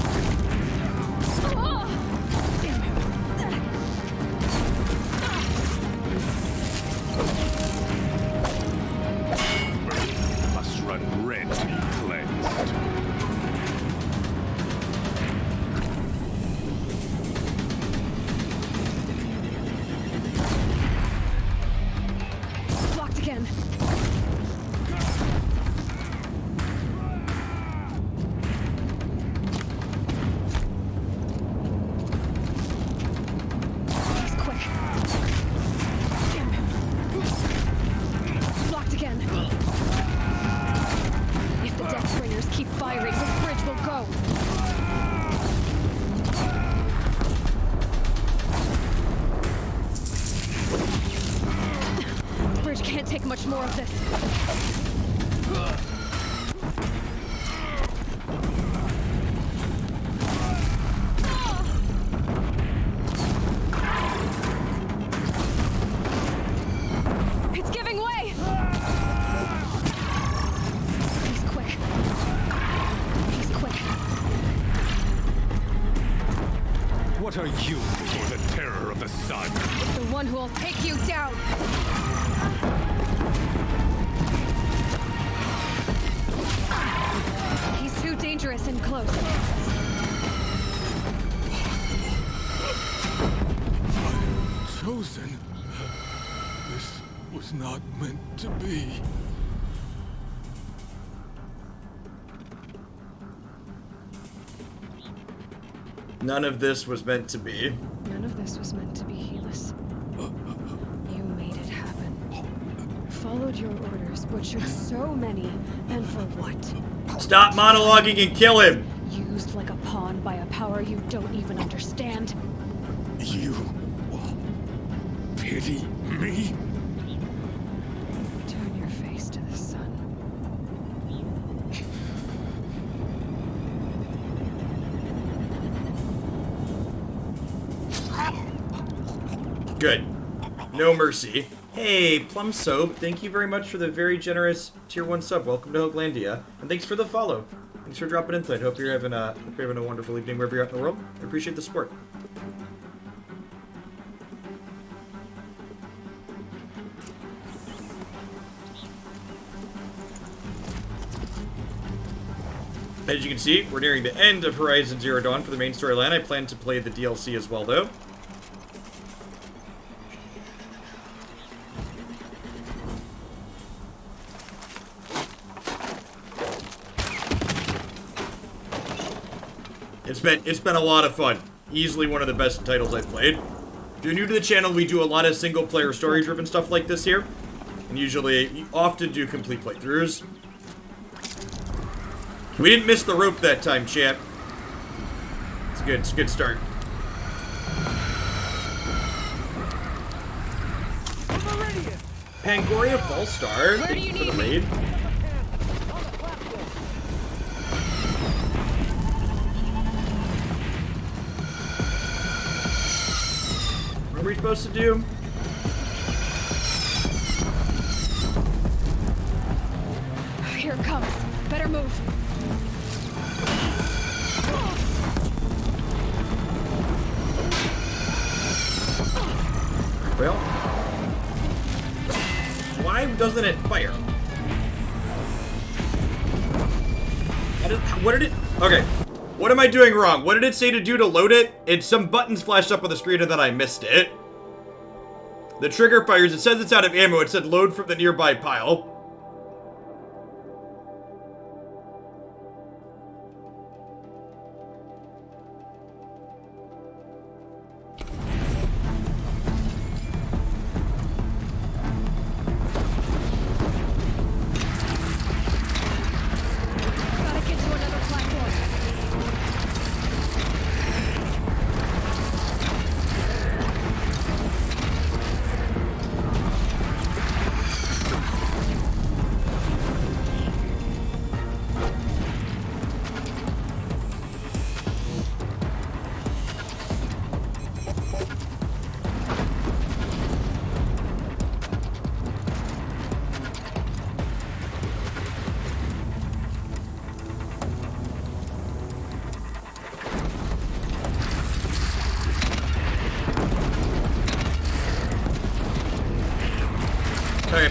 Must run red to be cleansed. Blocked again. He's quick. Blocked again. If the death swingers keep firing, this bridge will go. Bridge can't take much more of this. It's giving way! He's quick. He's quick. What are you for the terror of the sun? The one who will take you down! He's too dangerous and close. chosen. This was not meant to be. None of this was meant to be. None of this was meant to be, Helis. You made it happen. Followed your orders, butchered so many, and for what? Stop monologuing and kill him! Used like a pawn by a power you don't even understand. You pity me? Turn your face to the sun. Good. No mercy. Hey, Plum Soap, thank you very much for the very generous tier 1 sub. Welcome to Hoaglandia. And thanks for the follow. Thanks for dropping in tonight. Hope you're having a wonderful evening wherever you're at in the world. I appreciate the support. As you can see, we're nearing the end of Horizon Zero Dawn for the main storyline. I plan to play the DLC as well, though. It's been a lot of fun. Easily one of the best titles I've played. If you're new to the channel, we do a lot of single-player story-driven stuff like this here. And usually, often do complete playthroughs. We didn't miss the rope that time, champ. It's a good start. Pangoria False Star, thank you for the raid. What are we supposed to do? Here it comes. Better move. Well, why doesn't it fire? What did it? Okay, what am I doing wrong? What did it say to do to load it? It's some buttons flashed up on the screen and then I missed it. The trigger fires. It says it's out of ammo. It said load from the nearby pile.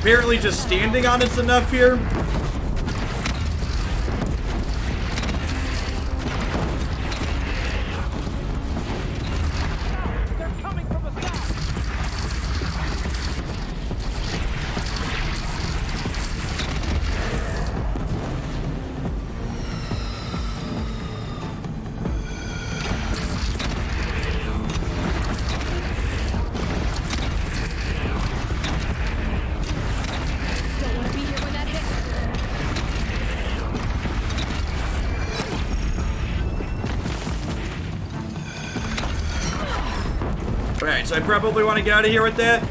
Apparently just standing on it's enough here. Alright, so I probably want to get out of here with that.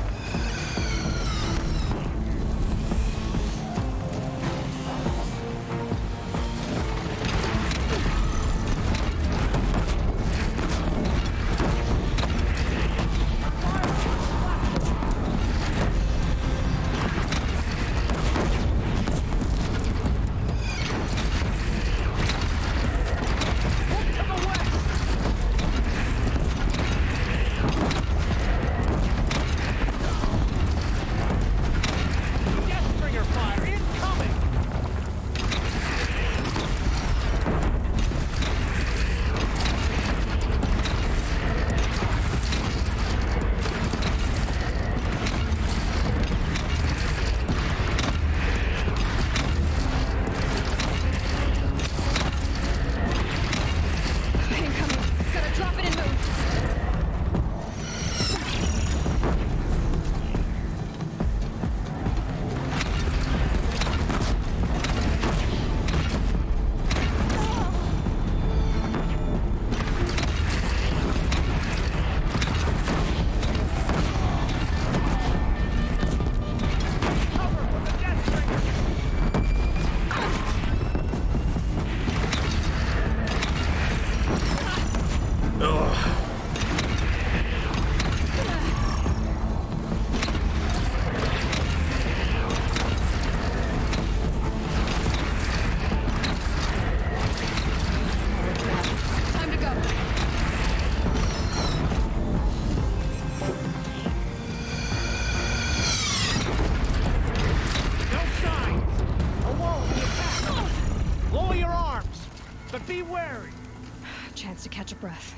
Chance to catch a breath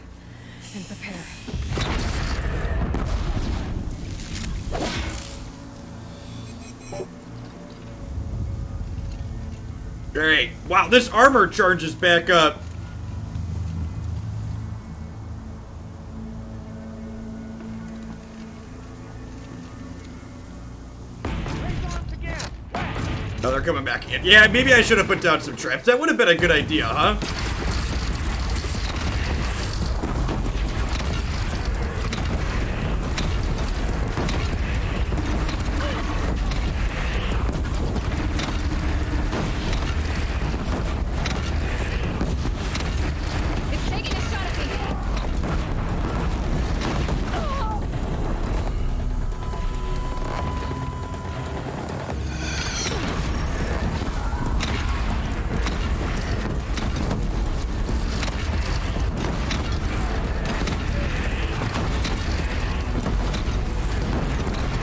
and prepare. Great. Wow, this armor charges back up. Oh, they're coming back in. Yeah, maybe I should have put down some traps. That would have been a good idea, huh?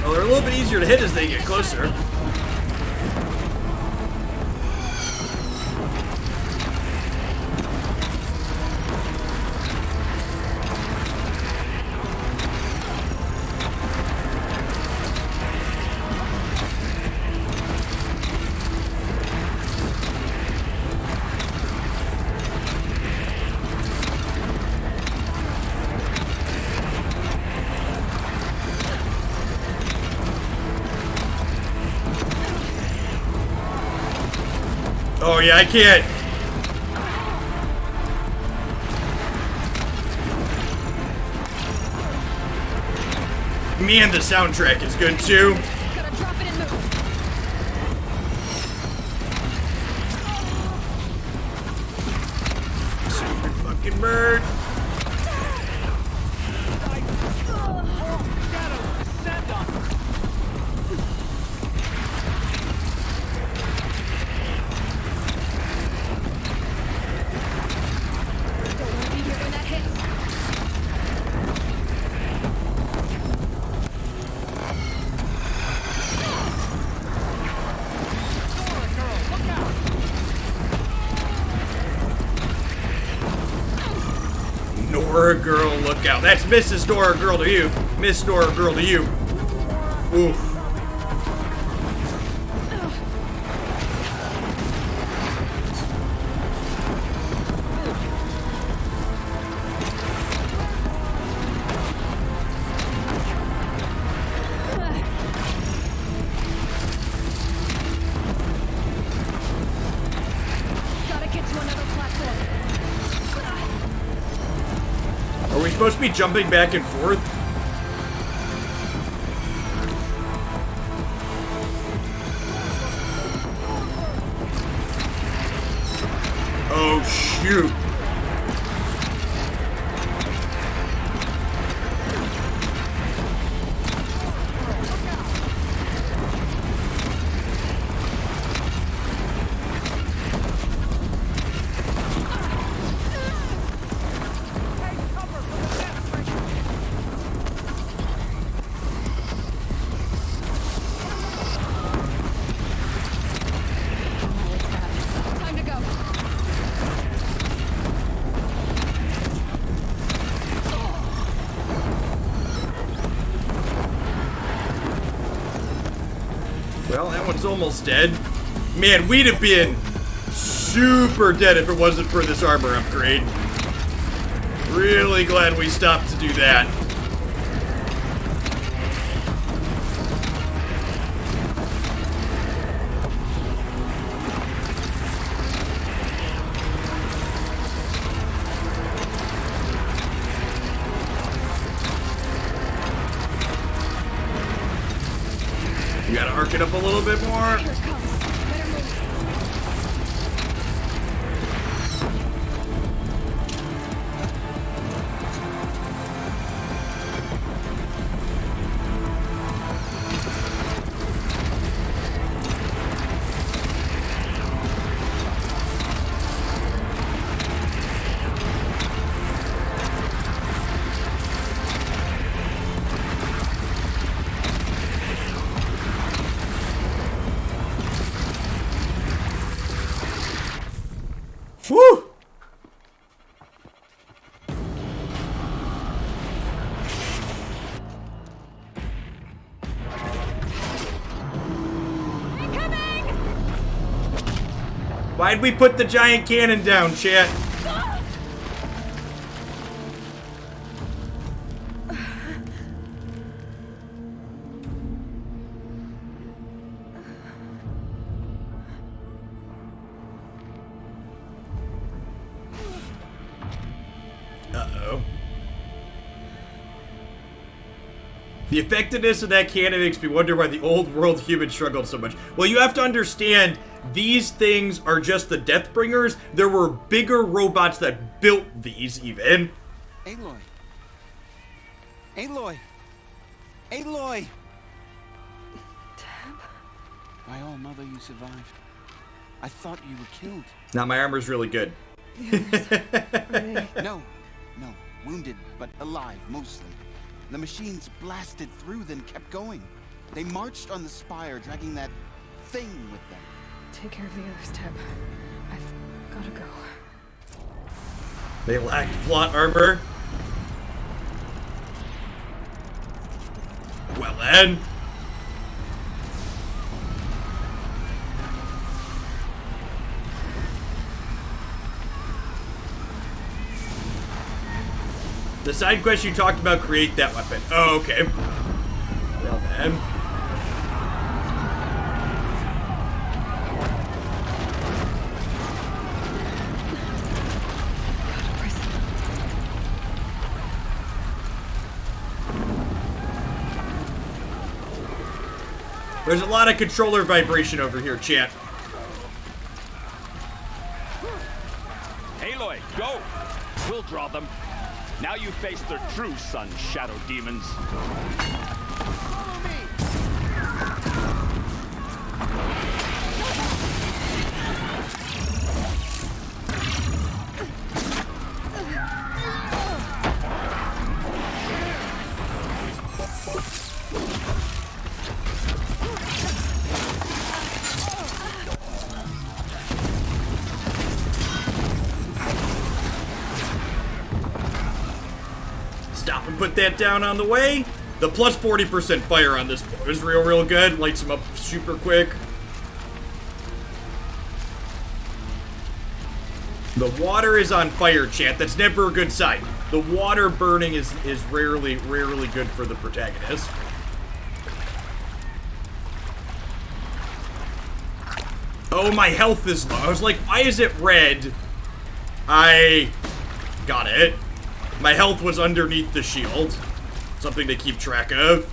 A little bit easier to hit as they get closer. Oh yeah, I can't. Man, the soundtrack is good too. Gotta drop it and move. Stupid fucking bird. Dora Girl, look out. That's Mrs. Dora Girl to you. Miss Dora Girl to you. Oof. Gotta get to another platform. Are we supposed to be jumping back and forth? Oh, shoot. Time to go. Well, that one's almost dead. Man, we'd have been super dead if it wasn't for this armor upgrade. Really glad we stopped to do that. You gotta arc it up a little bit more. Whew! Why'd we put the giant cannon down, chat? Uh-oh. The effectiveness of that cannon makes me wonder why the old world humans struggled so much. Well, you have to understand, these things are just the Deathbringers. There were bigger robots that built these, even. Aloy. Aloy. Aloy. My old mother, you survived. I thought you were killed. Now, my armor's really good. No, wounded, but alive, mostly. The machines blasted through, then kept going. They marched on the spire, dragging that thing with them. Take care of the others, Teb. I've gotta go. They lacked plot armor. Well then. The side quest you talked about, create that weapon. Oh, okay. Well then. There's a lot of controller vibration over here, chat. Aloy, go! We'll draw them. Now you face their true sun, shadow demons. and put that down on the way. The plus 40% fire on this is real good. Lights them up super quick. The water is on fire, chat. That's never a good sign. The water burning is rarely good for the protagonist. Oh, my health is low. I was like, why is it red? I got it. My health was underneath the shield. Something to keep track of.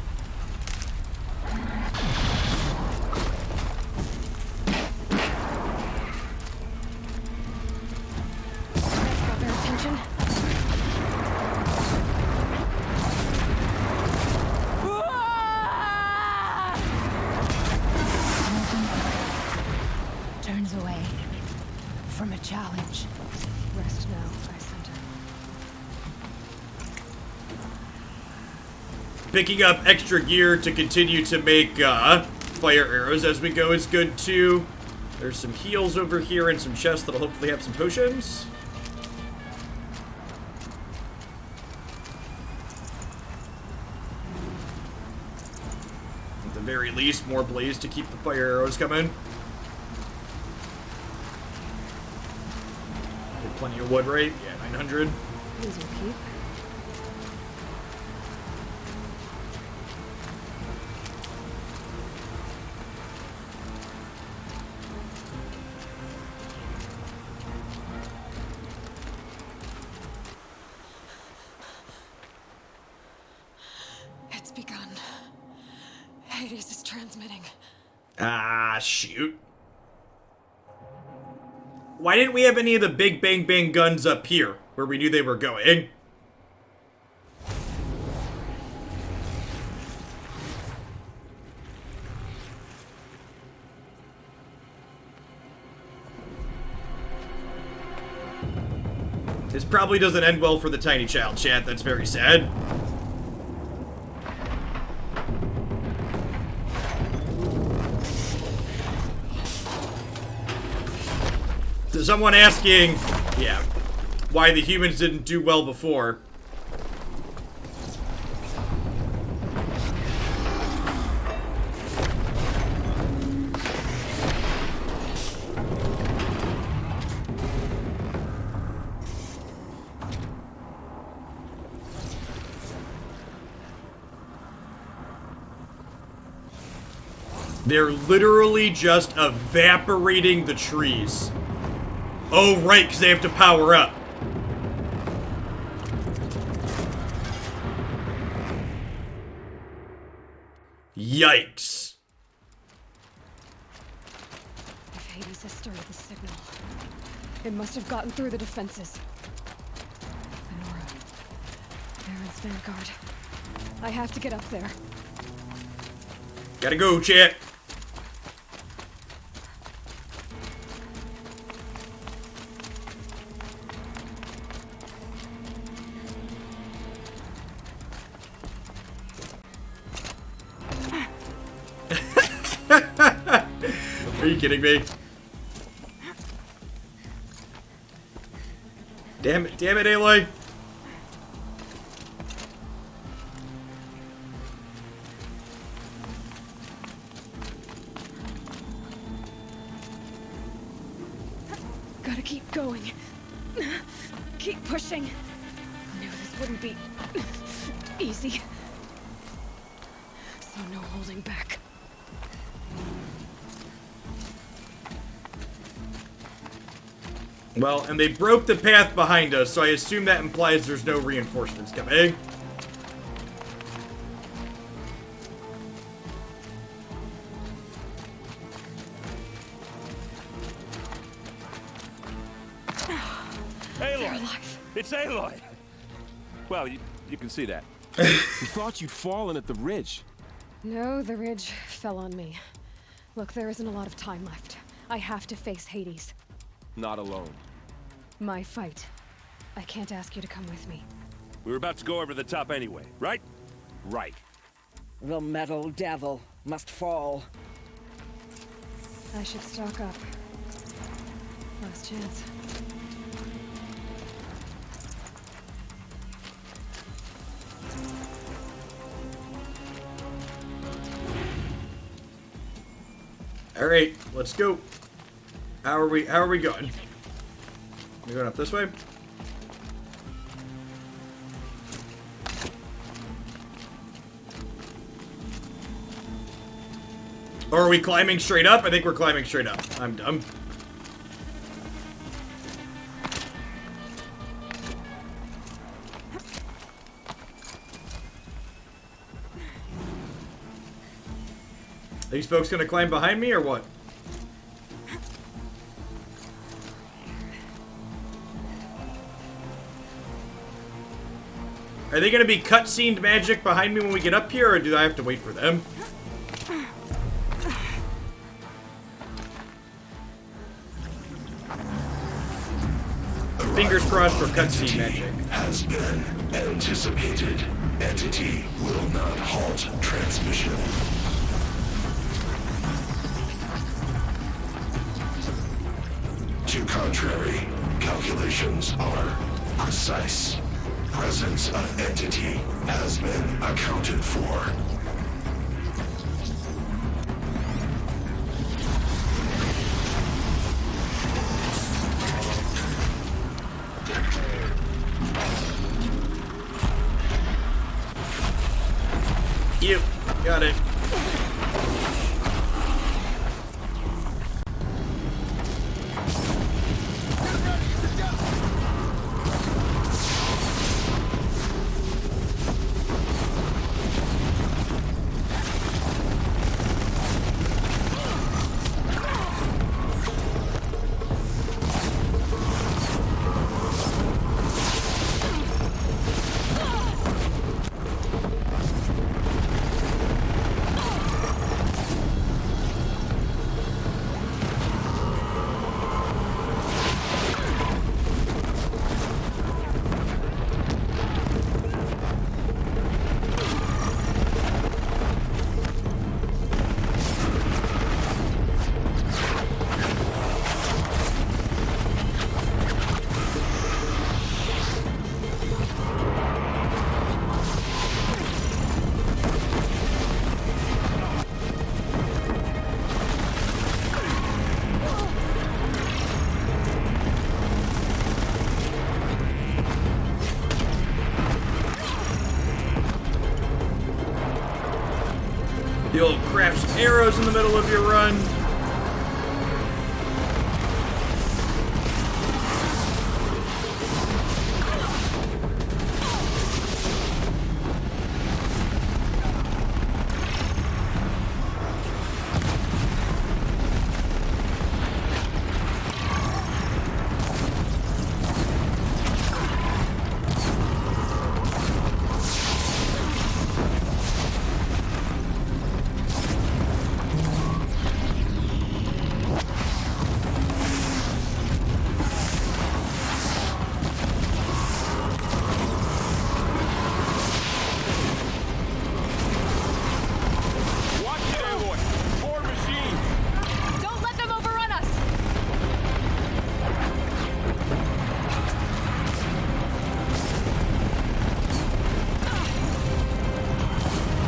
Got their attention. Turns away from a challenge. Rest now, I sent her. Picking up extra gear to continue to make fire arrows as we go is good too. There's some heals over here and some chests that'll hopefully have some potions. At the very least, more blaze to keep the fire arrows coming. Get plenty of wood, right? Yeah, 900. These will keep. It's begun. Hades is transmitting. Ah, shoot. Why didn't we have any of the big bang bang guns up here, where we knew they were going? This probably doesn't end well for the tiny child, chat. That's very sad. So someone asking, yeah, why the humans didn't do well before. They're literally just evaporating the trees. Oh, right, because they have to power up. Yikes. If Hades has started the signal, it must have gotten through the defenses. Lenora, Baron's vanguard. I have to get up there. Gotta go, chat. Are you kidding me? Damn it, Aloy. Gotta keep going. Keep pushing. Knew this wouldn't be easy. So no holding back. Well, and they broke the path behind us, so I assume that implies there's no reinforcements coming. Aloy! It's Aloy! Well, you can see that. We thought you'd fallen at the ridge. No, the ridge fell on me. Look, there isn't a lot of time left. I have to face Hades. Not alone. My fight. I can't ask you to come with me. We were about to go over the top anyway, right? Right. The metal devil must fall. I should stock up. Last chance. Alright, let's go. How are we going? We going up this way? Or are we climbing straight up? I think we're climbing straight up. I'm dumb. Are these folks gonna climb behind me or what? Are they gonna be cutscened magic behind me when we get up here, or do I have to wait for them? Fingers crossed for cutscene magic. Has been anticipated. Entity will not halt transmission. To contrary, calculations are precise. Presence of entity has been accounted for. You got it. You'll craft some arrows in the middle of your run.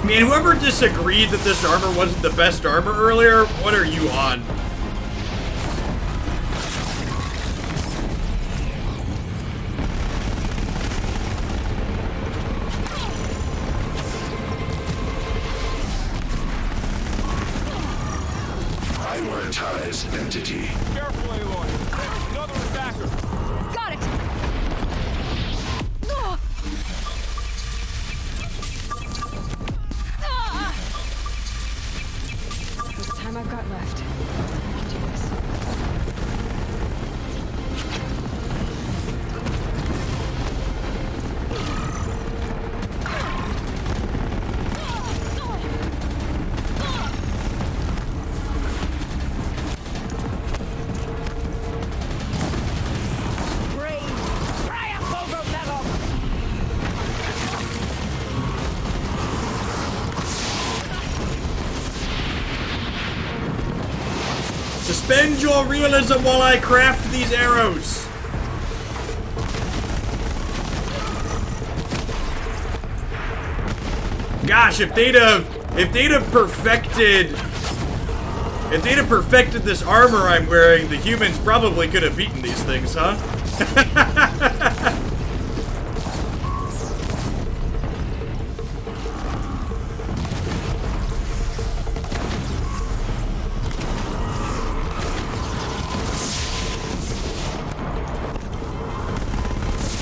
Man, whoever disagreed that this armor wasn't the best armor earlier, what are you on? Prioritize entity. Careful, Aloy. Another attacker. Got it! Ah! This time I've got left. I can do this. Suspend your realism while I craft these arrows. Gosh, if they'd have perfected If they'd have perfected this armor I'm wearing, the humans probably could have beaten these things, huh?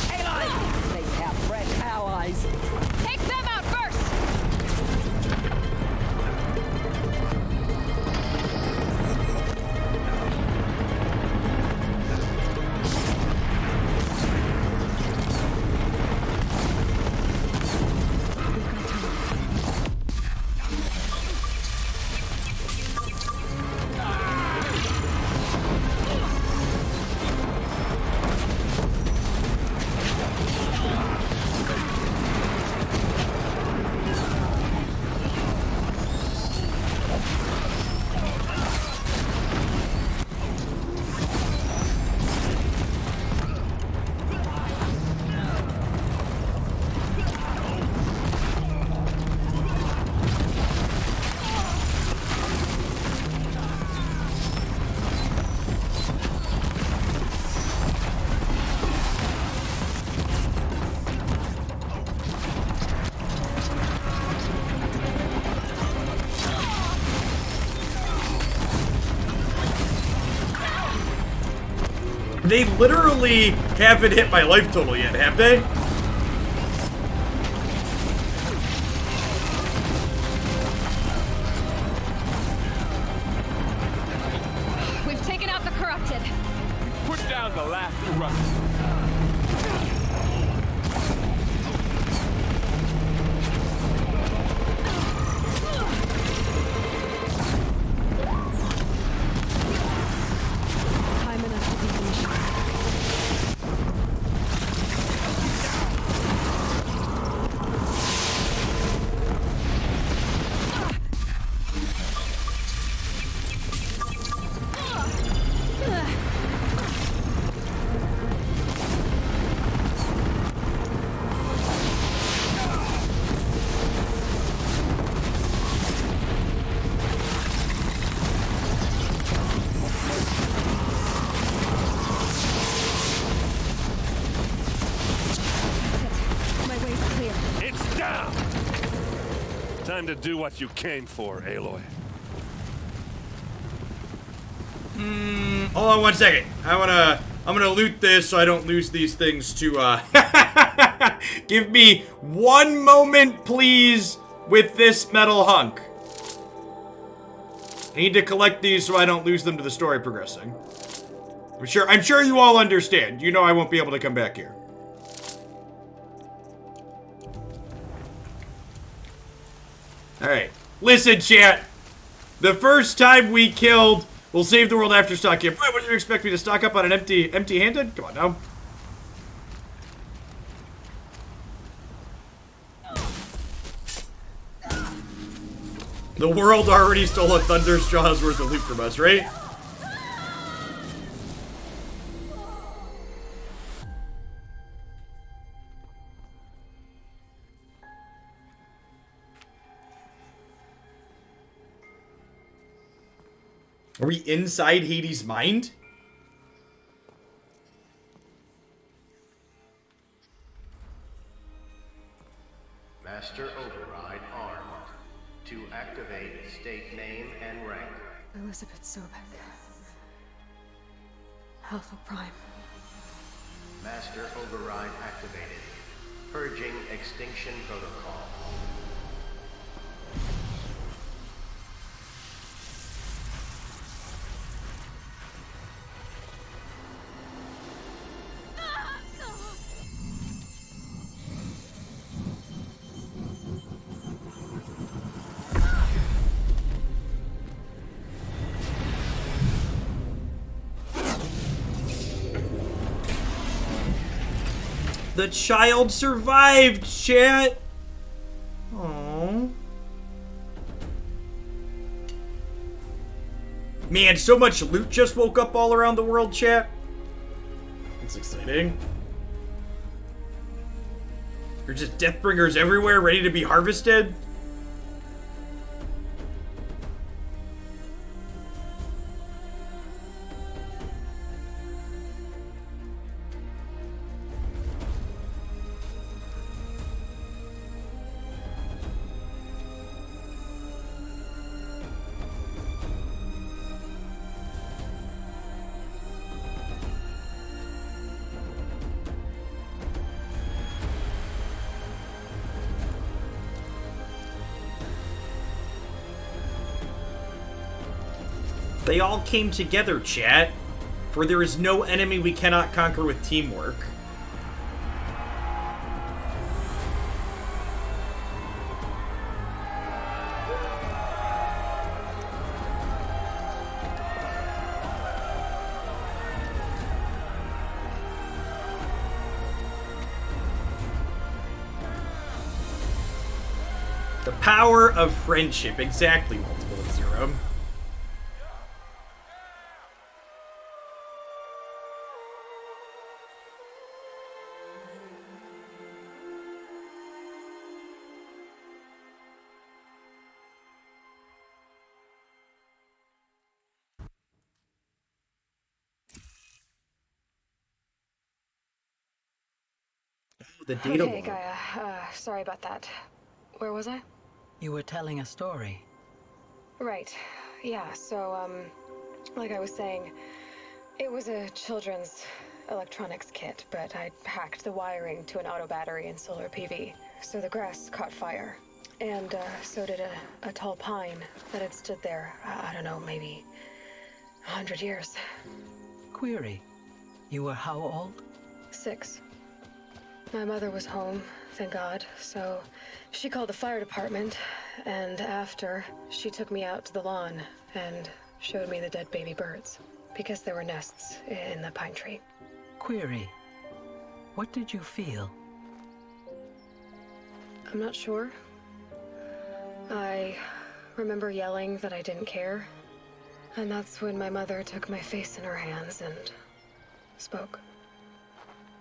They have fresh allies. Take them out first! They literally haven't hit my life total yet, have they? We've taken out the corrupted. Push down the last corrupted. Time enough to beat the machine. My way's clear. It's down! Time to do what you came for, Aloy. Hold on one second. I'm gonna loot this so I don't lose these things to, give me one moment, please, with this metal hunk. I need to collect these so I don't lose them to the story progressing. I'm sure you all understand. You know I won't be able to come back here. Alright. Listen, chat. The first time we killed We'll Save the World After stock here. What do you expect me to stock up on an empty-handed? Come on now. The world already stole a Thunderstraw's worth of loot from us, right? Are we inside Hades' mind? Master Override armed. To activate state name and rank. Elizabeth Sobek. Alpha Prime. Master Override activated. Purging Extinction Protocol. The child survived, chat! Aww. Man, so much loot just woke up all around the world, chat. That's exciting. There's just Deathbringers everywhere ready to be harvested. They all came together, chat. For there is no enemy we cannot conquer with teamwork. The power of friendship. Exactly, multiple of zero. The data Okay, log. Gaia. Sorry about that. Where was I? You were telling a story. Right. Yeah, so, like I was saying, it was a children's electronics kit, but I hacked the wiring to an auto battery and solar PV. So the grass caught fire. And, so did a tall pine that had stood there, I don't know, maybe 100 years. Query. You were how old? 6. My mother was home, thank God, so she called the fire department, and after, she took me out to the lawn and showed me the dead baby birds, because there were nests in the pine tree. Query. What did you feel? I'm not sure. I remember yelling that I didn't care, and that's when my mother took my face in her hands and spoke.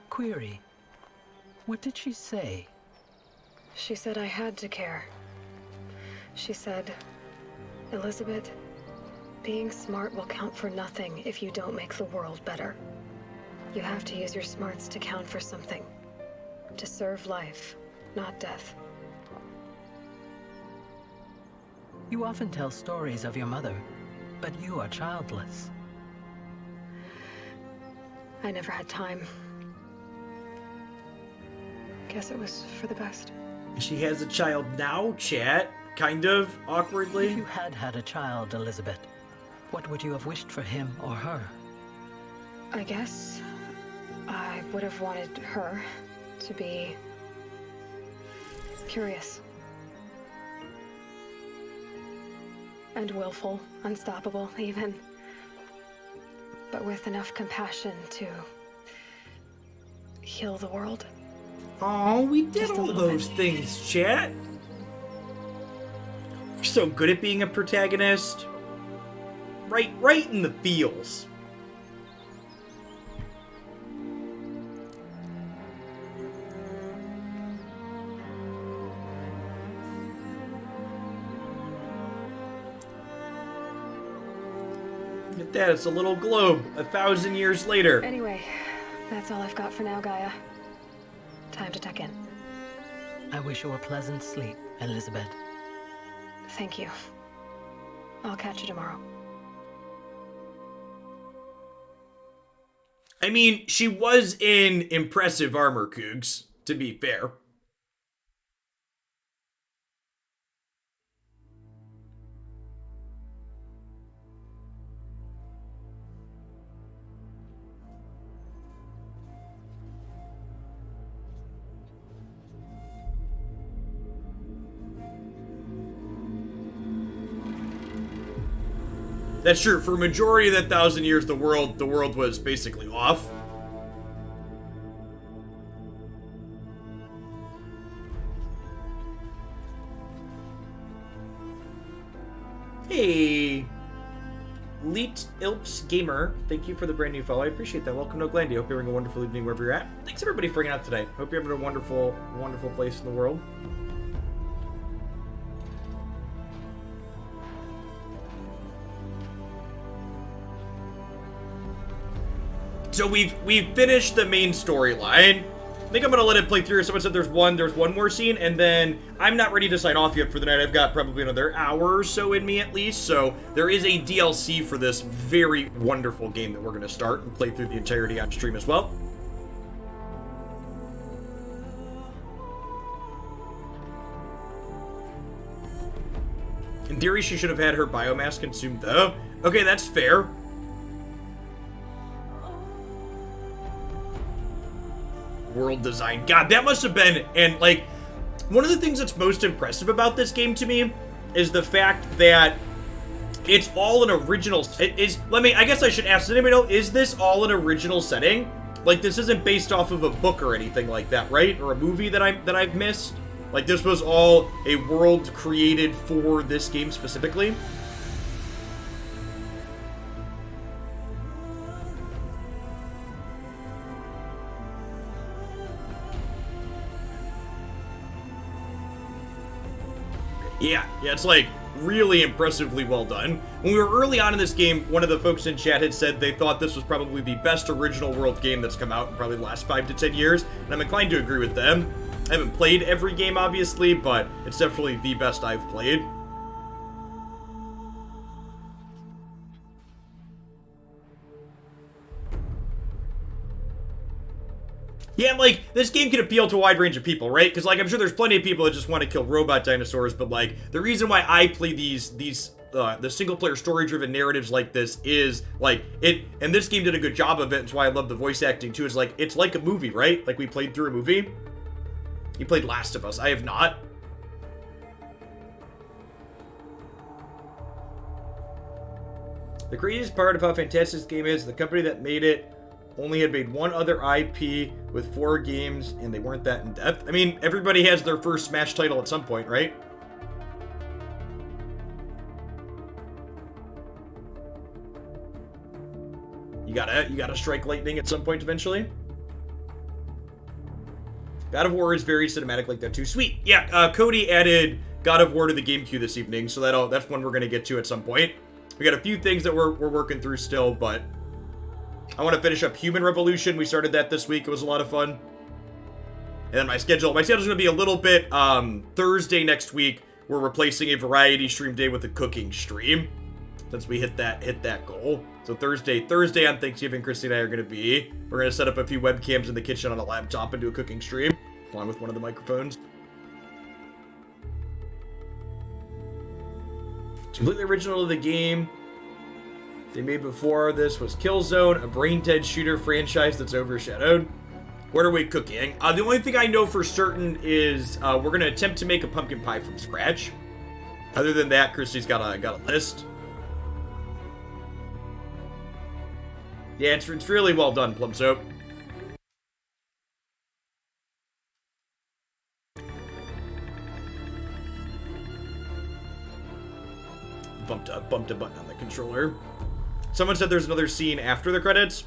Query. What did she say? She said I had to care. She said, Elizabeth, being smart will count for nothing if you don't make the world better. You have to use your smarts to count for something. To serve life, not death. You often tell stories of your mother, but you are childless. I never had time. Guess it was for the best. She has a child now, chat. Kind of awkwardly. If you had had a child, Elizabeth, what would you have wished for him or her? I guess I would have wanted her to be curious. And willful, unstoppable, even. But with enough compassion to heal the world. Oh, we did Just a all little those things, chat. We're so good at being a protagonist. Right in the feels. Look at that, it's a little globe 1,000 years later. Anyway, that's all I've got for now, Gaia. Time to tuck in. I wish you a pleasant sleep, Elizabeth. Thank you. I'll catch you tomorrow. I mean, she was in impressive armor, Cougs, to be fair. That's true. For a majority of that 1,000 years, the world was basically off. Hey, Leet Ilps Gamer, thank you for the brand new follow. I appreciate that. Welcome to Glandy. Hope you're having a wonderful evening wherever you're at. Thanks everybody for hanging out today. Hope you're having a wonderful, wonderful place in the world. So we've finished the main storyline. I think I'm gonna let it play through. Someone said there's one more scene, and then I'm not ready to sign off yet for the night. I've got probably another hour or so in me at least. So there is a DLC for this very wonderful game that we're gonna start and play through the entirety on stream as well. In theory, she should have had her biomass consumed though. Okay, that's fair. World design. God, that must have been... And, like, one of the things that's most impressive about this game to me is the fact that it's all an original... I guess I should ask, does anybody know, is this all an original setting? Like, this isn't based off of a book or anything like that, right? Or a movie that I've missed? Like, this was all a world created for this game specifically? Yeah, it's like really impressively well done. When we were early on in this game, one of the folks in chat had said they thought this was probably the best original world game that's come out in probably the last 5 to 10 years, and I'm inclined to agree with them. I haven't played every game, obviously, but it's definitely the best I've played. Yeah, like, this game can appeal to a wide range of people, right? Because, like, I'm sure there's plenty of people that just want to kill robot dinosaurs, but, like, the reason why I play the single-player story-driven narratives like this is, like, and this game did a good job of it, it's why I love the voice acting, too, is, like, it's like a movie, right? Like, we played through a movie. You played Last of Us. I have not. The craziest part of how fantastic this game is, the company that made it only had made one other IP with 4 games, and they weren't that in-depth. I mean, everybody has their first Smash title at some point, right? You gotta strike lightning at some point eventually. God of War is very cinematic like that too. Sweet. Yeah, Cody added God of War to the game queue this evening, so that's one we're gonna get to at some point. We got a few things that we're working through still, but I want to finish up Human Revolution. We started that this week. It was a lot of fun. And then my schedule's going to be a little bit, Thursday next week, we're replacing a variety stream day with a cooking stream, since we hit that goal. So Thursday on Thanksgiving, Christy and I are going to we're going to set up a few webcams in the kitchen on a laptop and do a cooking stream, along with one of the microphones. Completely original to the game they made before this was Killzone, a brain-dead shooter franchise that's overshadowed. What are we cooking? The only thing I know for certain is we're going to attempt to make a pumpkin pie from scratch. Other than that, Christy's got a list. Yeah, it's really well done, Plum Soap. Bumped a button on the controller. Someone said there's another scene after the credits.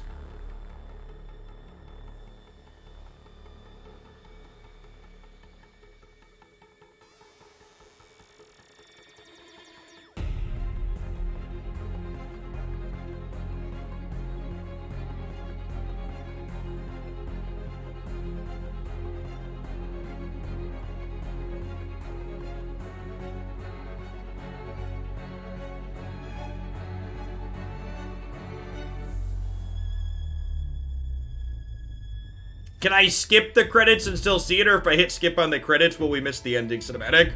Can I skip the credits and still see it, or if I hit skip on the credits, will we miss the ending cinematic?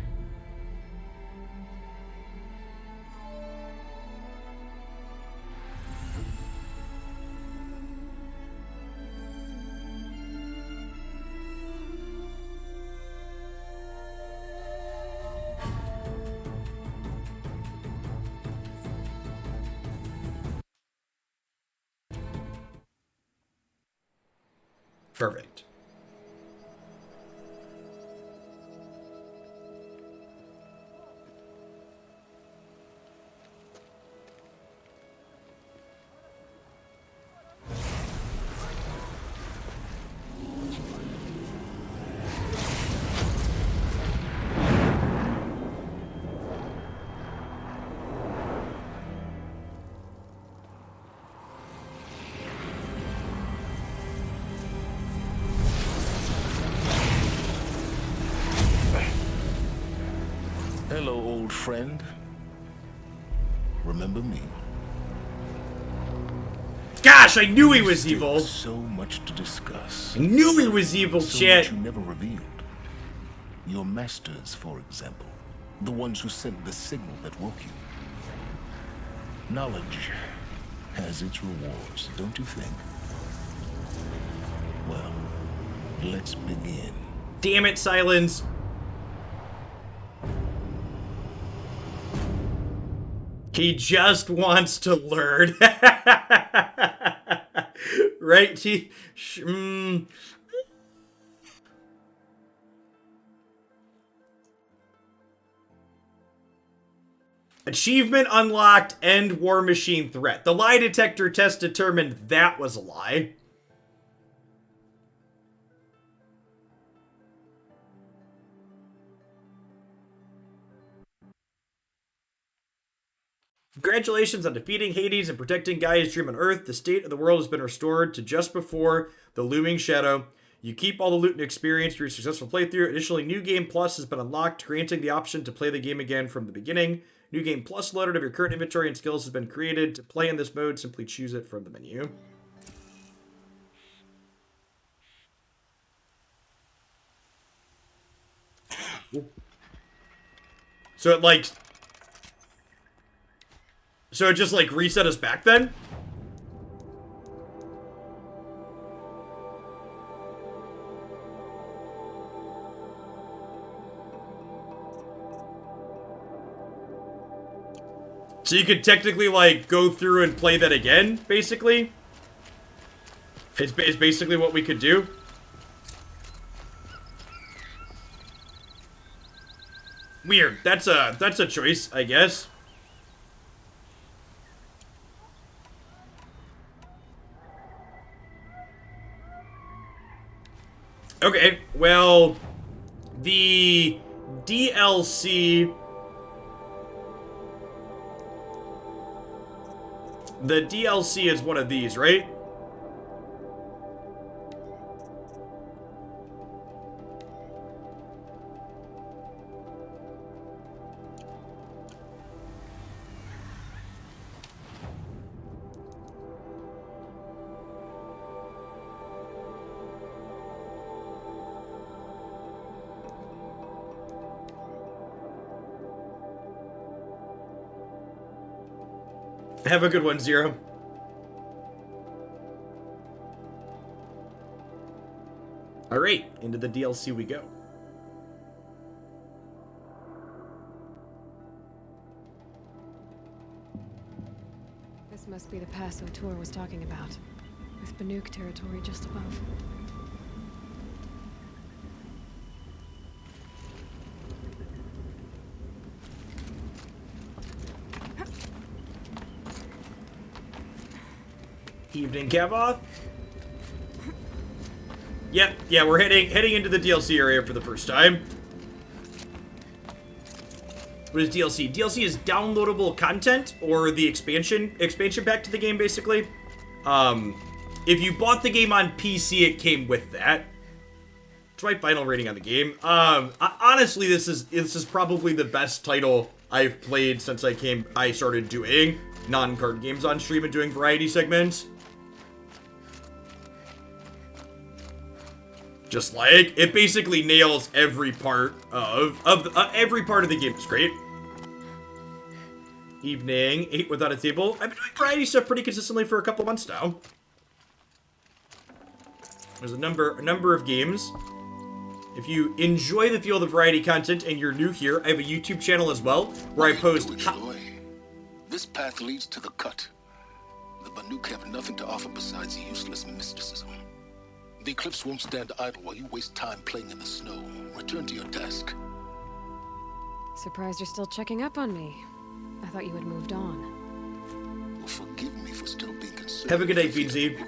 Perfect. Hello, old friend. Remember me? Gosh, I knew he was evil. So much to discuss. I knew he was evil, so shit. Much you never revealed. Your masters, for example. The ones who sent the signal that woke you. Knowledge has its rewards, don't you think? Well, let's begin. Damn it, Silence. He just wants to learn. Right? Achievement unlocked, end war machine threat. The lie detector test determined that was a lie. Congratulations on defeating Hades and protecting Gaia's dream on Earth. The state of the world has been restored to just before the looming shadow. You keep all the loot and experience through your successful playthrough. Additionally, New Game Plus has been unlocked, granting the option to play the game again from the beginning. New Game Plus loaded of your current inventory and skills has been created. To play in this mode, simply choose it from the menu. So it just like reset us back then? So you could technically, like, go through and play that again, basically? Is basically what we could do. Weird. That's a choice, I guess. Okay, well, the DLC... The DLC is one of these, right? Have a good one, Zero. Alright, into the DLC we go. This must be the pass O'Toole was talking about, with Banuk territory just above. Evening, Kavoth. Yep, yeah, we're heading into the DLC area for the first time. What is DLC? DLC is downloadable content, or the expansion pack to the game, basically. If you bought the game on PC, it came with that. It's my final rating on the game. Honestly, this is probably the best title I've played since I started doing non-card games on stream and doing variety segments. Just like, it basically nails every part of every part of the game. It's great. Evening, 8 without a table. I've been doing variety stuff pretty consistently for a couple months now. There's a number of games. If you enjoy the feel of the variety content and you're new here, I have a YouTube channel as well, where I post... This path leads to the cut. The Banuk have nothing to offer besides useless mysticism. The Eclipse won't stand idle while you waste time playing in the snow. Return to your task. Surprised you're still checking up on me. I thought you had moved on. Well, forgive me for still being concerned. Have a good day, BZ.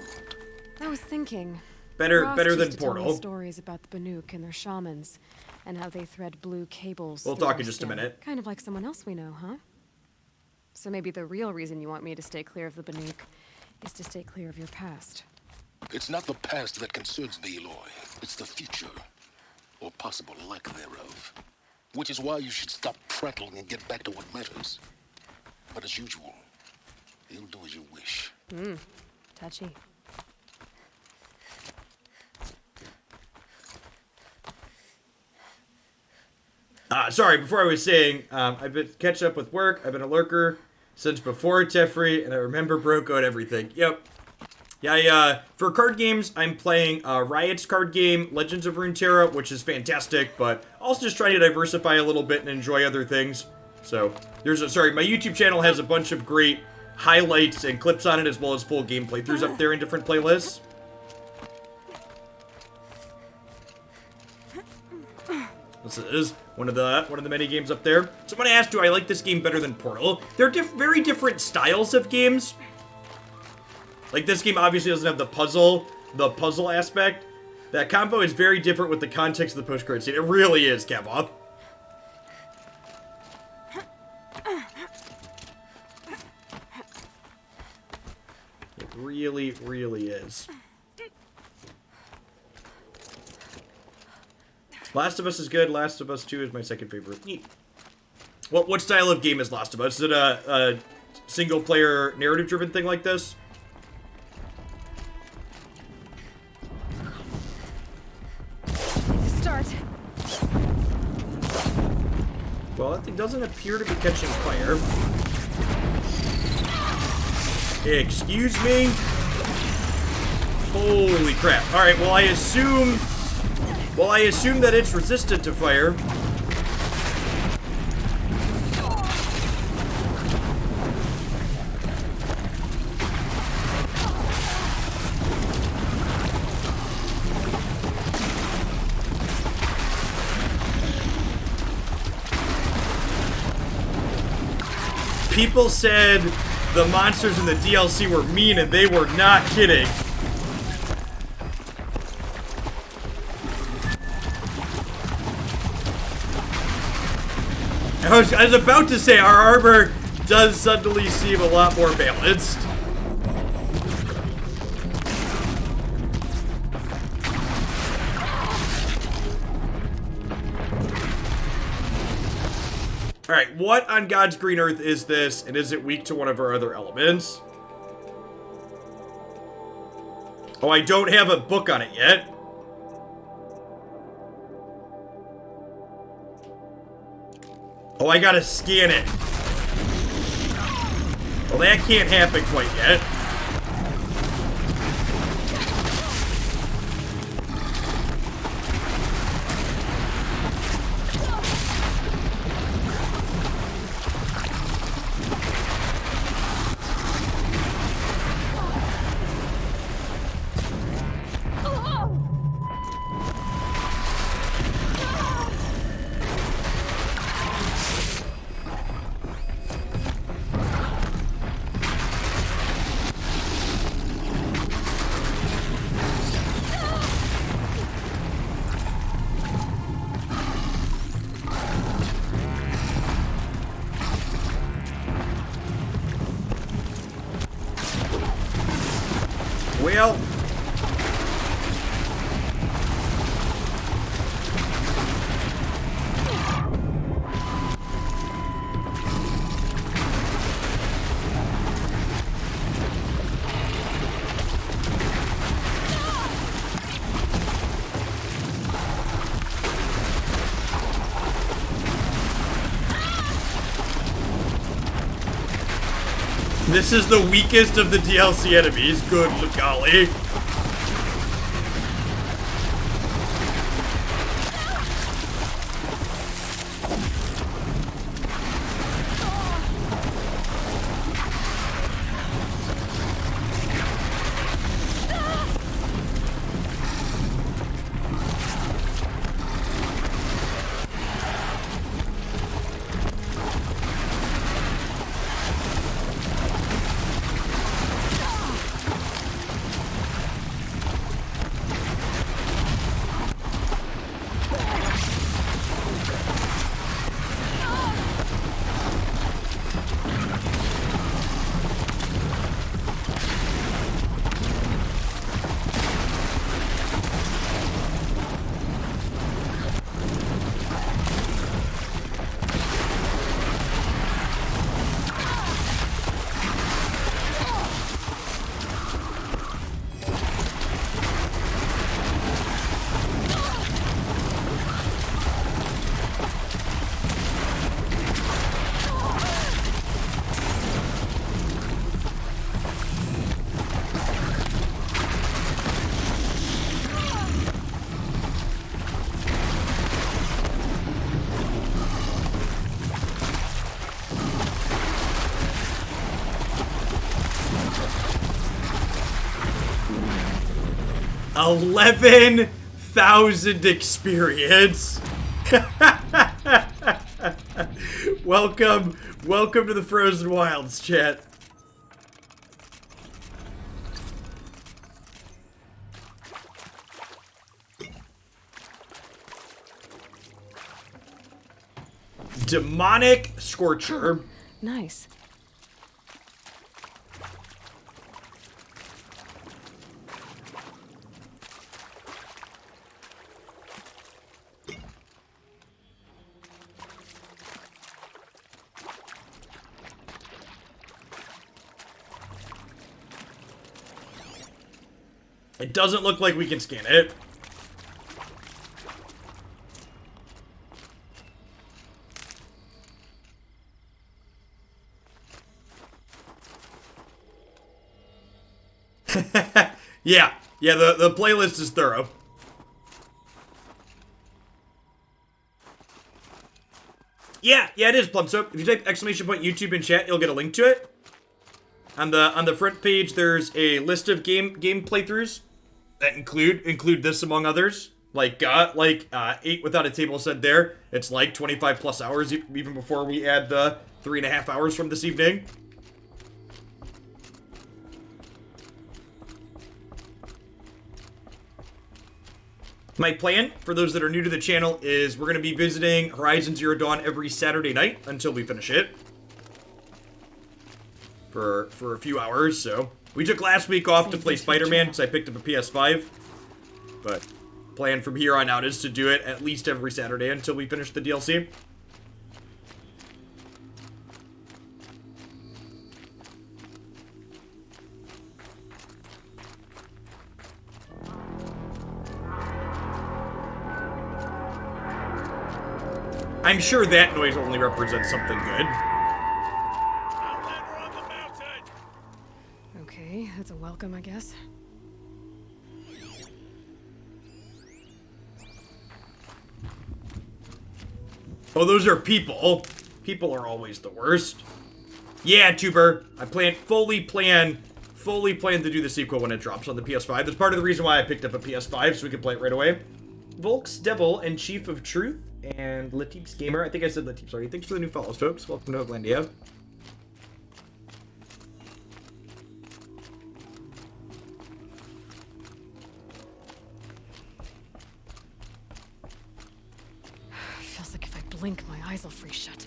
I was thinking... Better Ross than used to tell me Portal. stories about the Banuk and their shamans, and how they thread blue cables. We'll through talk our in just a skin. minute. Kind of like someone else we know, huh? So maybe the real reason you want me to stay clear of the Banuk is to stay clear of your past. It's not the past that concerns me, Eloy. It's the future, or possible lack thereof. Which is why you should stop prattling and get back to what matters. But as usual, you'll do as you wish. Touchy. Sorry, before I was saying, I've been catching up with work. I've been a lurker. since before Teferi, and I remember Bro Code everything. Yep. Yeah, for card games, I'm playing Riot's card game, Legends of Runeterra, which is fantastic, but also just trying to diversify a little bit and enjoy other things. So, sorry, my YouTube channel has a bunch of great highlights and clips on it, as well as full game playthroughs up there in different playlists. This is one of the many games up there. Someone asked, do I like this game better than Portal? They're very different styles of games. Like, this game obviously doesn't have the puzzle aspect. That combo is very different with the context of the post-credit scene. It really is, Caboth. It really, really is. Last of Us is good. Last of Us 2 is my second favorite. Neat. What style of game is Last of Us? Is it a single-player, narrative-driven thing like this? Start. Well, that thing doesn't appear to be catching fire. Excuse me? Holy crap. Alright, well, I assume that it's resistant to fire. People said the monsters in the DLC were mean, and they were not kidding. I was about to say, our armor does suddenly seem a lot more balanced. Alright, what on God's green earth is this, and is it weak to one of our other elements? Oh, I don't have a book on it yet. Oh, I gotta scan it. Well, that can't happen quite yet. Well, this is the weakest of the DLC enemies. Good golly. 11,000 experience. Welcome to the Frozen Wilds, chat. Demonic Scorcher. Nice. It doesn't look like we can scan it. Yeah, the playlist is thorough. Yeah, it is, Plum Soap. If you type exclamation point YouTube in chat, you'll get a link to it. On the front page, there's a list of game playthroughs that include this among others. Like 8 Without a Table said there. It's like 25 plus hours even before we add the 3.5 hours from this evening. My plan, for those that are new to the channel, is we're going to be visiting Horizon Zero Dawn every Saturday night until we finish it. For a few hours, so. We took last week off to play Spider-Man because I picked up a PS5. But plan from here on out is to do it at least every Saturday until we finish the DLC. I'm sure that noise only represents something good. Okay, that's a welcome, I guess. Oh, those are people. People are always the worst. Yeah, Tuber. I fully plan to do the sequel when it drops on the PS5. That's part of the reason why I picked up a PS5, so we can play it right away. Volk's Devil and Chief of Truth and Latip's Gamer. I think I said Latip, sorry. Thanks for the new follows, folks. Welcome to Outlandia. Feels like if I blink, my eyes will freeze shut.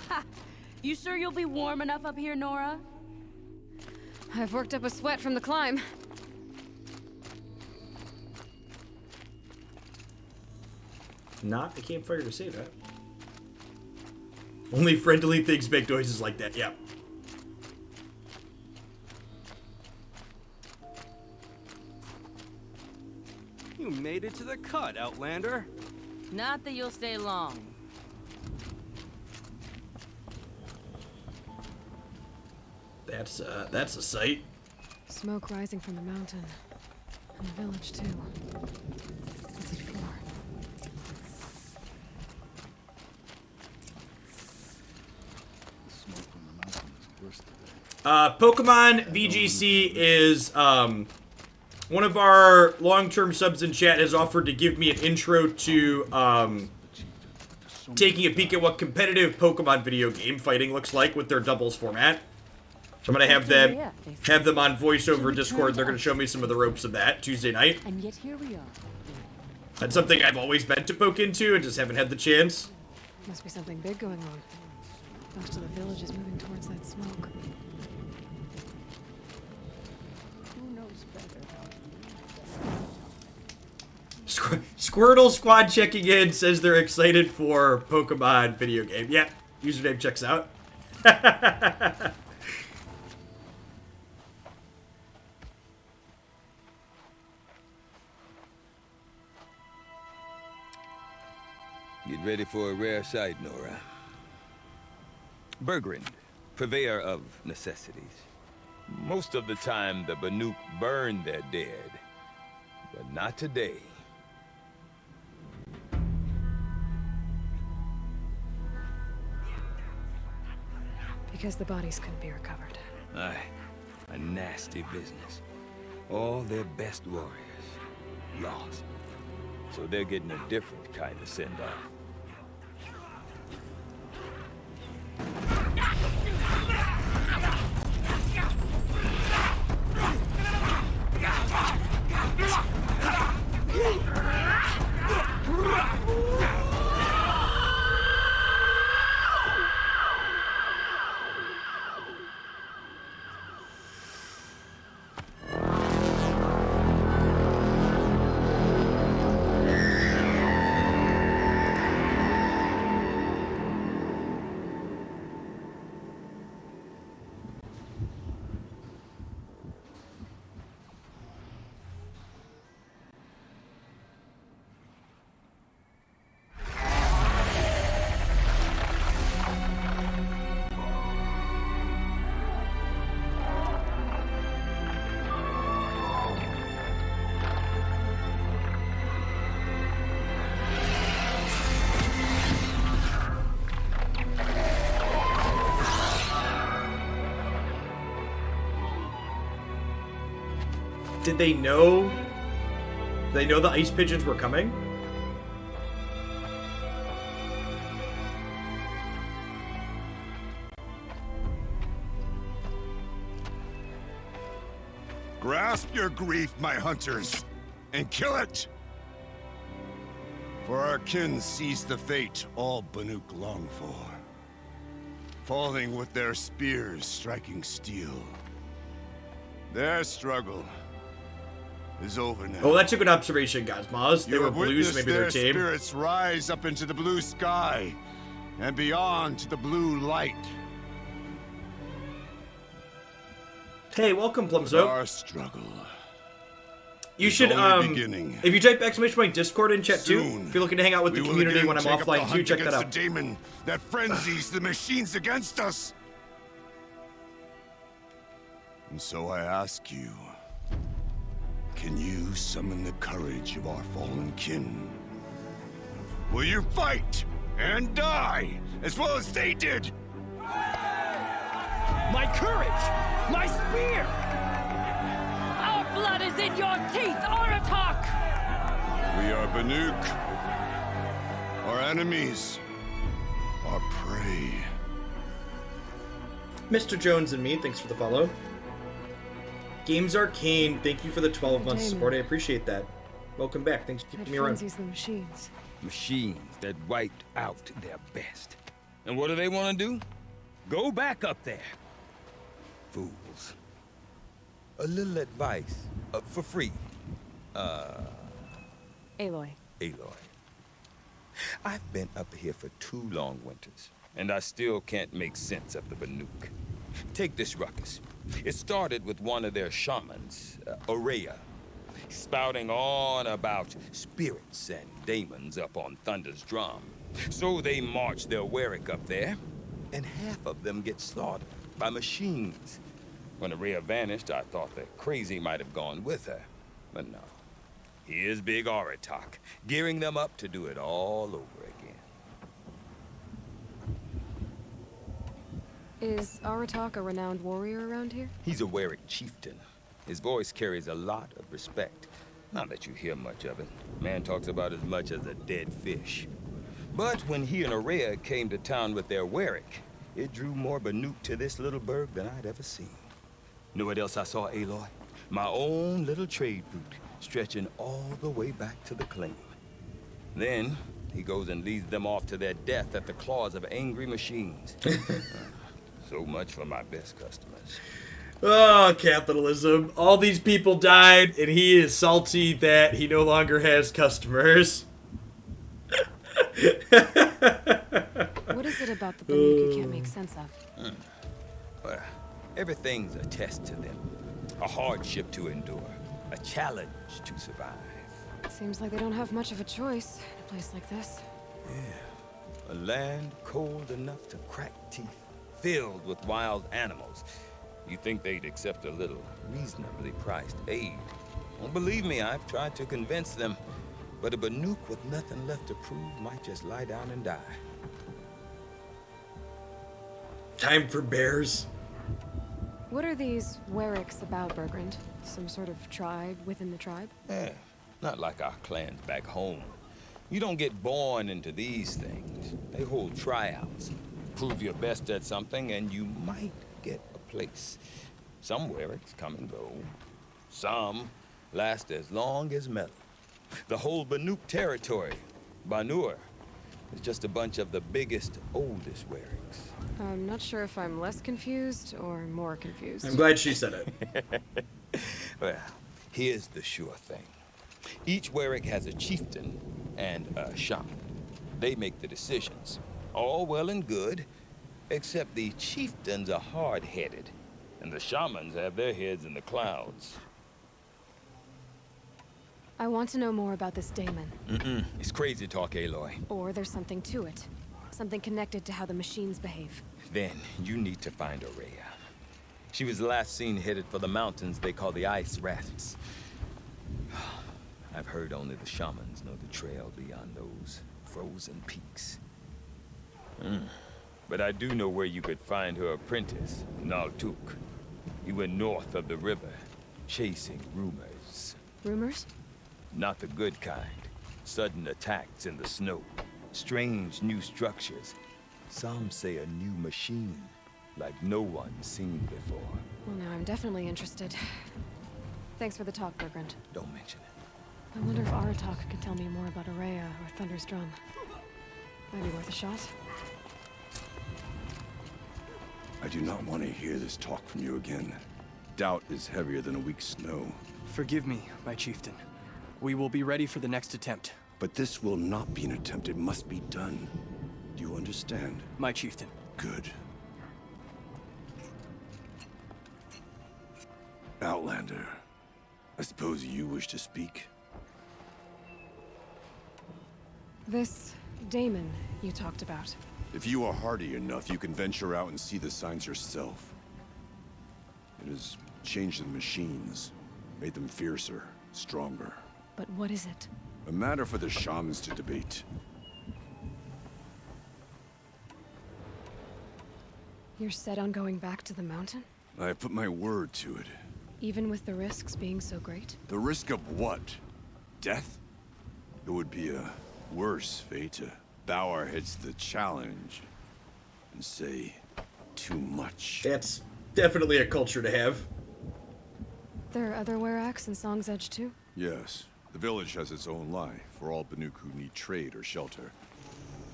Ha! You sure you'll be warm enough up here, Nora? I've worked up a sweat from the climb. Not a campfire to say that. Only friendly things make noises like that, yeah. You made it to the cut, Outlander. Not that you'll stay long. That's a sight. Smoke rising from the mountain. And the village, too. What's it for? Pokemon VGC is, one of our long-term subs in chat has offered to give me an intro to, taking a peek at what competitive Pokemon video game fighting looks like with their doubles format. So I'm gonna have them on voiceover Discord. They're gonna show me some of the ropes of that Tuesday night. And yet here we are. That's something I've always meant to poke into and just haven't had the chance. Must be something big going on. Most of the village is moving towards that smoke. Who knows better? Squirtle Squad checking in says they're excited for Pokemon video game. Yeah, username checks out. Get ready for a rare sight, Nora. Bergrand, purveyor of necessities. Most of the time, the Banuk burn their dead, but not today. Because the bodies couldn't be recovered. Aye. A nasty business. All their best warriors lost. So they're getting a different kind of send-off. Did they know? Did they know the ice pigeons were coming? Grasp your grief, my hunters, and kill it! For our kin sees the fate all Banuk long for. Falling with their spears striking steel. Their struggle is over now. Oh, that's a good observation, guys. Maz, they were blues, maybe their team. Spirits rise up into the blue sky and beyond to the blue light. Hey, welcome, Plumzo. Our struggle. You should, if you type ! Discord in chat too, if you're looking to hang out with the community when I'm offline too, check that out. The demon that frenzies the machines against us. And so I ask you, can you summon the courage of our fallen kin? Will you fight and die as well as they did? My courage! My spear! Our blood is in your teeth, Aratak! We are Banuk. Our enemies are prey. Mr. Jones and me, thanks for the follow. Games Arcane, thank you for the 12 months support. I appreciate that. Welcome back. Thanks for keeping me around. The machines. Machines that wiped out their best. And what do they want to do? Go back up there. Fools. A little advice, for free. Aloy. Aloy. I've been up here for 2 long winters, and I still can't make sense of the Banuk. Take this ruckus. It started with one of their shamans, Aurea, spouting on about spirits and daemons up on Thunder's drum. So they march their Warwick up there, and half of them get slaughtered by machines. When Aurea vanished, I thought that Crazy might have gone with her. But no. Here's Big Aratak, gearing them up to do it all over again. Is Aratak a renowned warrior around here? He's a Warwick chieftain. His voice carries a lot of respect. Not that you hear much of it. Man talks about as much as a dead fish. But when he and Aurea came to town with their Warwick, it drew more Banuk to this little burg than I'd ever seen. Know what else I saw, Aloy? My own little trade route, stretching all the way back to the claim. Then, he goes and leads them off to their death at the claws of angry machines. So much for my best customers. Oh, capitalism. All these people died, and he is salty that he no longer has customers. What is it about the Banuk you can't make sense of? Well, everything's a test to them. A hardship to endure. A challenge to survive. Seems like they don't have much of a choice in a place like this. Yeah. A land cold enough to crack teeth. Filled with wild animals. You'd think they'd accept a little reasonably priced aid. Well, believe me, I've tried to convince them. But a Banuk with nothing left to prove might just lie down and die. Time for bears. What are these Wericks about, Bergrand? Some sort of tribe within the tribe? Not like our clans back home. You don't get born into these things. They hold tryouts. Prove your best at something and you might get a place. Some Wericks come and go. Some last as long as metal. The whole Banuk territory, Banur, is just a bunch of the biggest, oldest Wericks. I'm not sure if I'm less confused or more confused. I'm glad she said it. Well, here's the sure thing. Each Werick has a chieftain and a shaman. They make the decisions. All well and good, except the chieftains are hard-headed, and the shamans have their heads in the clouds. I want to know more about this daemon. It's crazy talk, Aloy. Or there's something to it. Something connected to how the machines behave. Then you need to find Aurea. She was last seen headed for the mountains they call the Ice Rafts. I've heard only the shamans know the trail beyond those frozen peaks. But I do know where you could find her apprentice, Naltuk. He went north of the river, chasing rumors. Rumors? Not the good kind. Sudden attacks in the snow. Strange new structures. Some say a new machine, like no one's seen before. Well, now I'm definitely interested. Thanks for the talk, Bergrand. Don't mention it. I wonder if Aratak can tell me more about Aurea or Thunder's Drum. Might be worth a shot. I do not want to hear this talk from you again. Doubt is heavier than a week's snow. Forgive me, my chieftain. We will be ready for the next attempt. But this will not be an attempt. It must be done. Do you understand? My chieftain. Good. Outlander, I suppose you wish to speak? This daemon you talked about. If you are hardy enough, you can venture out and see the signs yourself. It has changed the machines, made them fiercer, stronger. But what is it? A matter for the shamans to debate. You're set on going back to the mountain? I have put my word to it. Even with the risks being so great? The risk of what? Death? It would be a worse fate to bow our heads to the challenge and say too much. That's definitely a culture to have. There are other Weraks in Song's Edge too? Yes. The village has its own life for all Banuk who need trade or shelter.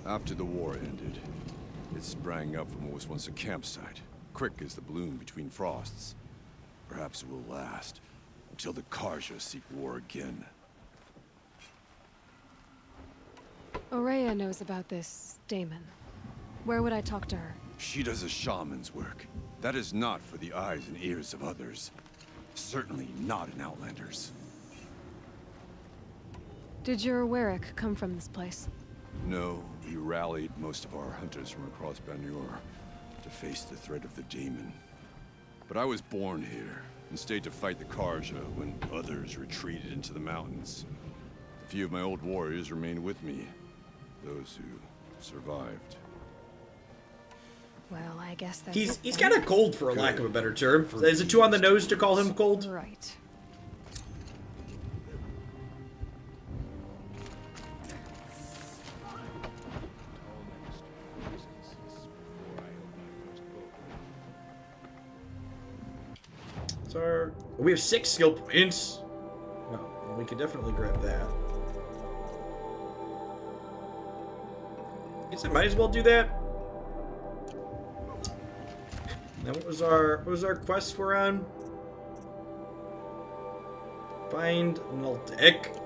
After the war ended, it sprang up from what was once a campsite, quick as the bloom between frosts. Perhaps it will last until the Karja seek war again. Aurea knows about this daemon. Where would I talk to her? She does a shaman's work. That is not for the eyes and ears of others. Certainly not an Outlander's. Did your Werick come from this place? No, we rallied most of our hunters from across Banur to face the threat of the daemon. But I was born here and stayed to fight the Karja when others retreated into the mountains. A few of my old warriors remained with me, those who survived. Well, I guess that's He's kind of cold, for a lack of a better term. Is it too on the nose to call him cold? Right. So we have 6 skill points. No, we can definitely grab that. I guess I might as well do that. Now what was our quest we're on? Find Naltek.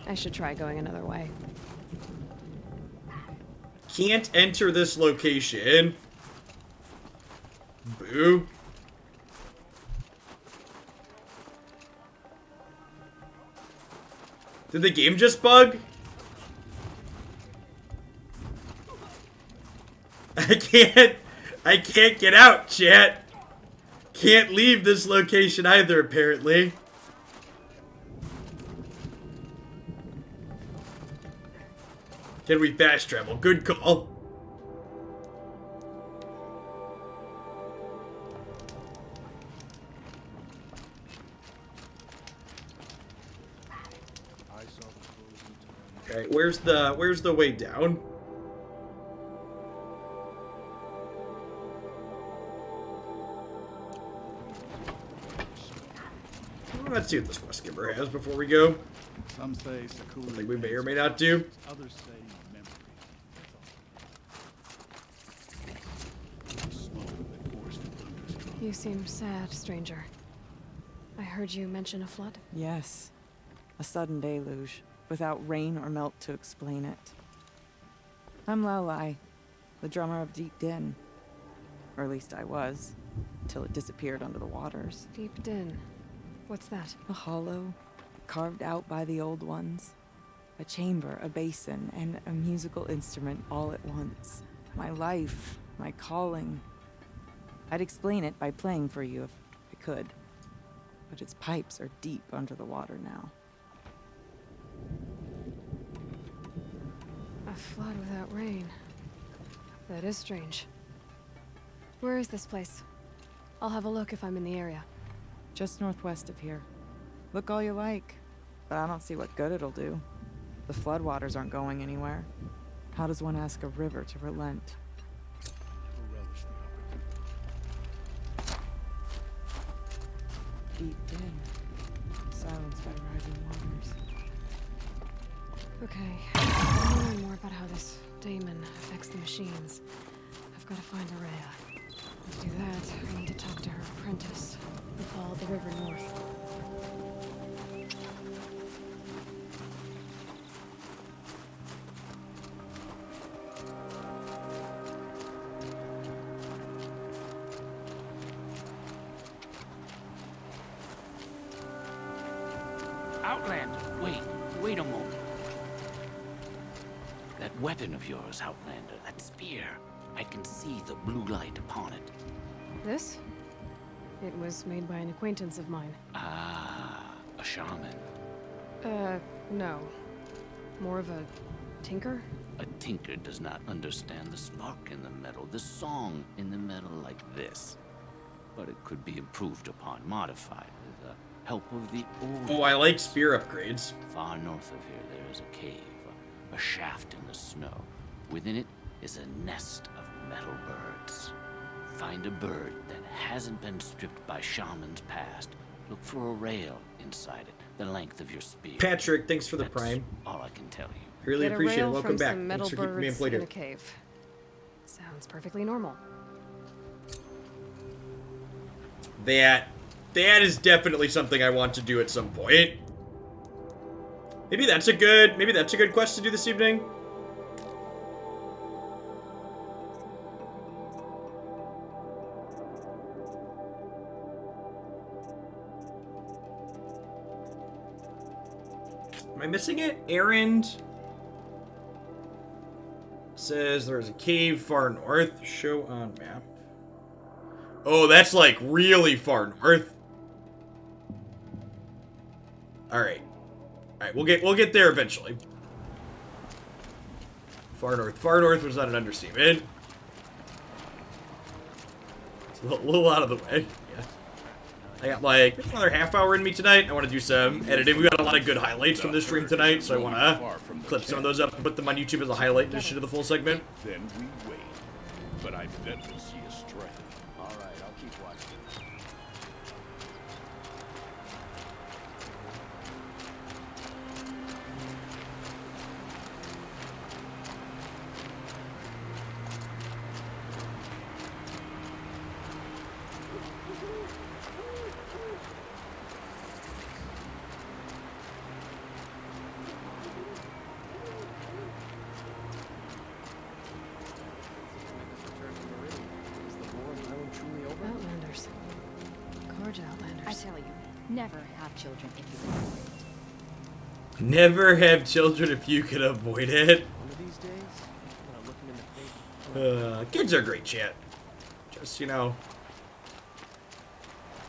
I should try going another way. Can't enter this location. Boo. Did the game just bug? I can't get out, chat. Can't leave this location either, apparently. Can we fast travel? Good call. Okay, where's the way down? Well, let's see what this quest giver has before we go. Some say Sakura. Something we may or may not do. Others say memory. You seem sad, stranger. I heard you mention a flood. Yes. A sudden deluge, without rain or melt to explain it. I'm Lowlai, the drummer of Deep Din. Or at least I was, till it disappeared under the waters. Deep Din. What's that? A hollow, carved out by the old ones. A chamber, a basin, and a musical instrument all at once. My life, my calling. I'd explain it by playing for you if I could. But its pipes are deep under the water now. A flood without rain. That is strange. Where is this place? I'll have a look if I'm in the area. Just northwest of here. Look all you like, but I don't see what good it'll do. The floodwaters aren't going anywhere. How does one ask a river to relent? Deep Din. Silenced by rising waters. Okay, I want to learn more about how this daemon affects the machines. I've got to find Araya. To do that, I need to talk to her apprentice, who followed the river north. Outlander, wait a moment. That weapon of yours, Outlander, that spear. I can see the blue light upon it. This? It was made by an acquaintance of mine. Ah, a shaman. No. More of a tinker? A tinker does not understand the spark in the metal, the song in the metal like this. But it could be improved upon, modified with the help of the old... Oh, I like spear upgrades. Far north of here, there is a cave, a shaft in the snow. Within it is a nest of metal birds. Find a bird that hasn't been stripped by shamans past. Look for a rail inside it, the length of your spear. Patrick, thanks for the That's prime. all I can tell you. Really Get a appreciate it. rail Welcome from back. some metal Thanks for keeping me birds employed in here. a cave. Sounds perfectly normal. That is definitely something I want to do at some point. Maybe that's a good quest to do this evening. Am I missing it? Errand says there's a cave far north. Show on map. Oh, that's like really far north. All right, we'll get there eventually. Far north was not an understatement. It's a little out of the way. Yeah. I got like another half hour in me tonight. I want to do some editing. We got a lot of good highlights from this stream tonight, so I want to clip some of those up and put them on YouTube as a highlight in addition to the full segment. Then we wait. But I bet we'll see a stray. All right, I'll keep watching. Outlanders. Gorge Outlanders. I tell you, never have children if you can avoid it. Never have children if you can avoid it. One of these days, when I look him in the face. Kids are great, chat. Just, you know.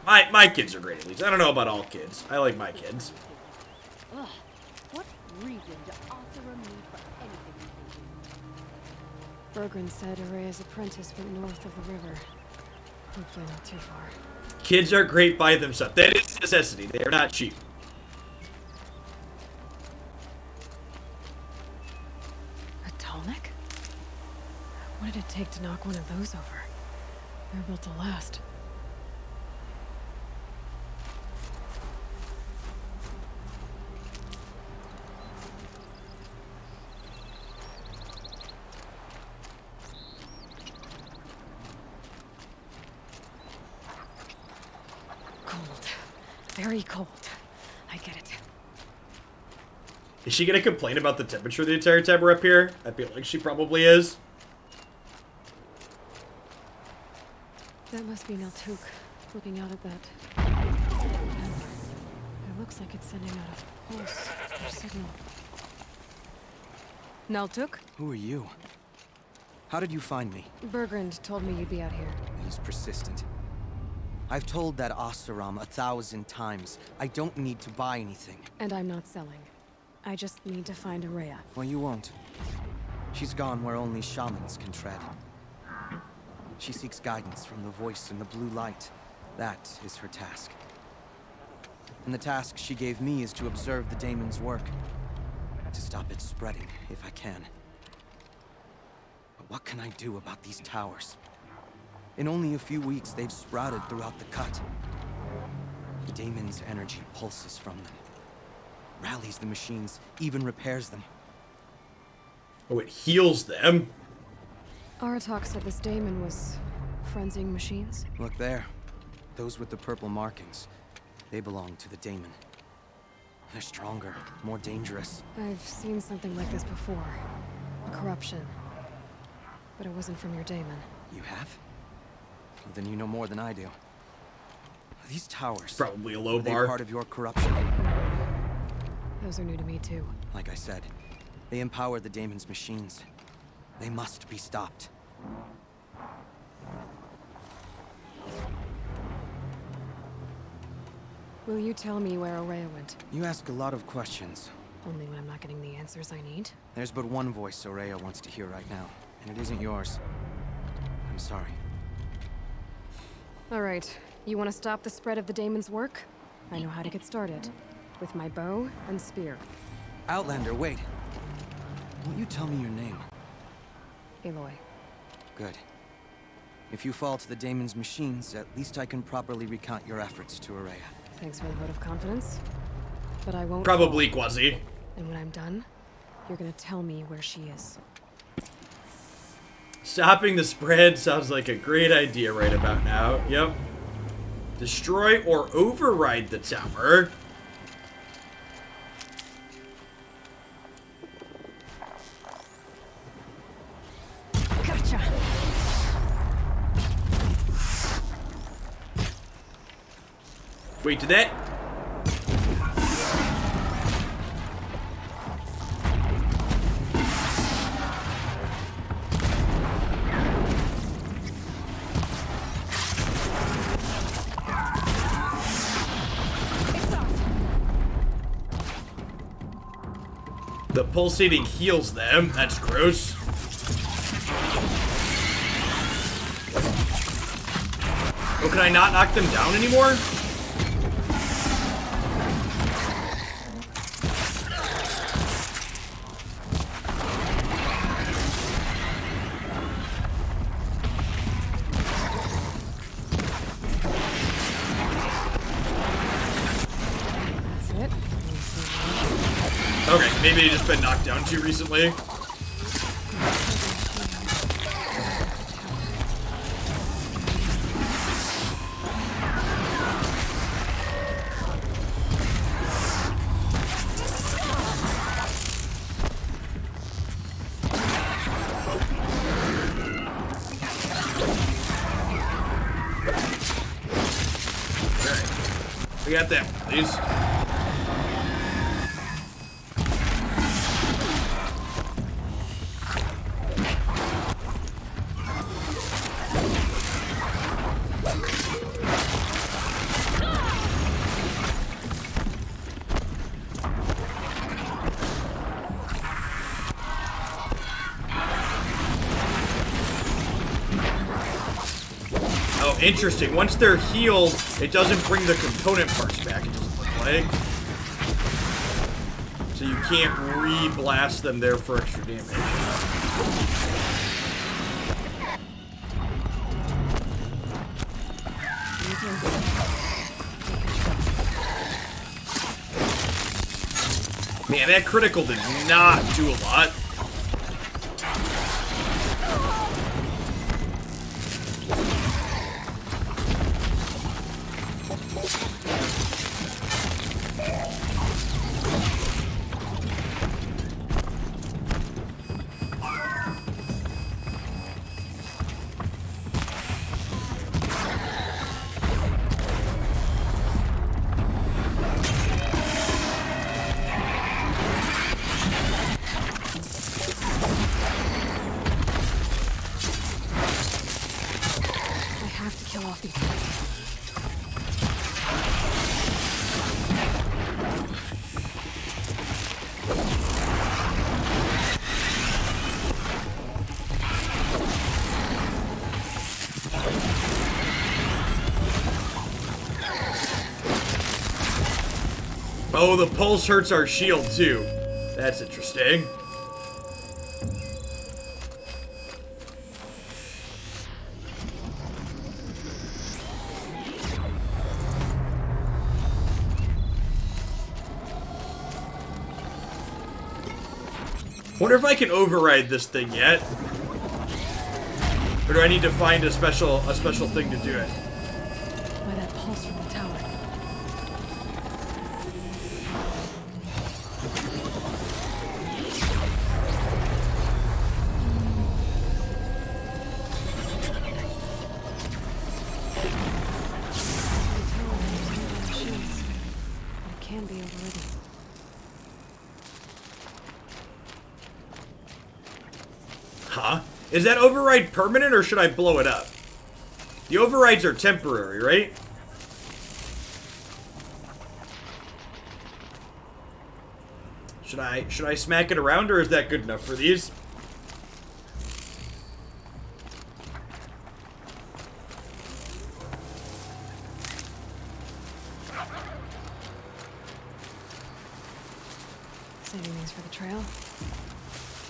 My kids are great, at least. I don't know about all kids. I like my kids. Ugh, what reason to author a need for anything you can Bergren said Araya's apprentice went north of the river. Hopefully not too far. Kids are great by themselves. That is a necessity. They are not cheap. A Tallneck? What did it take to knock one of those over? They're built to last. Very cold. I get it. Is she gonna complain about the temperature the entire time we're up here? I feel like she probably is. That must be Naltuk, looking out at that. It looks like it's sending out a pulse or signal. Naltuk? Who are you? How did you find me? Bergrand told me you'd be out here. He's persistent. I've told that Oseram 1,000 times. I don't need to buy anything. And I'm not selling. I just need to find Araya. Well, you won't. She's gone where only shamans can tread. She seeks guidance from the voice in the blue light. That is her task. And the task she gave me is to observe the daemon's work. To stop it spreading, if I can. But what can I do about these towers? In only a few weeks, they've sprouted throughout the cut. The daemon's energy pulses from them. Rallies the machines, even repairs them. Oh, it heals them? Aratok said this daemon was frenzying machines. Look there. Those with the purple markings. They belong to the daemon. They're stronger, more dangerous. I've seen something like this before. A corruption. But it wasn't from your daemon. You have? Well, then you know more than I do. These towers... Probably a low bar. bar. Part of your corruption? Those are new to me, too. Like I said, they empower the daemon's machines. They must be stopped. Will you tell me where Araya went? You ask a lot of questions. Only when I'm not getting the answers I need? There's but one voice Araya wants to hear right now, and it isn't yours. I'm sorry. All right. You want to stop the spread of the daemon's work? I know how to get started. With my bow and spear. Outlander, wait. Won't you tell me your name? Aloy. Good. If you fall to the daemon's machines, at least I can properly recount your efforts to Araya. Thanks for the vote of confidence. But I won't Probably fall. Quasi. And when I'm done, you're gonna tell me where she is. Stopping the spread sounds like a great idea right about now. Yep. Destroy or override the tower. Gotcha! Wait, did that... The pulsating heals them. That's gross. Oh, can I not knock them down anymore? That's it. Okay, maybe he's just been knocked down too recently. We got them, please. interesting. Once they're healed, it doesn't bring the component parts back. It doesn't look like. So you can't re-blast them there for extra damage. Man, that critical did not do a lot. Oh, the pulse hurts our shield too. That's interesting. Wonder if I can override this thing yet. Or do I need to find a special thing to do it? By that pulse from the tower. It can be overridden. Huh? Is that override permanent or should I blow it up? The overrides are temporary, right? Should I smack it around or is that good enough for these? Saving these for the trail.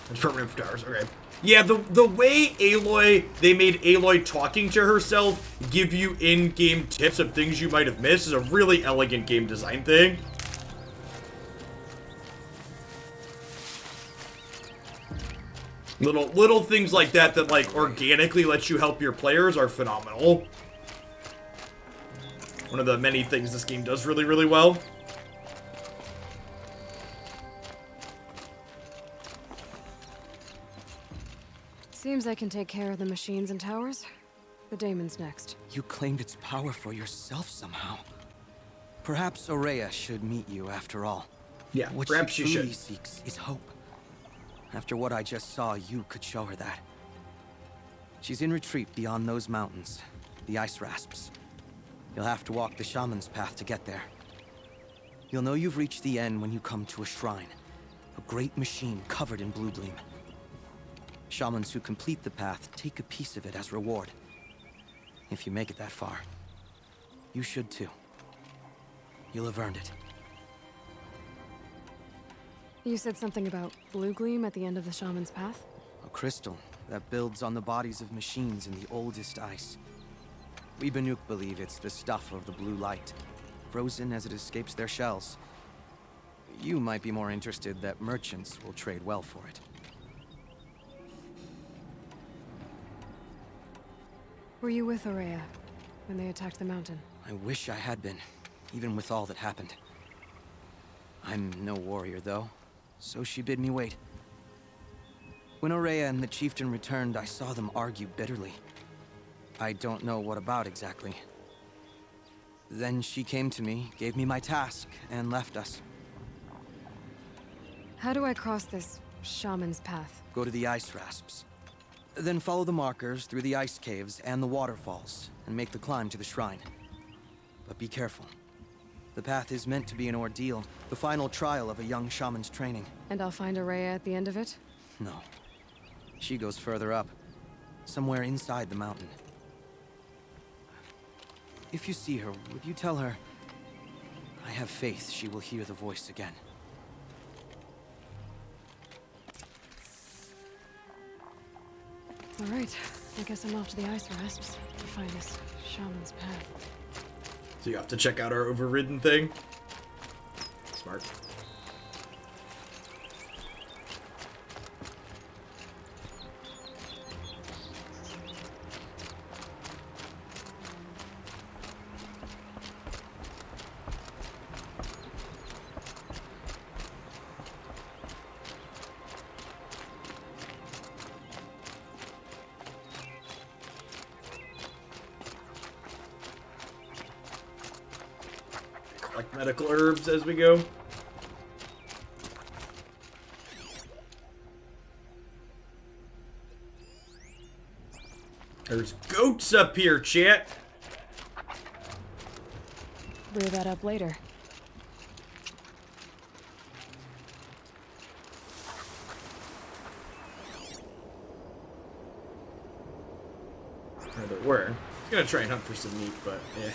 It's permanent for towers, okay. Yeah, the way they made Aloy talking to herself give you in-game tips of things you might have missed is a really elegant game design thing. Little things like that like organically let you help your players are phenomenal. One of the many things this game does really, really well. Seems I can take care of the machines and towers. The daemon's next. You claimed its power for yourself somehow. Perhaps Aurea should meet you after all. Yeah, what perhaps she she truly should. seeks is hope. After what I just saw, you could show her that. She's in retreat beyond those mountains, the ice rasps. You'll have to walk the shaman's path to get there. You'll know you've reached the end when you come to a shrine, a great machine covered in blue gleam. Shamans who complete the path take a piece of it as reward. If you make it that far, you should too. You'll have earned it. You said something about blue gleam at the end of the shaman's path? A crystal that builds on the bodies of machines in the oldest ice. We Banuk believe it's the stuff of the blue light, frozen as it escapes their shells. You might be more interested that merchants will trade well for it. Were you with Aurea when they attacked the mountain? I wish I had been, even with all that happened. I'm no warrior, though, so she bid me wait. When Aurea and the chieftain returned, I saw them argue bitterly. I don't know what about exactly. Then she came to me, gave me my task, and left us. How do I cross this shaman's path? Go to the ice rasps. Then follow the markers through the ice caves and the waterfalls, and make the climb to the shrine. But be careful. The path is meant to be an ordeal, the final trial of a young shaman's training. And I'll find Aurea at the end of it? No. She goes further up, somewhere inside the mountain. If you see her, would you tell her I have faith she will hear the voice again? All right, I guess I'm off to the ice rasps to find this shaman's path. So you have to check out our overridden thing. Smart. Collect medical herbs as we go. There's goats up here, chat. Rear that up later. Or there were. I was gonna try and hunt for some meat, but eh.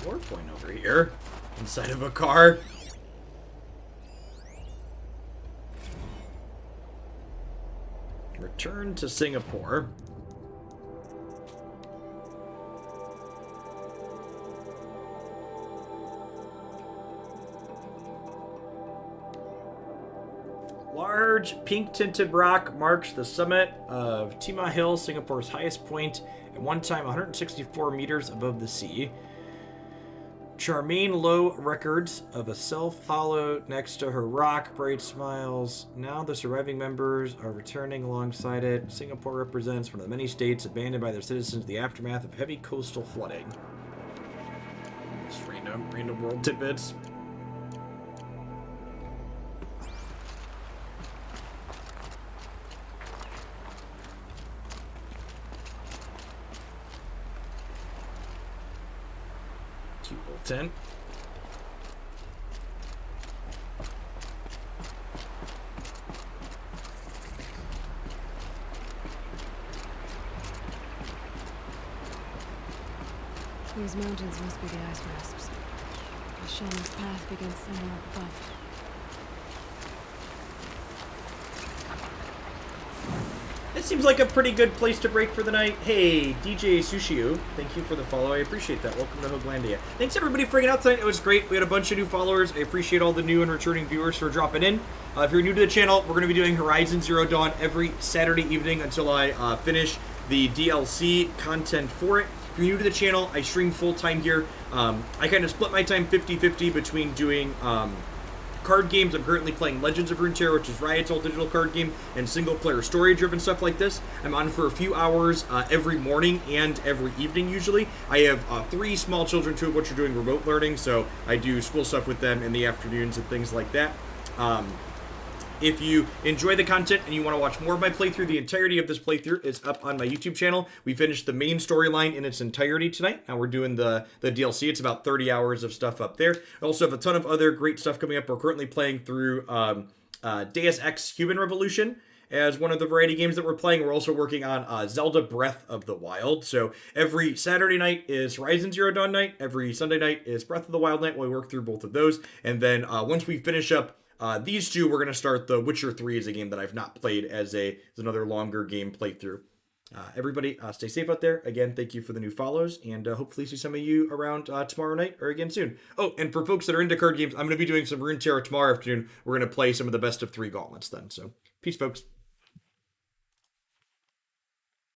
War point over here, inside of a car. Return to Singapore. Large pink tinted rock marks the summit of Timah Hill, Singapore's highest point, at one time 164 meters above the sea. Charmaine Low records of a self-hollow next to her rock. Bright smiles. Now the surviving members are returning alongside it. Singapore represents one of the many states abandoned by their citizens in the aftermath of heavy coastal flooding. Just random world tidbits. Tent. These mountains must be the ice rasps. The shaman's path begins somewhere up above. This seems like a pretty good place to break for the night. Hey, DJ Sushio, thank you for the follow. I appreciate that. Welcome to Hoaglandia. Thanks everybody for hanging out tonight. It was great. We had a bunch of new followers. I appreciate all the new and returning viewers for dropping in. If you're new to the channel, we're going to be doing Horizon Zero Dawn every Saturday evening until I finish the DLC content for it. If you're new to the channel, I stream full-time here. I kind of split my time 50-50 between doing card games. I'm currently playing Legends of Runeterra, which is Riot's old digital card game, and single-player story-driven stuff like this. I'm on for a few hours every morning and every evening, usually. I have 3 small children, 2 of which are doing remote learning, so I do school stuff with them in the afternoons and things like that. If you enjoy the content and you want to watch more of my playthrough, the entirety of this playthrough is up on my YouTube channel. We finished the main storyline in its entirety tonight. Now we're doing the DLC. It's about 30 hours of stuff up there. I also have a ton of other great stuff coming up. We're currently playing through Deus Ex Human Revolution as one of the variety games that we're playing. We're also working on Zelda Breath of the Wild. So every Saturday night is Horizon Zero Dawn night. Every Sunday night is Breath of the Wild night. We work through both of those. And then once we finish up these two, we're going to start The Witcher 3 as a game that I've not played as another longer game playthrough. Everybody, stay safe out there. Again, thank you for the new follows, and hopefully see some of you around tomorrow night or again soon. Oh, and for folks that are into card games, I'm going to be doing some Runeterra tomorrow afternoon. We're going to play some of the best of 3 gauntlets then. So, peace, folks.